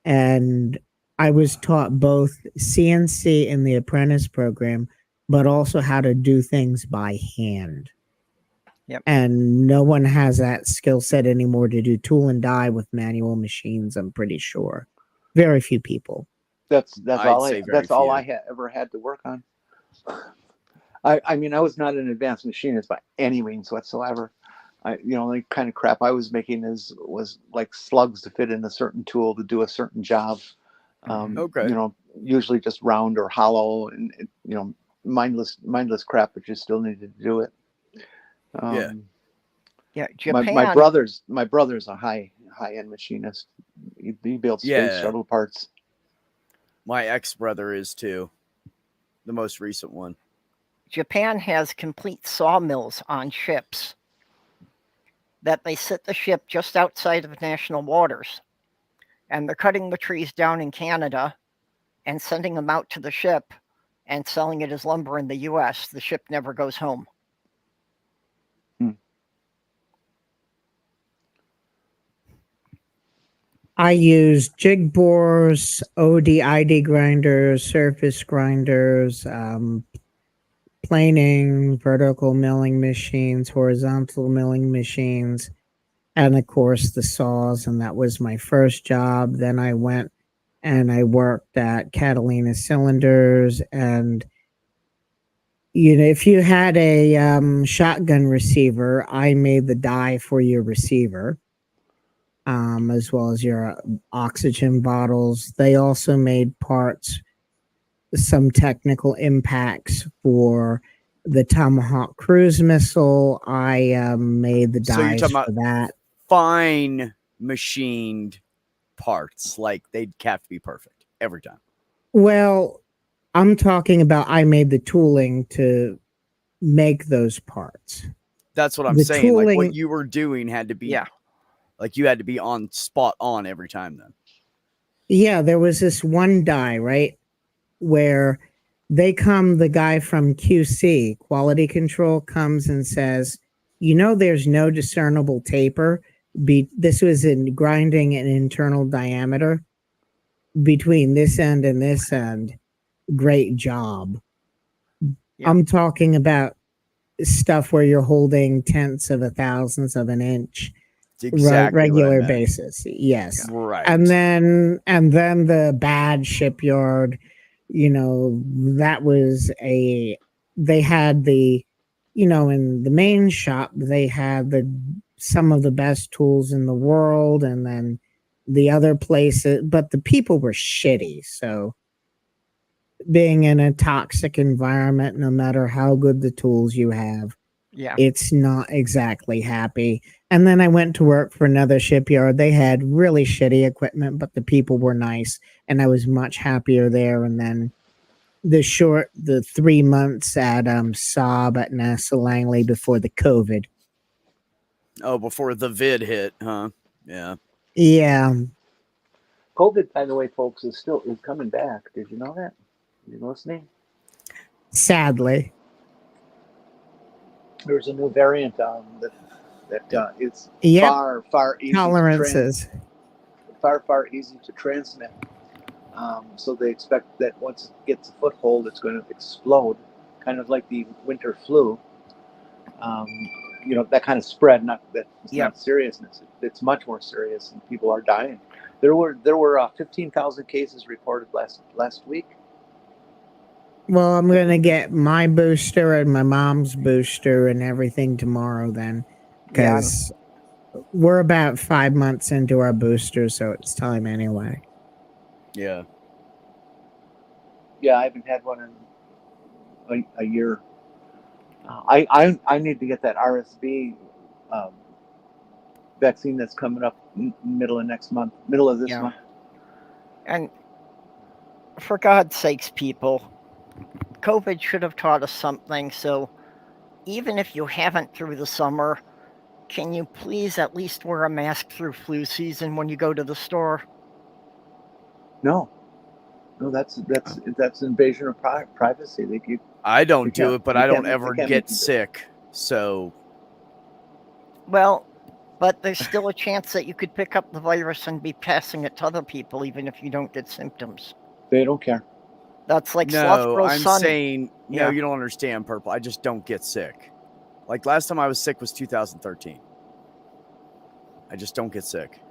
And I was taught both CNC in the apprentice program, but also how to do things by hand. Yep. And no one has that skill set anymore to do tool and die with manual machines, I'm pretty sure. Very few people. That's I'd all say I very that's all few. I ever had to work on. I mean, I was not an advanced machinist by any means whatsoever. The kind of crap I was making was like slugs to fit in a certain tool to do a certain job. Okay. Usually just round or hollow, and mindless crap, but you still needed to do it. Yeah. Yeah, Japan. My brother's a high end machinist. He builds space Yeah. shuttle parts. My ex-brother is too. The most recent one. Japan has complete sawmills on ships that they sit the ship just outside of national waters. And they're cutting the trees down in Canada and sending them out to the ship and selling it as lumber in the US. The ship never goes home. I use jig bores, OD/ID grinders, surface grinders, planing, vertical milling machines, horizontal milling machines, and of course the saws. And that was my first job. Then I went and I worked at Catalina Cylinders, and if you had a shotgun receiver, I made the die for your receiver, as well as your oxygen bottles. They also made parts, some technical impacts for the Tomahawk cruise missile. I made the So you're dies talking for about that. fine machined parts, like they'd have to be perfect every time. Well, I'm talking about I made the tooling to make those parts. That's what I'm The saying. Like what tooling, you were doing had to be, Yeah. like you had to be on spot on every time. Then yeah, there was this one die, right, where the guy from QC, quality control, comes and says, there's no discernible taper. This was in grinding an internal diameter between this end and this end. Great job. Yeah. I'm talking about stuff where you're holding tenths of a thousandth of an inch, it's exactly what I regular meant. basis. Yes. Right. And then the bad shipyard, that was they had in the main shop, they had some of the best tools in the world, and then the other places, but the people were shitty. So being in a toxic environment, no matter how good the tools you have, Yeah. it's not exactly happy. And then I went to work for another shipyard. They had really shitty equipment, but the people were nice, and I was much happier there. And then the 3 months at Saab at NASA Langley before the COVID. Oh, before the vid hit, huh? Yeah. Yeah. COVID, by the way, folks, is coming back. Did you know that? You listening? Sadly. There's a new variant that is Yep. far easy Tolerances. far easy to transmit. So they expect that once it gets a foothold, it's going to explode, kind of like the winter flu. That kind of spread. Not that it's Yeah. not seriousness. It's much more serious, and people are dying. There were 15,000 cases reported last week. Well, I'm going to get my booster and my mom's booster and everything tomorrow then, Yeah. because we're about 5 months into our booster, so it's time anyway. Yeah. Yeah, I haven't had one in a year. I need to get that RSV vaccine that's coming up middle of this month. Yeah. And for God's sakes, people, COVID should have taught us something. So even if you haven't through the summer, can you please at least wear a mask through flu season when you go to the store? No, that's invasion of privacy. I don't do can't- it, but you I don't can't- ever they can't get make you do it. sick. So Well, but there's still a chance that you could pick up the virus and be passing it to other people, even if you don't get symptoms. They don't care. That's like Sloth no, Girl's I'm son. saying no. Yeah. You don't understand, Purple. I just don't get sick. Like last time I was sick was 2013. I just don't get sick,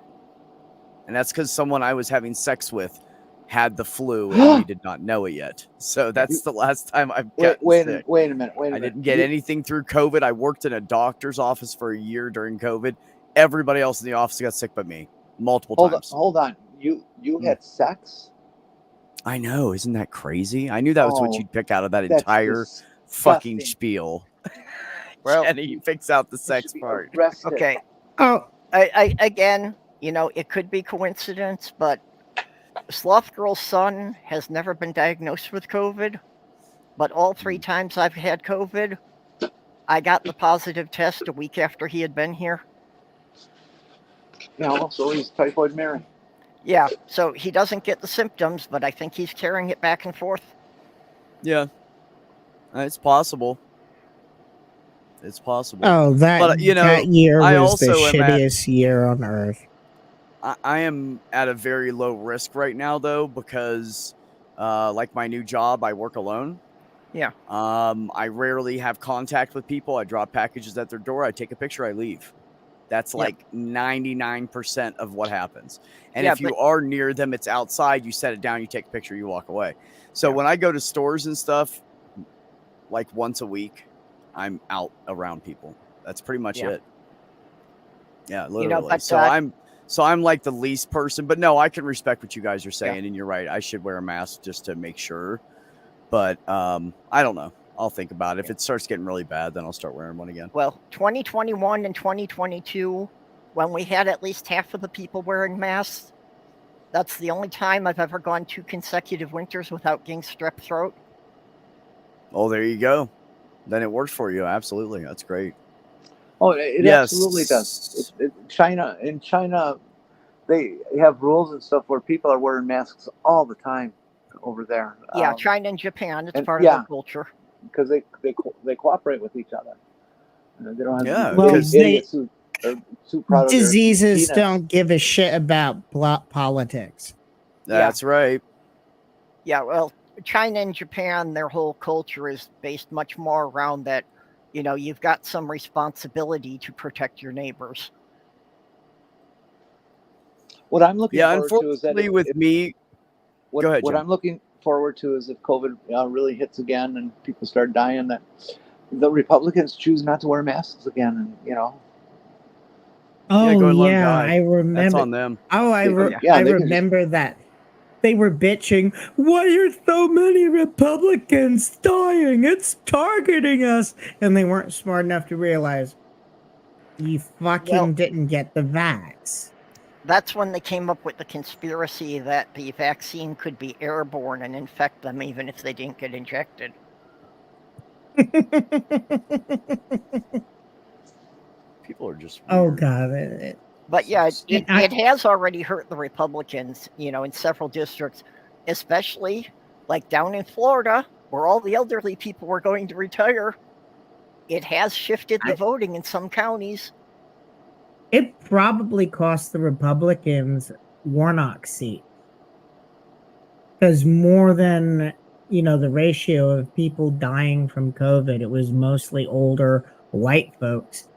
and that's because someone I was having sex with had the flu and we did not know it yet. So that's the last time I've gotten sick. Wait a minute. I didn't get anything through COVID. I worked in a doctor's office for a year during COVID. Everybody else in the office got sick but me multiple times. Hold on. You had sex? I know. Isn't that crazy? I knew that was what you'd pick out of that that's entire fucking spiel. Well, Jenny picks out the sex part. Arrested. Okay. Oh, I again, it could be coincidence, but Sloth Girl's son has never been diagnosed with COVID, but all 3 times I've had COVID, I got the positive test a week after he had been here. Yeah, so he's typhoid Mary. Yeah, so he doesn't get the symptoms, but I think he's carrying it back and forth. Yeah. It's possible. It's possible. Oh, But, that year I was the also am shittiest year on earth. I am at a very low risk right now, though, because like my new job, I work alone. Yeah. I rarely have contact with people. I drop packages at their door. I take a picture. I leave. That's like 99% of what happens. And if you are near them, it's outside. You set it down. You take a picture. You walk away. So when I go to stores and stuff, like once a week, I'm out around people. That's pretty much Yeah. it. Yeah, You literally. know, but So I'm like the least person, but no, I can respect what you guys are saying, and you're right. I should wear a mask just to make sure. But I don't know. I'll think about it. If it starts getting really bad, then I'll start wearing one again. well, 2021 and 2022, when we had at least half of the people wearing masks, that's the only time I've ever gone 2 consecutive winters without getting strep throat. Oh, there you go. Then it works for you. Absolutely. That's great. Oh, it absolutely does. In China, they have rules and stuff where people are wearing masks all the time over there. Yeah, China and Japan, it's and- part of yeah. their culture. Because they cooperate with each other. They don't have Yeah, these Well, idiots who are too proud of their diseases penis. don't give a shit about politics. That's right. Yeah, well, China and Japan, their whole culture is based much more around that, you know, you've got some responsibility to protect your neighbors. What I'm looking Yeah, forward to is that unfortunately, with me, what, go ahead, what Jim. I'm looking forward to is if COVID really hits again and people start dying, that the Republicans choose not to wear masks again, and Oh go ahead and let 'em yeah, die. I remember. That's on them. Oh, I they can just- remember that. They were bitching, why are so many Republicans dying? It's targeting us. And they weren't smart enough to realize you fucking Well- didn't get the vax. That's when they came up with the conspiracy that the vaccine could be airborne and infect them even if they didn't get injected. People are just Oh weird. God. But yeah, And it has already hurt the Republicans, you know, in several districts, especially like down in Florida, where all the elderly people were going to retire. It has shifted the voting in some counties. It probably cost the Republicans Warnock's seat. Because more than, the ratio of people dying from COVID, it was mostly older white folks,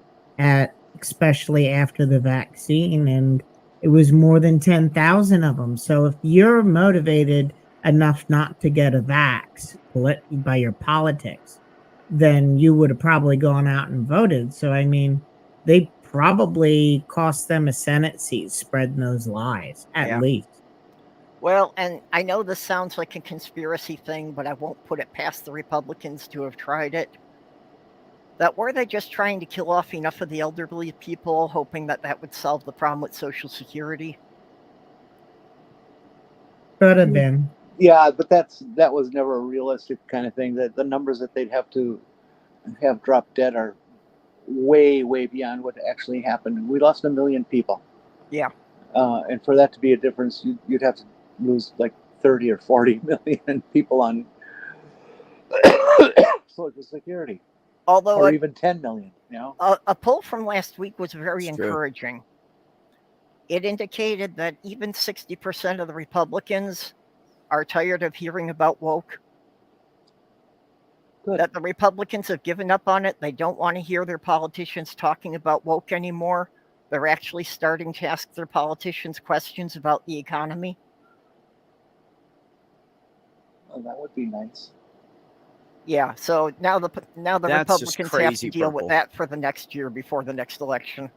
especially after the vaccine. And it was more than 10,000 of them. So if you're motivated enough not to get a vax by your politics, then you would have probably gone out and voted. So, I mean, they probably cost them a Senate seat spreading those lies, at least. Well, and I know this sounds like a conspiracy thing, but I won't put it past the Republicans to have tried it. That were they just trying to kill off enough of the elderly people, hoping that that would solve the problem with Social Security? Could have been. Yeah, but that was never a realistic kind of thing. That the numbers that they'd have to have drop dead are way, way beyond what actually happened. We lost 1 million people. Yeah. And for that to be a difference, you'd have to lose like 30 or 40 million people on Social Security. Although or even 10 million, a poll from last week was very It's true. encouraging. It indicated that even 60% of the Republicans are tired of hearing about woke. Good. That the Republicans have given up on it. They don't want to hear their politicians talking about woke anymore. They're actually starting to ask their politicians questions about the economy. Oh, that would be nice. Yeah, so now the That's just Republicans have to crazy deal purple. with that for the next year before the next election.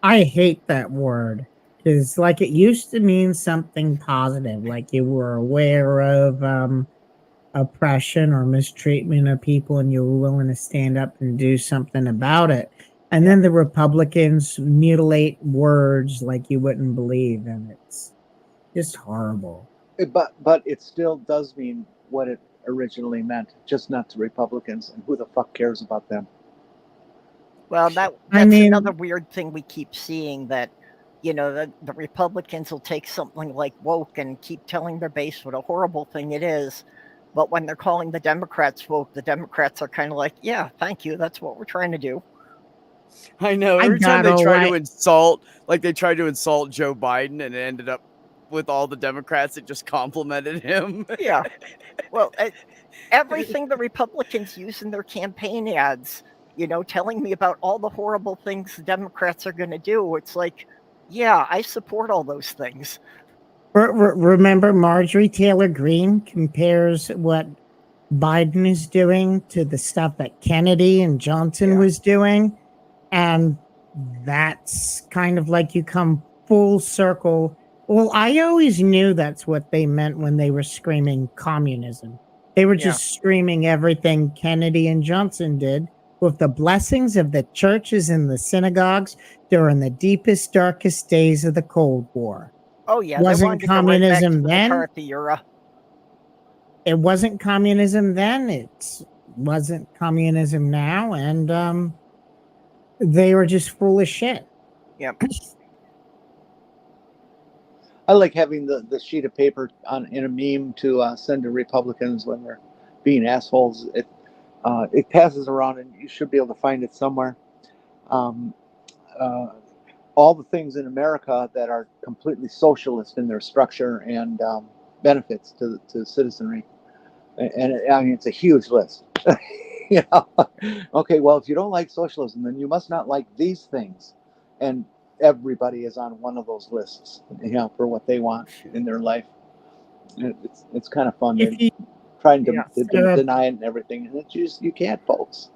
I hate that word because, like, it used to mean something positive, like you were aware of oppression or mistreatment of people and you were willing to stand up and do something about it. And then the Republicans mutilate words like you wouldn't believe, and it's just horrible. But it still does mean what it originally meant, just not to Republicans. And who the fuck cares about them? Well, that's another weird thing we keep seeing, that, the Republicans will take something like woke and keep telling their base what a horrible thing it is. But when they're calling the Democrats woke, the Democrats are kind of like, yeah, thank you. That's what we're trying to do. I know. Every time they try to insult, like they tried to insult Joe Biden, and it ended up with all the Democrats that just complimented him. Yeah. Well, everything the Republicans use in their campaign ads, telling me about all the horrible things the Democrats are going to do. It's like, yeah, I support all those things. Remember, Marjorie Taylor Greene compares what Biden is doing to the stuff that Kennedy and Johnson was doing. And that's kind of like you come full circle. Well, I always knew that's what they meant when they were screaming communism. They were Yeah. just screaming everything Kennedy and Johnson did with the blessings of the churches and the synagogues during the deepest, darkest days of the Cold War. Oh yeah, they Wasn't wanted to go right back to communism the then? McCarthy era. It wasn't communism then. It wasn't communism now. And they were just full of shit. Yep. I like having the sheet of paper in a meme to send to Republicans when they're being assholes. It passes around, and you should be able to find it somewhere. Um, all the things in America that are completely socialist in their structure and benefits to citizenry, and I mean it's a huge list. You know, okay, well, if you don't like socialism, then you must not like these things, and everybody is on one of those lists, you know, for what they want in their life. It's kind of fun. If They're you trying to, Sarah, deny it and everything, and it's just you can't, folks.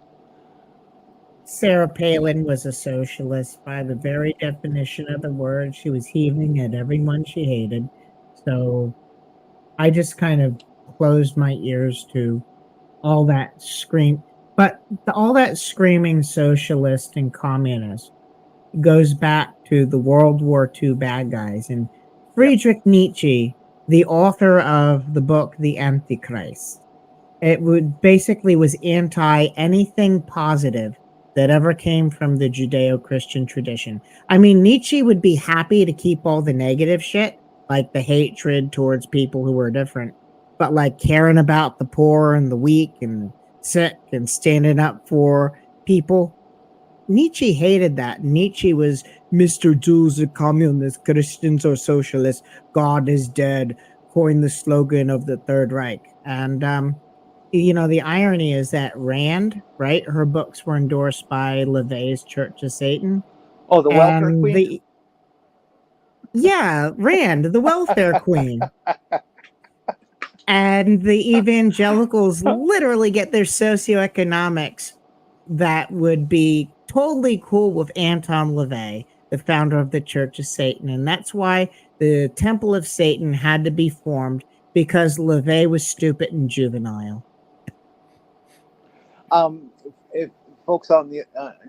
Sarah Palin was a socialist by the very definition of the word. She was heaving at everyone she hated. So I just kind of closed my ears to all that scream. But all that screaming socialist and communist goes back to the World War II bad guys. And Friedrich Nietzsche, the author of the book The Antichrist, it would basically was anti anything positive that ever came from the Judeo-Christian tradition. I mean, Nietzsche would be happy to keep all the negative shit, like the hatred towards people who were different, but like caring about the poor and the weak and sick and standing up for people. Nietzsche hated that. Nietzsche was Mr. Jews are communists, Christians are socialists, God is dead, coined the slogan of the Third Reich. And the irony is that Rand, right? Her books were endorsed by LaVey's Church of Satan. Oh, the welfare And queen. Rand, the welfare queen. And the evangelicals literally get their socioeconomics that would be totally cool with Anton LaVey, the founder of the Church of Satan. And that's why the Temple of Satan had to be formed, because LaVey was stupid and juvenile. If folks on the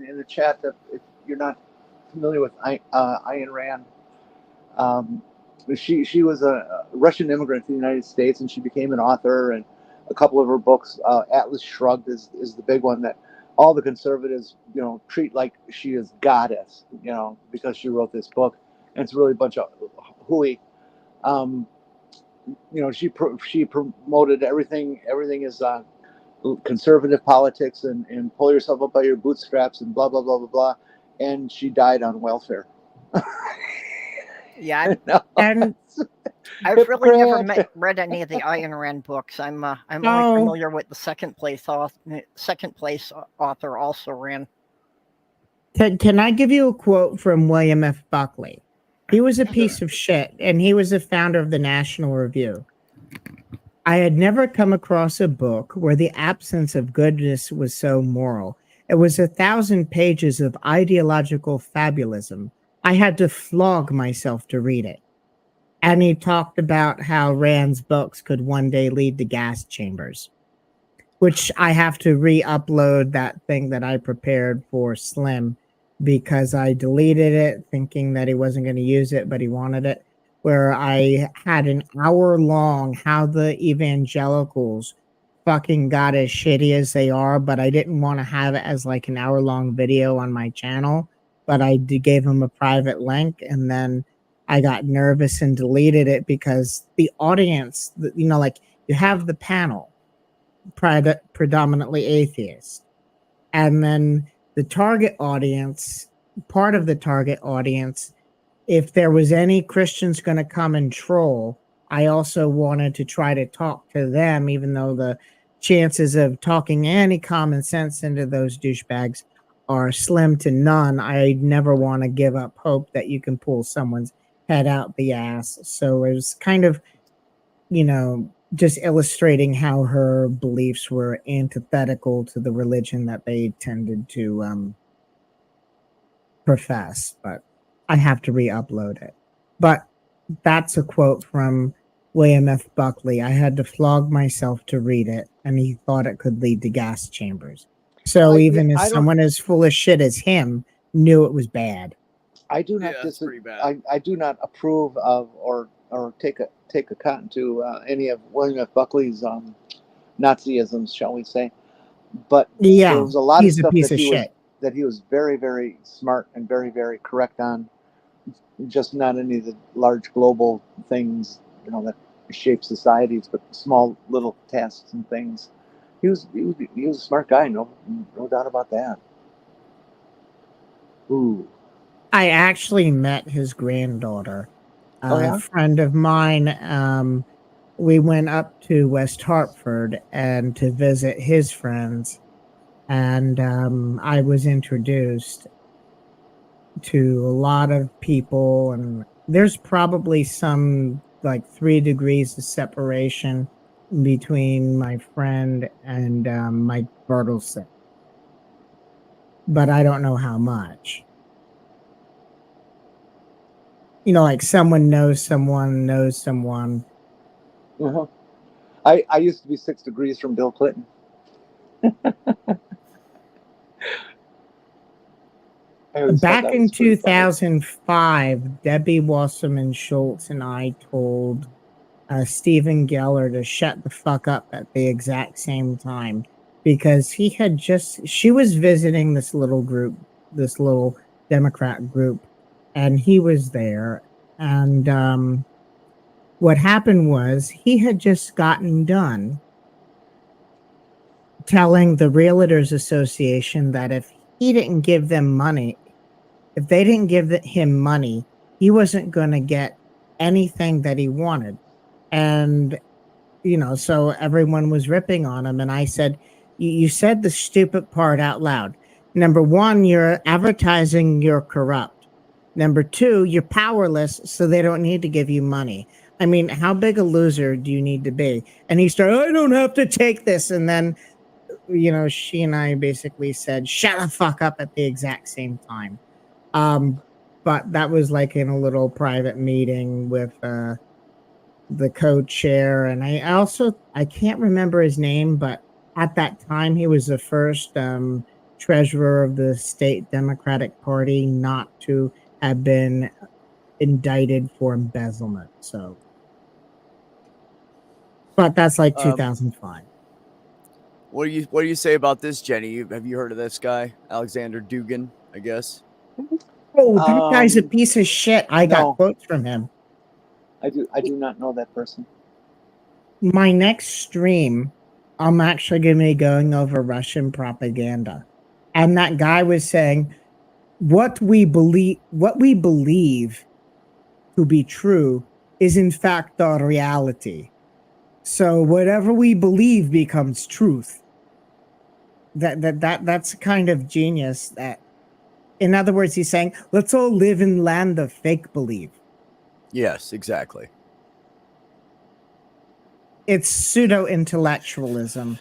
in the chat, that if you're not familiar with Ayn Rand, she was a Russian immigrant to the United States, and she became an author. And a couple of her books, Atlas Shrugged, is the big one that all the conservatives, treat like she is goddess, because she wrote this book. And it's really a bunch of hooey. She promoted everything. Everything is conservative politics, and pull yourself up by your bootstraps and blah blah blah blah blah. And she died on welfare. Yeah, And I've really never read any of the Ayn Rand books. I'm only familiar with the second place author also ran. Can I give you a quote from William F. Buckley? He was a piece of shit, and he was the founder of the National Review. I had never come across a book where the absence of goodness was so moral. It was 1,000 pages of ideological fabulism. I had to flog myself to read it. And he talked about how Rand's books could one day lead to gas chambers, which I have to re-upload that thing that I prepared for Slim, because I deleted it thinking that he wasn't going to use it, but he wanted it, where I had an hour long how the evangelicals fucking got as shitty as they are, but I didn't want to have it as like an hour long video on my channel, but I gave him a private link, and then I got nervous and deleted it because the audience, like you have the panel, predominantly atheist, and then the target audience, part of the target audience, if there was any Christians going to come and troll, I also wanted to try to talk to them, even though the chances of talking any common sense into those douchebags are slim to none. I never want to give up hope that you can pull someone's head out the ass. So it was kind of, just illustrating how her beliefs were antithetical to the religion that they tended to profess. But I have to re-upload it. But that's a quote from William F. Buckley. I had to flog myself to read it, and he thought it could lead to gas chambers. So even as someone as full of shit as him knew it was bad. I do not I do not approve of or take a cotton to any of William F. Buckley's Nazisms, shall we say? But yeah, there was a lot of stuff that he was very, very smart and very, very correct on. Just not any of the large global things, that shape societies, but small little tasks and things. He was a smart guy, no doubt about that. Ooh. I actually met his granddaughter. A friend of mine. We went up to West Hartford and to visit his friends, and I was introduced to a lot of people, and there's probably some like 3 degrees of separation between my friend and Mike Bertelsen, but I don't know how much. Like someone knows someone knows someone. Uh-huh. I used to be 6 degrees from Bill Clinton. Back in 2005, Debbie Wasserman Schultz and I told Stephen Geller to shut the fuck up at the exact same time, because she was visiting this little Democrat group, and he was there. And what happened was he had just gotten done telling the Realtors Association that if he didn't give them money, if they didn't give him money, he wasn't going to get anything that he wanted. And, so everyone was ripping on him. And I said, you said the stupid part out loud. Number one, you're advertising you're corrupt. Number two, you're powerless, so they don't need to give you money. I mean, how big a loser do you need to be? And he started, I don't have to take this. And then, she and I basically said, shut the fuck up at the exact same time. But that was like in a little private meeting with the co-chair, and I can't remember his name, but at that time he was the first treasurer of the state Democratic Party not to have been indicted for embezzlement. So, but that's like 2005. What do you say about this, Jenny? Have you heard of this guy, Alexander Dugin? I guess. Oh, that guy's a piece of shit. I got quotes from him. I do not know that person. My next stream, I'm actually going to be going over Russian propaganda, and that guy was saying what we believe to be true is in fact our reality. So whatever we believe becomes truth. That's a kind of genius. That, in other words, he's saying, let's all live in land of fake belief. Yes, exactly. It's pseudo-intellectualism,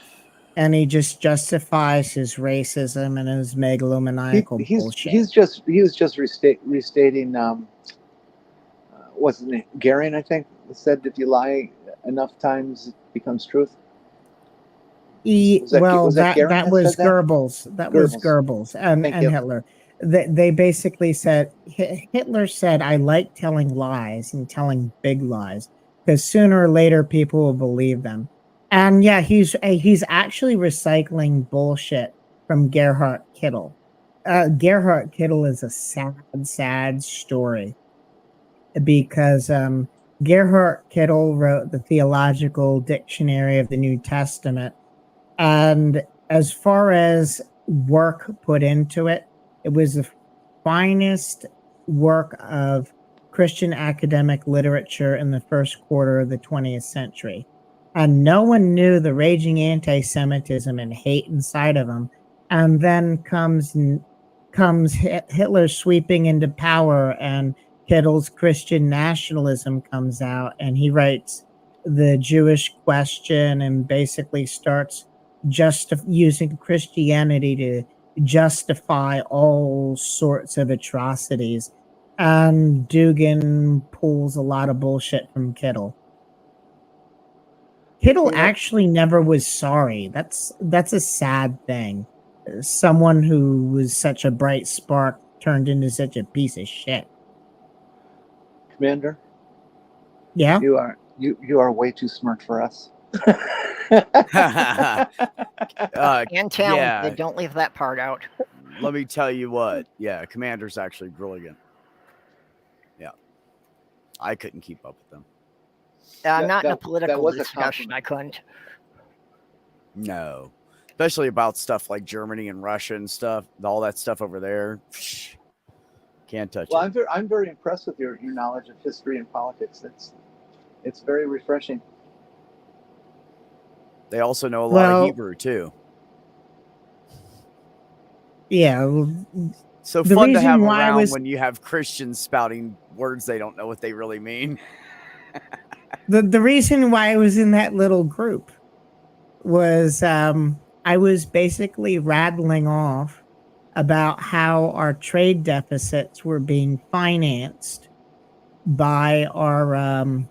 and he just justifies his racism and his megalomaniacal bullshit. He was just restating. What's his name? Garin, I think, said if you lie enough times, it becoms truth. That was Goebbels. That was Goebbels and Hitler. They basically said, Hitler said, I like telling lies and telling big lies, because sooner or later people will believe them. And yeah, he's actually recycling bullshit from Gerhard Kittel. Gerhard Kittel is a sad story, because Gerhard Kittel wrote the Theological Dictionary of the New Testament. And as far as work put into it, it was the finest work of Christian academic literature in the first quarter of the 20th century. And no one knew the raging anti-Semitism and hate inside of him. And then comes Hitler sweeping into power, and Kittel's Christian nationalism comes out, and he writes the Jewish question and basically starts just using Christianity to justify all sorts of atrocities. And Dugan pulls a lot of bullshit from Kittle. Kittle You know, actually never was sorry. That's a sad thing. Someone who was such a bright spark turned into such a piece of shit. Commander, Yeah. you are way too smart for us. And talented. Yeah, Don't leave that part out. let me tell you what. Yeah, Commander's actually brilliant. Yeah, I couldn't keep up with them. Not in a that political was a discussion. compliment. I couldn't. No, especially about stuff like Germany and Russia and stuff. All that stuff over there. Can't touch Well, it. I'm very impressed with your knowledge of history and politics. It's very refreshing. They also know a lot Well- of Hebrew too. Yeah. So The fun to have reason why I around was- when you have Christians spouting words they don't know what they really mean. The reason why I was in that little group was I was basically rattling off about how our trade deficits were being financed by our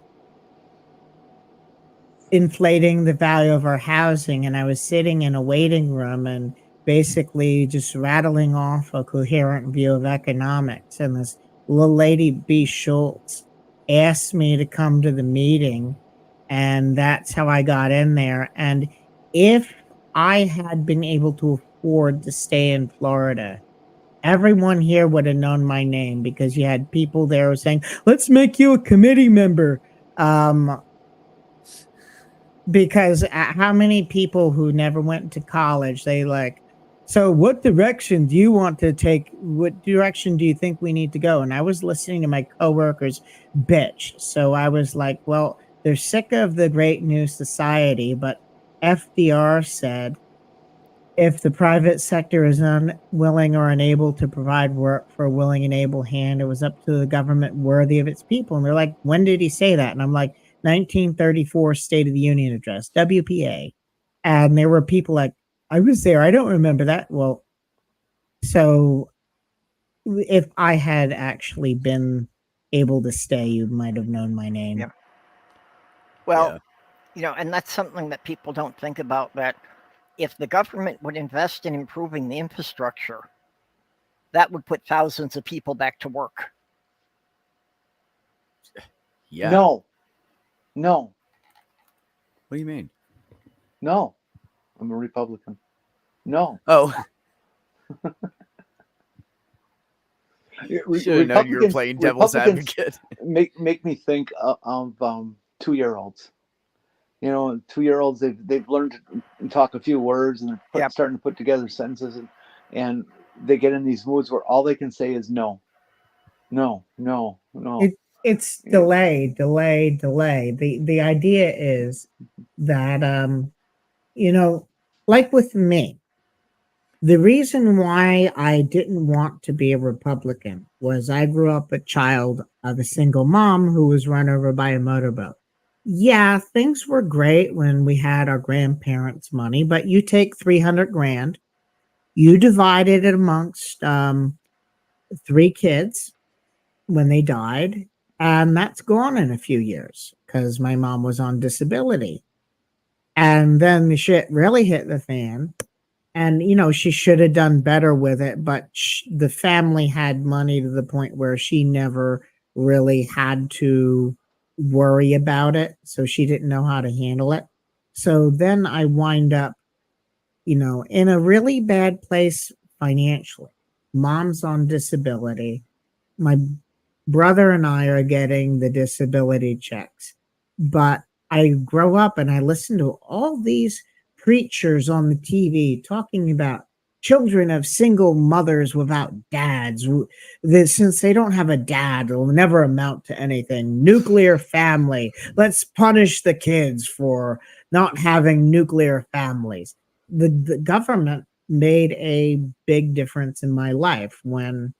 inflating the value of our housing. And I was sitting in a waiting room and basically just rattling off a coherent view of economics. And this little lady, B. Schultz, asked me to come to the meeting. And that's how I got in there. And if I had been able to afford to stay in Florida, everyone here would have known my name because you had people there who saying, let's make you a committee member. Because how many people who never went to college, they like, so what direction do you want to take? What direction do you think we need to go? And I was listening to my coworkers bitch. So I was like, well, they're sick of the great new society, but FDR said, if the private sector is unwilling or unable to provide work for a willing and able hand, it was up to the government worthy of its people. And they're like, when did he say that? And I'm like, 1934 State of the Union Address, WPA. And there were people like, I was there. I don't remember that. Well, so if I had actually been able to stay, you might have known my name. Yeah. Well, Yeah. and that's something that people don't think about, that if the government would invest in improving the infrastructure, that would put thousands of people back to work. Yeah. No. What do you mean? No. I'm a Republican. No. Oh, Re- should have known you were Republicans- playing devil's Republicans advocate. make me think of 2-year-olds. 2-year-olds, they've learned to talk a few words and they're Yep. starting to put together sentences, and they get in these moods where all they can say is no. It's Yeah. delay. The idea is that like with me, the reason why I didn't want to be a Republican was I grew up a child of a single mom who was run over by a motorboat. Yeah, things were great when we had our grandparents' money, but you take 300 grand, you divide it amongst 3 kids when they died, and that's gone in a few years because my mom was on disability. And then the shit really hit the fan. And, she should have done better with it, but the family had money to the point where she never really had to worry about it. So she didn't know how to handle it. So then I wind up, in a really bad place financially. Mom's on disability. My brother and I are getting the disability checks. But I grow up and I listen to all these preachers on the TV talking about children of single mothers without dads. Since they don't have a dad, it'll never amount to anything. Nuclear family. Let's punish the kids for not having nuclear families. The government made a big difference in my life when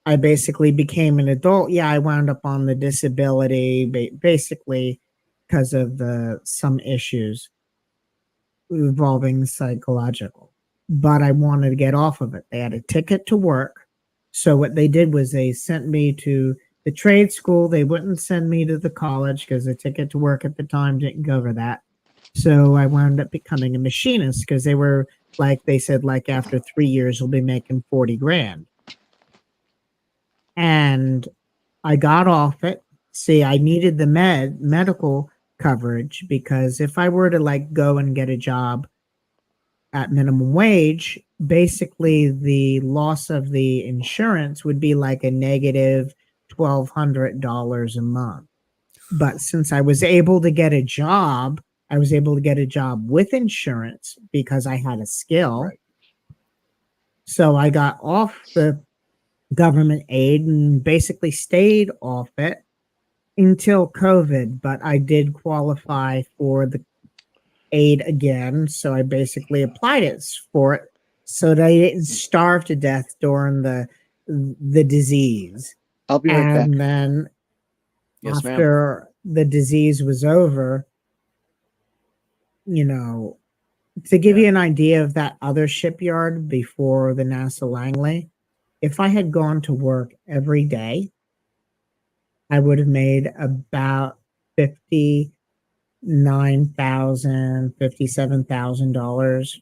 I basically became an adult. Yeah, I wound up on the disability, basically because of some issues involving psychological. But I wanted to get off of it. They had a ticket to work. So what they did was they sent me to the trade school. They wouldn't send me to the college because the ticket to work at the time didn't cover that. So I wound up becoming a machinist because they said after 3 years we'll be making 40 grand. And I got off it. See, I needed the medical coverage because if I were to go and get a job at minimum wage, basically the loss of the insurance would be like a negative $1,200 a month. But since I was able to get a job, I was able to get a job with insurance because I had a skill. Right. So I got off the government aid and basically stayed off it until COVID, but I did qualify for the aid again. So I basically applied for it so that I didn't starve to death during the disease. I'll be right back. And then Yes, ma'am. after the disease was over, to give you an idea of that other shipyard before the NASA Langley, if I had gone to work every day, I would have made about $57,000,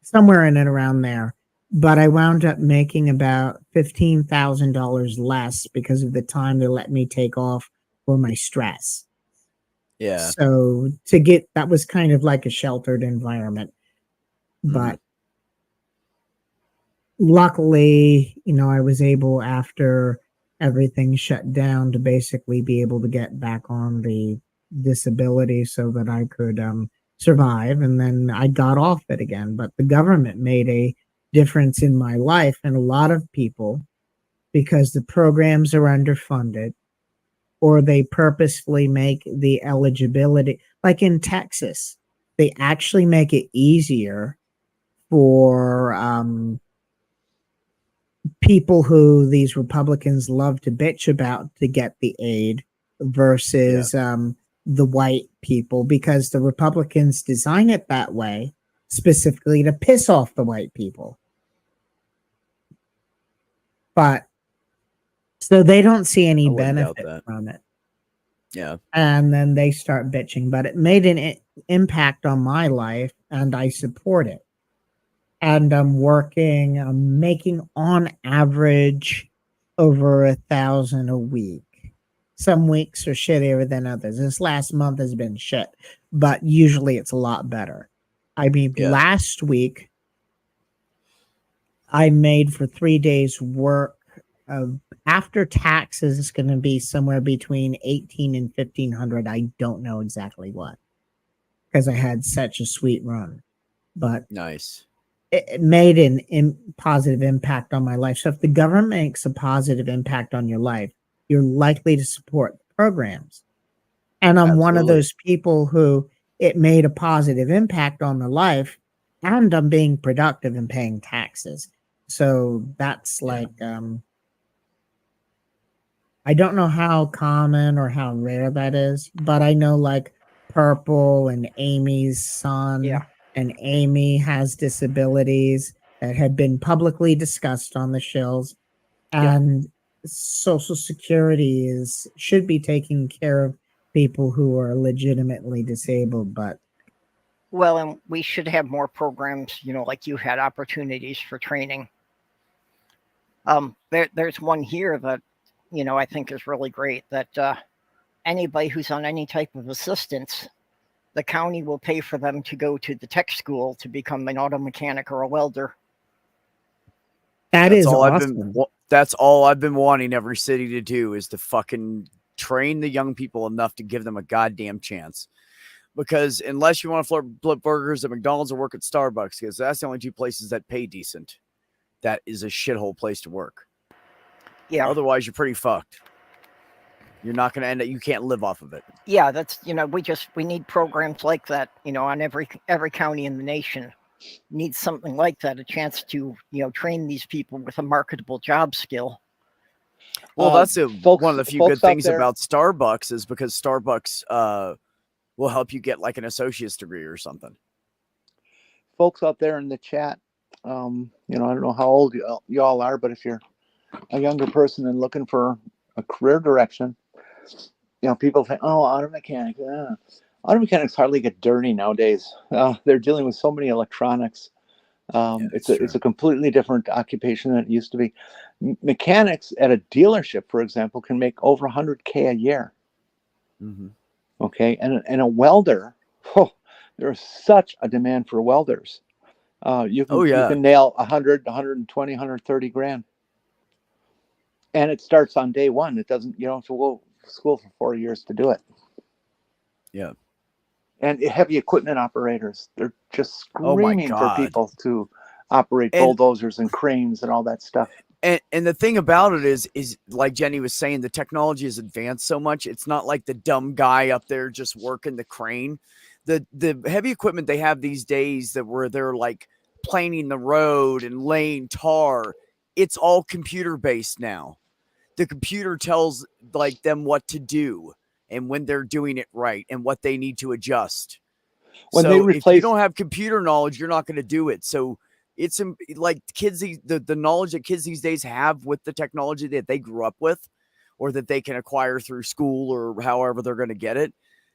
somewhere in and around there. But I wound up making about $15,000 less because of the time they let me take off for my stress. Yeah. So that was kind of like a sheltered environment. But luckily, I was able, after everything shut down, to basically be able to get back on the disability so that I could survive. And then I got off it again. But the government made a difference in my life and a lot of people because the programs are underfunded, or they purposefully make the eligibility, like in Texas, they actually make it easier for people who these Republicans love to bitch about to get the aid versus the white people, because the Republicans design it that way specifically to piss off the white people. But so they don't see any benefit from it. Yeah. And then they start bitching, but it made an impact on my life and I support it. And I'm making on average over 1,000 a week. Some weeks are shittier than others. This last month has been shit, but usually it's a lot better. I mean, last week I made for 3 days work of, after taxes, it's going to be somewhere between 1,800 and 1,500. I don't know exactly what, because I had such a sweet run, but nice. It made a positive impact on my life. So if the government makes a positive impact on your life, you're likely to support programs. And I'm one of those people who it made a positive impact on their life, and I'm being productive and paying taxes. So that's I don't know how common or how rare that is, but I know Purple and Amy's son and Amy has disabilities that have been publicly discussed on the shills, and Social Security should be taking care of people who are legitimately disabled. But and we should have more programs, like you had, opportunities for training. There's one here that I think is really great, that anybody who's on any type of assistance, the county will pay for them to go to the tech school to become an auto mechanic or a welder. That's awesome. That's all I've been wanting every city to do, is to fucking train the young people enough to give them a goddamn chance. Because unless you want to flip burgers at McDonald's or work at Starbucks, because that's the only two places that pay decent, that is a shithole place to work. Yeah. Otherwise, you're pretty fucked. You're not going to end up, you can't live off of it. Yeah, that's, we need programs like that, on every county in the nation. Needs something like that, a chance to, train these people with a marketable job skill. Well, that's one of the few good things about Starbucks, is because Starbucks will help you get like an associate's degree or something. Folks out there in the chat, I don't know how old you all are, but if you're a younger person and looking for a career direction, people think, oh, auto mechanic. Auto mechanics hardly get dirty nowadays. They're dealing with so many electronics. It's a completely different occupation than it used to be. Mechanics at a dealership, for example, can make over $100K a year. Mm-hmm. Okay, and a welder, there's such a demand for welders. You can nail 100, 120, 130 grand. And it starts on day one. It doesn't, you don't have to go to school for 4 years to do it. Yeah. And heavy equipment operators, they're just screaming for people to operate bulldozers and cranes and all that stuff. And the thing about it is like Jenny was saying, the technology has advanced so much. It's not like the dumb guy up there just working the crane. The heavy equipment they have these days where they're like planing the road and laying tar, it's all computer based now. The computer tells like them what to do and when they're doing it right and what they need to adjust. If you don't have computer knowledge, you're not going to do it. So it's like kids, the knowledge that kids these days have with the technology that they grew up with or that they can acquire through school or however they're going to get it,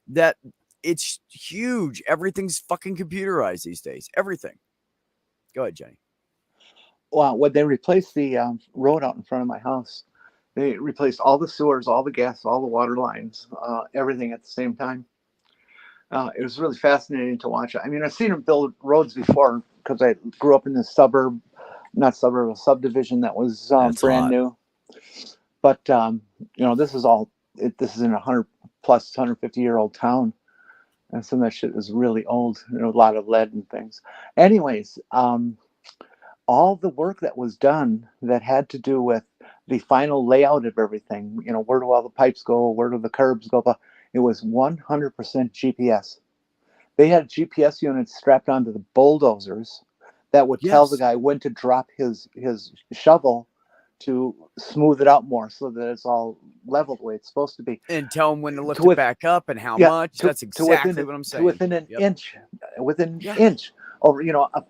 that it's huge. Everything's fucking computerized these days. Everything. Go ahead, Jenny. Well, when they replaced the road out in front of my house, they replaced all the sewers, all the gas, all the water lines, everything at the same time. It was really fascinating to watch. I mean, I've seen them build roads before because I grew up in this a subdivision that was brand new. But this is in 100 plus 150-year-old town, and some of that shit is really old. A lot of lead and things. Anyways, all the work that was done that had to do with the final layout of everything, where do all the pipes go, where do the curbs go, it was 100% GPS. They had GPS units strapped onto the bulldozers that would tell the guy when to drop his shovel to smooth it out more so that it's all level the way it's supposed to be. And tell him when to lift it back up and how much. That's exactly what I'm saying. Within an inch, inch over, a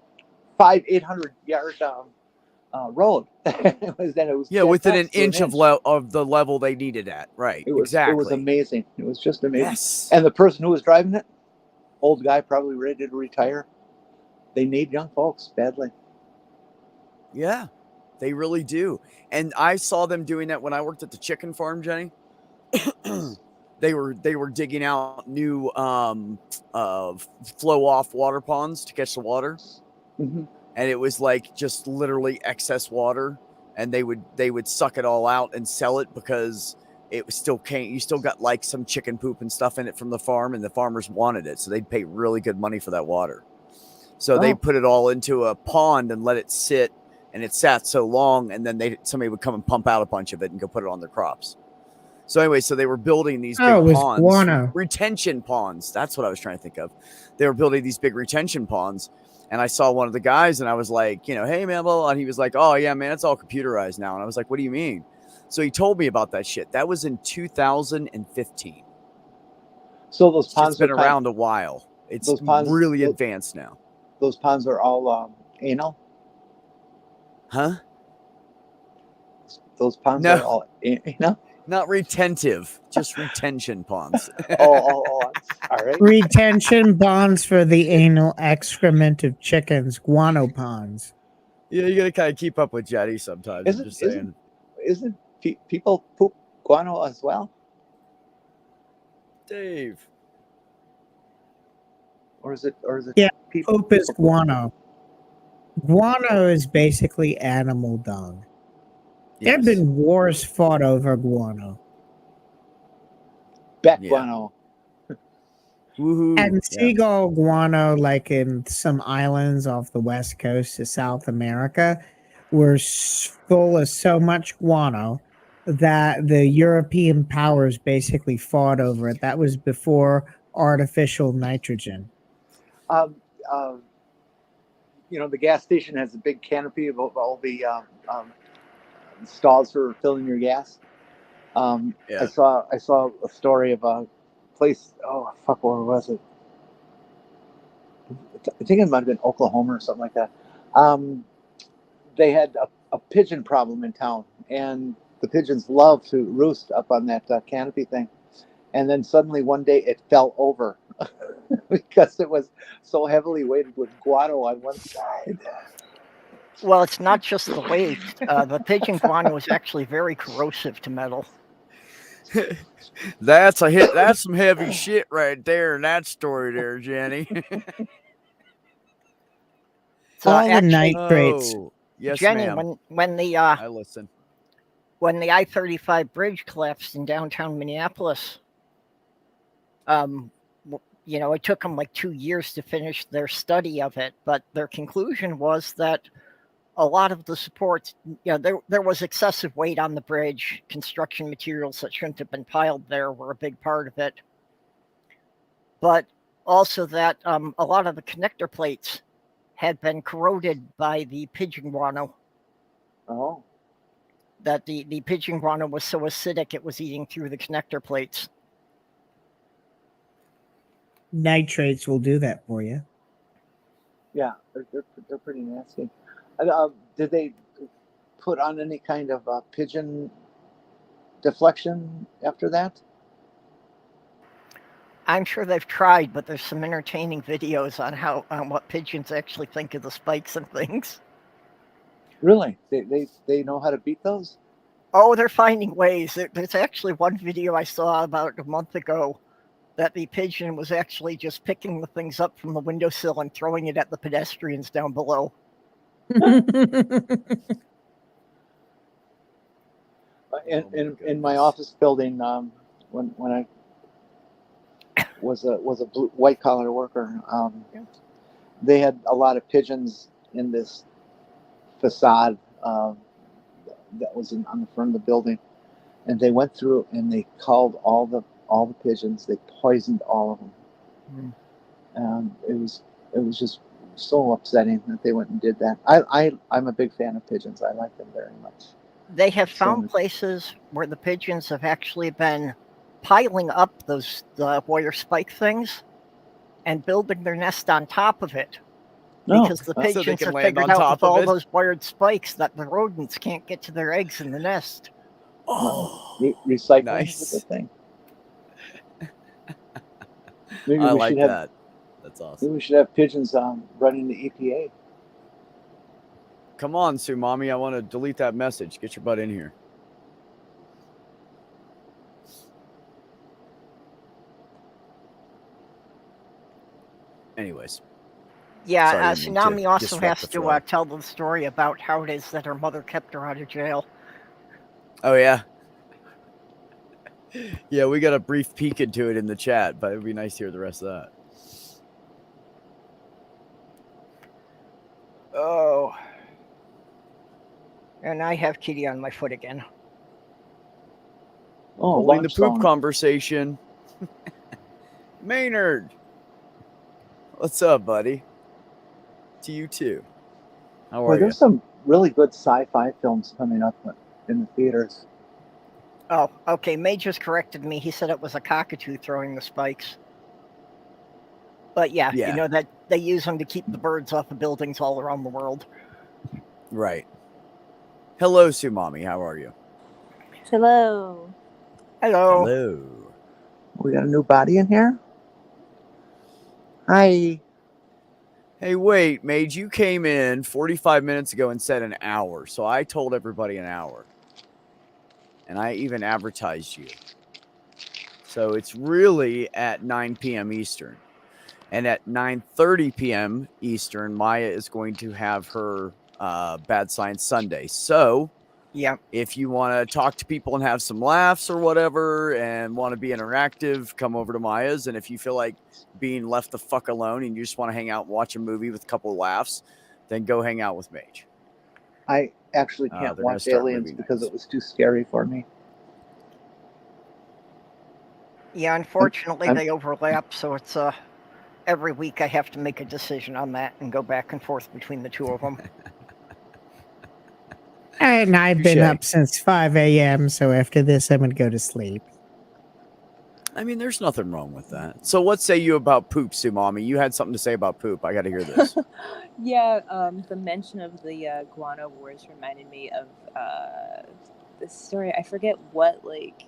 500-800 yard road. it was within an inch of the level they needed at. Right. It was amazing. It was just amazing. Yes. And the person who was driving it, old guy, probably ready to retire. They need young folks badly. Yeah, they really do. And I saw them doing that when I worked at the chicken farm, Jenny. They were digging out new flow off water ponds to catch the water. Mm-hmm. And it was like just literally excess water, and they would suck it all out and sell it because it was you still got like some chicken poop and stuff in it from the farm, and the farmers wanted it, so they'd pay really good money for that water. So they put it all into a pond and let it sit, and it sat so long, and then somebody would come and pump out a bunch of it and go put it on their crops. So anyway, so they were building these big ponds, guano. Retention ponds. That's what I was trying to think of. They were building these big retention ponds. And I saw one of the guys and I was like, hey, man, blah, blah. And he was like, oh, yeah, man, it's all computerized now. And I was like, what do you mean? So he told me about that shit. That was in 2015. So those ponds have been around a while. It's really advanced now. Those ponds are all anal? Huh? Those ponds are all anal? Not retentive, just retention ponds. All right. Retention ponds for the anal excrement of chickens, guano ponds. Yeah, you got to kind of keep up with Jetty sometimes. I'm just saying. Isn't people poop guano as well? Dave. Or is it yeah, poop is guano. Guano is basically animal dung. There have been wars fought over guano. Beck guano. And seagull guano, like in some islands off the west coast of South America, were full of so much guano that the European powers basically fought over it. That was before artificial nitrogen. The gas station has a big canopy of all the stalls for filling your gas. I saw a story of a place. Oh fuck, where was it? I think it might have been Oklahoma or something like that. They had a pigeon problem in town, and the pigeons love to roost up on that canopy thing. And then suddenly one day it fell over because it was so heavily weighted with guano on one side. Well, it's not just the weight. The pigeon guano is actually very corrosive to metal. That's a hit. That's some heavy shit right there in that story there, Jenny. So All the actually, nitrates. Oh, yes, Jenny, ma'am. when I listen. the I-35 bridge collapsed in downtown Minneapolis, it took them like 2 years to finish their study of it, but their conclusion was that a lot of the supports, there was excessive weight on the bridge. Construction materials that shouldn't have been piled there were a big part of it. But also that a lot of the connector plates had been corroded by the pigeon guano. Oh, That the pigeon guano was so acidic it was eating through the connector plates. Nitrates will do that for you. yeah, they're pretty nasty. Did they put on any kind of pigeon deflection after that? I'm sure they've tried, but there's some entertaining videos on what pigeons actually think of the spikes and things. Really? They know how to beat those? Oh, they're finding ways. There's actually one video I saw about a month ago that the pigeon was actually just picking the things up from the windowsill and throwing it at the pedestrians down below. In my office building, when I was a white collar worker, they had a lot of pigeons in this facade that was on the front of the building, and they went through and they culled all the pigeons. They poisoned all of them. It was just so upsetting that they went and did that. I'm a big fan of pigeons. I like them very much. They have found places where the pigeons have actually been piling up the wire spike things and building their nest on top of it. Because the pigeons have figured out with all those wired spikes that the rodents can't get to their eggs in the nest. Oh, recycling nice. is a good thing. I like that. That's awesome. Maybe we should have pigeons running the EPA. Come on, Sue Mommy. I want to delete that message. Get your butt in here. Anyways. Yeah, Tsunami also has to tell the story about how it is that her mother kept her out of jail. Oh, yeah. Yeah, we got a brief peek into it in the chat, but it would be nice to hear the rest of that. Oh. And I have Kitty on my foot again. Oh, holding the poop conversation. Maynard. What's up, buddy? To you too. How are you? There's some really good sci-fi films coming up in the theaters. Oh, okay. May just corrected me. He said it was a cockatoo throwing the spikes. But yeah, you know that they use them to keep the birds off of buildings all around the world. Right. Hello, Sumami. How are you? Hello. Hello. Hello. We got a new body in here? Hi. Hey, wait, Mage, you came in 45 minutes ago and said an hour. So I told everybody an hour. And I even advertised you. So it's really at 9 p.m. Eastern. And at 9:30 p.m. Eastern, Maya is going to have her Bad Science Sunday. So yeah, if you want to talk to people and have some laughs or whatever and want to be interactive, come over to Maya's. And if you feel like being left the fuck alone and you just want to hang out and watch a movie with a couple of laughs, then go hang out with Mage. I actually can't watch Aliens because it was too scary for me. Yeah, unfortunately they overlap, so it's every week I have to make a decision on that and go back and forth between the two of them. And I've been up since 5 a.m., so after this I'm going to go to sleep. I mean, there's nothing wrong with that. So what say you about poop, Sumami? You had something to say about poop. I got to hear this. Yeah, the mention of the guano wars reminded me of this story. I forget what, like,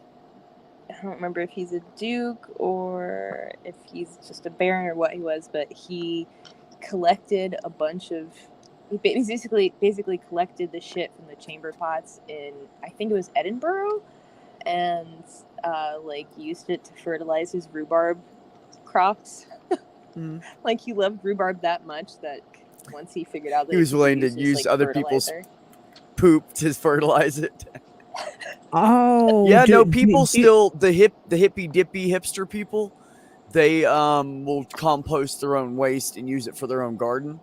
I don't remember if he's a duke or if he's just a baron or what he was, but he collected a bunch of. He basically collected the shit from the chamber pots in, I think it was Edinburgh, and like used it to fertilize his rhubarb crops. Like he loved rhubarb that much that once he figured out that He was willing to this, use like, other people's fertilizer. poop to fertilize it. Oh, Yeah, no, do- people do- still the hippy dippy hipster people, they will compost their own waste and use it for their own garden.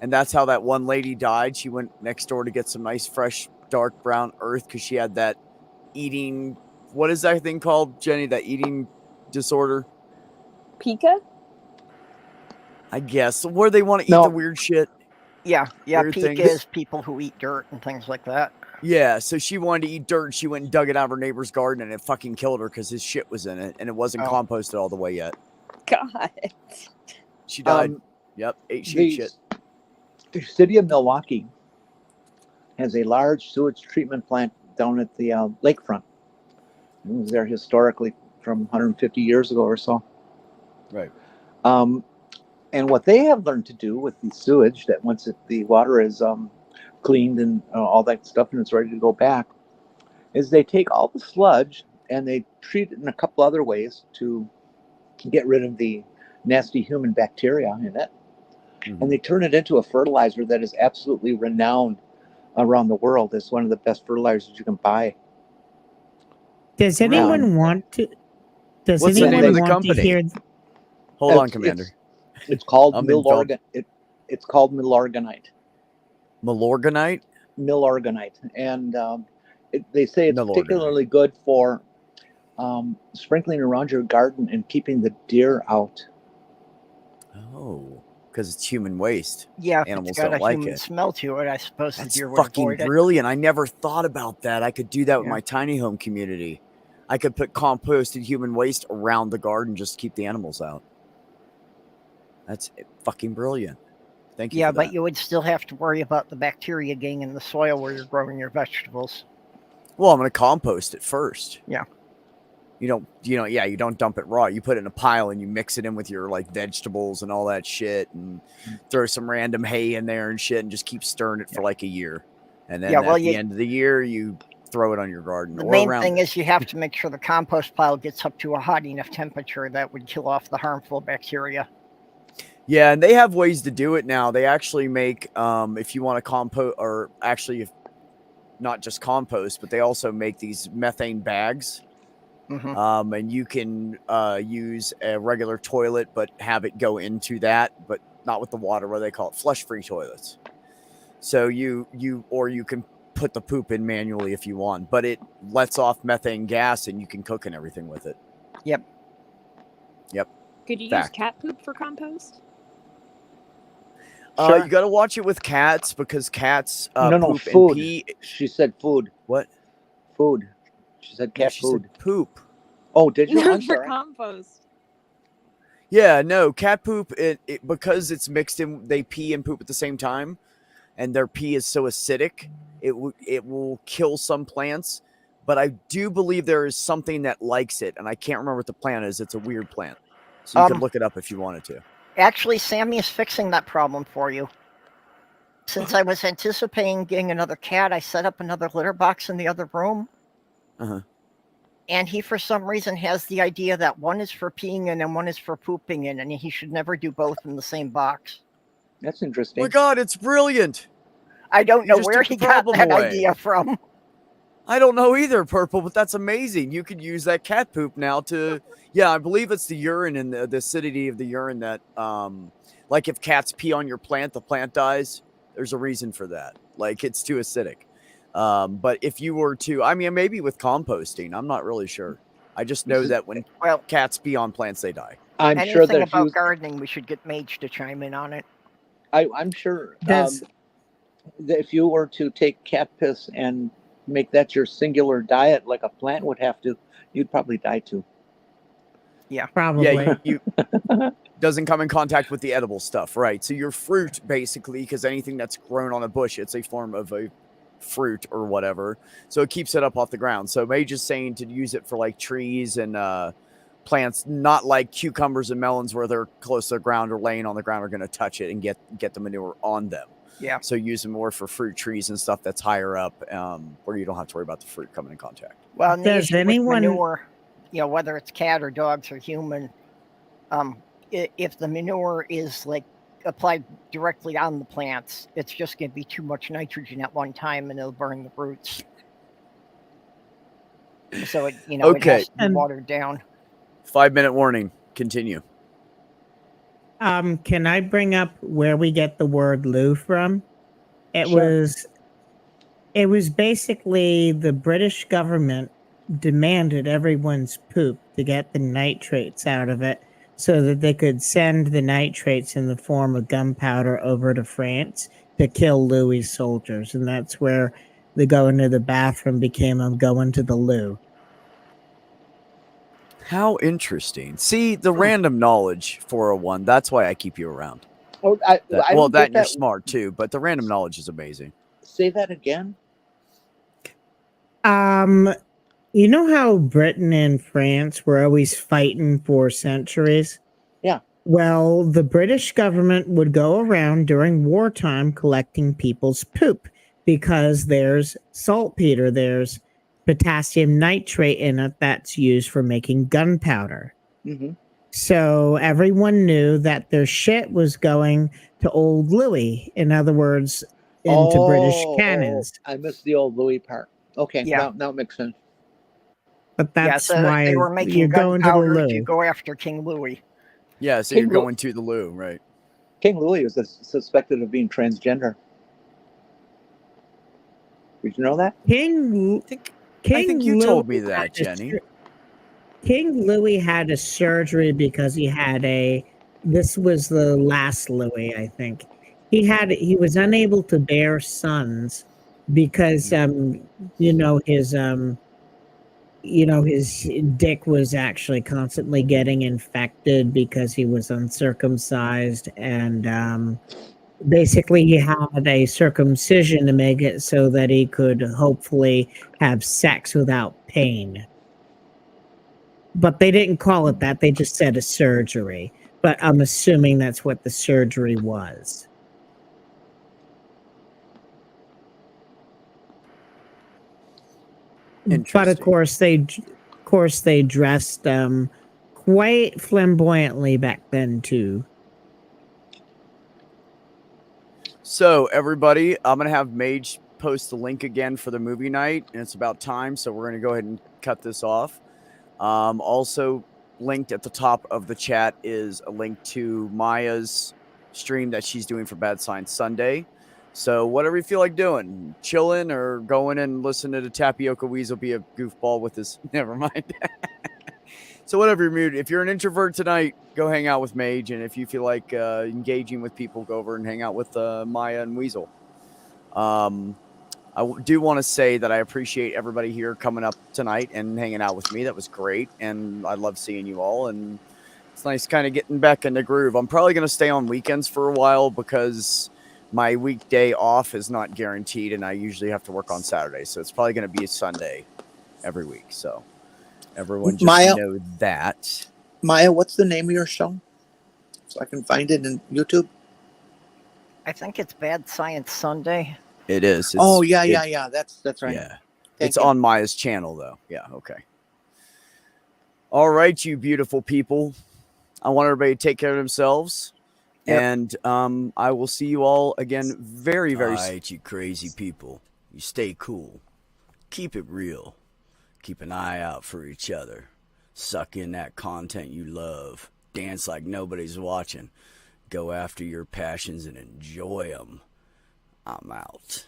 And that's how that one lady died. She went next door to get some nice fresh dark brown earth because she had that eating, what is that thing called, Jenny? That eating disorder? Pika? I guess. Where they want to eat No. the weird shit. Yeah, Weird Pika things. is people who eat dirt and things like that. Yeah, so she wanted to eat dirt. She went and dug it out of her neighbor's garden, and it fucking killed her because his shit was in it, and it wasn't composted all the way yet. God. She died. Yep, ate shit. The city of Milwaukee has a large sewage treatment plant down at the lakefront. It was there historically from 150 years ago or so. Right. And what they have learned to do with the sewage, that once the water is cleaned and all that stuff and it's ready to go back, is they take all the sludge and they treat it in a couple other ways to get rid of the nasty human bacteria in it. Mm-hmm. And they turn it into a fertilizer that is absolutely renowned around the world. It's one of the best fertilizers you can buy. Does anyone want to? Does What's the anyone name of the want company? to hear? Hold on, Commander. It's called I'm Milorganite. It's called Milorganite. Milorganite? Milorganite. And they say it's Milorganite. particularly good for sprinkling around your garden and keeping the deer out. Oh, because it's human waste. Yeah, if Animals it's got don't a like human it. smell to it, I suppose That's the deer would fucking avoid it. brilliant. I never thought about that. I could do that with Yeah. my tiny home community. I could put composted human waste around the garden just to keep the animals out. That's fucking brilliant. Thank you Yeah, for that. but you would still have to worry about the bacteria getting in the soil where you're growing your vegetables. Well, I'm going to compost it first. Yeah. You don't dump it raw. You put it in a pile and you mix it in with your like vegetables and all that shit and throw some random hay in there and shit and just keep stirring it for like a year. And then at the end of the year, you throw it on your garden. The or main around thing it. is you have to make sure the compost pile gets up to a hot enough temperature that would kill off the harmful bacteria. Yeah, and they have ways to do it now. They actually make, if you want to compost, or actually, if not just compost, but they also make these methane bags. Mm-hmm. And you can use a regular toilet, but have it go into that, but not with the water. What do they call it? Flush-free toilets. So you can put the poop in manually if you want, but it lets off methane gas, and you can cook and everything with it. Yep. Could you Fact. use cat poop for compost? Sure. You got to watch it with cats because cats poop food. and pee. She said food. What? Food. She said cat She food. said poop. Oh, did you? I'm For sorry. compost. Yeah, no, cat poop, it because it's mixed in, they pee and poop at the same time, and their pee is so acidic, it will kill some plants, but I do believe there is something that likes it, and I can't remember what the plant is. It's a weird plant. So you could look it up if you wanted to. Actually, Sammy is fixing that problem for you. Since I was anticipating getting another cat, I set up another litter box in the other room. Uh-huh. And he, for some reason, has the idea that one is for peeing in and one is for pooping in, and he should never do both in the same box. That's interesting. Oh my God, it's brilliant. I don't know just where took he the got problem that away. idea from. I don't know either, Purple, but that's amazing. You could use that cat poop now to, yeah, I believe it's the urine and the acidity of the urine that, like if cats pee on your plant, the plant dies. There's a reason for that. Like it's too acidic. But if you were to, I mean, maybe with composting, I'm not really sure. I just know that when cats pee on plants, they die. I'm Anything sure that about gardening, we should get Mage to chime in on it. I'm sure that if you were to take cat piss and make that your singular diet like a plant would have to, you'd probably die too. Probably. Yeah, you doesn't come in contact with the edible stuff, right? So your fruit, basically, because anything that's grown on a bush, it's a form of a fruit or whatever. So it keeps it up off the ground. So Mage is saying to use it for like trees and plants, not like cucumbers and melons where they're close to the ground or laying on the ground are going to touch it and get the manure on them. Yeah. So use them more for fruit trees and stuff that's higher up, where you don't have to worry about the fruit coming in contact. Well, and the Does issue anyone- with manure, whether it's cat or dogs or human, if the manure is like applied directly on the plants, it's just going to be too much nitrogen at one time, and it'll burn the roots. So it Okay. has to be watered down. 5-minute warning. Continue. Can I bring up where we get the word "loo" from? It Sure. was basically the British government demanded everyone's poop to get the nitrates out of it so that they could send the nitrates in the form of gunpowder over to France to kill Louis soldiers. And that's where the going to the bathroom became going to the loo. How interesting. See, the random knowledge 401. That's why I keep you around. Oh, I don't That get and you're that. smart too, but the random knowledge is amazing. Say that again. You know how Britain and France were always fighting for centuries? Yeah. Well, the British government would go around during wartime collecting people's poop because there's saltpeter, there's potassium nitrate in it that's used for making gunpowder. Mm-hmm. So everyone knew that their shit was going to old Louis. In other words, into British cannons. I missed the old Louis part. Okay, Yeah. now it makes sense. But that's so why they were making you're going to the gunpowder to loo. go after King Louis. Yeah, so King you're Lou- going to the loo, right? King Louis was suspected of being transgender. Did you know that? King I think you Louis told me that, had a Jenny. King Louis had a surgery because he had this was the last Louis, I think. He was unable to bear sons because his dick was actually constantly getting infected because he was uncircumcised, and basically he had a circumcision to make it so that he could hopefully have sex without pain. But they didn't call it that. They just said a surgery. But I'm assuming that's what the surgery was. But of course they dressed quite flamboyantly back then too. So everybody, I'm gonna have Mage post the link again for the movie night, and it's about time, so we're gonna go ahead and cut this off. Also linked at the top of the chat is a link to Maya's stream that she's doing for Bad Science Sunday. So whatever you feel like doing, chilling or going and listening to Tapioca Weasel be a goofball with his never mind. So whatever your mood, if you're an introvert tonight, go hang out with Mage, and if you feel like engaging with people, go over and hang out with Maya and Weasel. I do want to say that I appreciate everybody here coming up tonight and hanging out with me. That was great, and I love seeing you all, and it's nice kind of getting back in the groove. I'm probably going to stay on weekends for a while because my weekday off is not guaranteed, and I usually have to work on Saturday, so it's probably going to be a Sunday every week. So everyone just know that. Maya, what's the name of your show? So I can find it in YouTube. I think it's Bad Science Sunday. It is. Yeah. That's right. Yeah. It's on Maya's channel, though. Yeah, okay. All right, you beautiful people. I want everybody to take care of themselves. Yep. And I will see you all again very, very soon. All right, you crazy people. You stay cool. Keep it real. Keep an eye out for each other. Suck in that content you love. Dance like nobody's watching. Go after your passions and enjoy them. I'm out.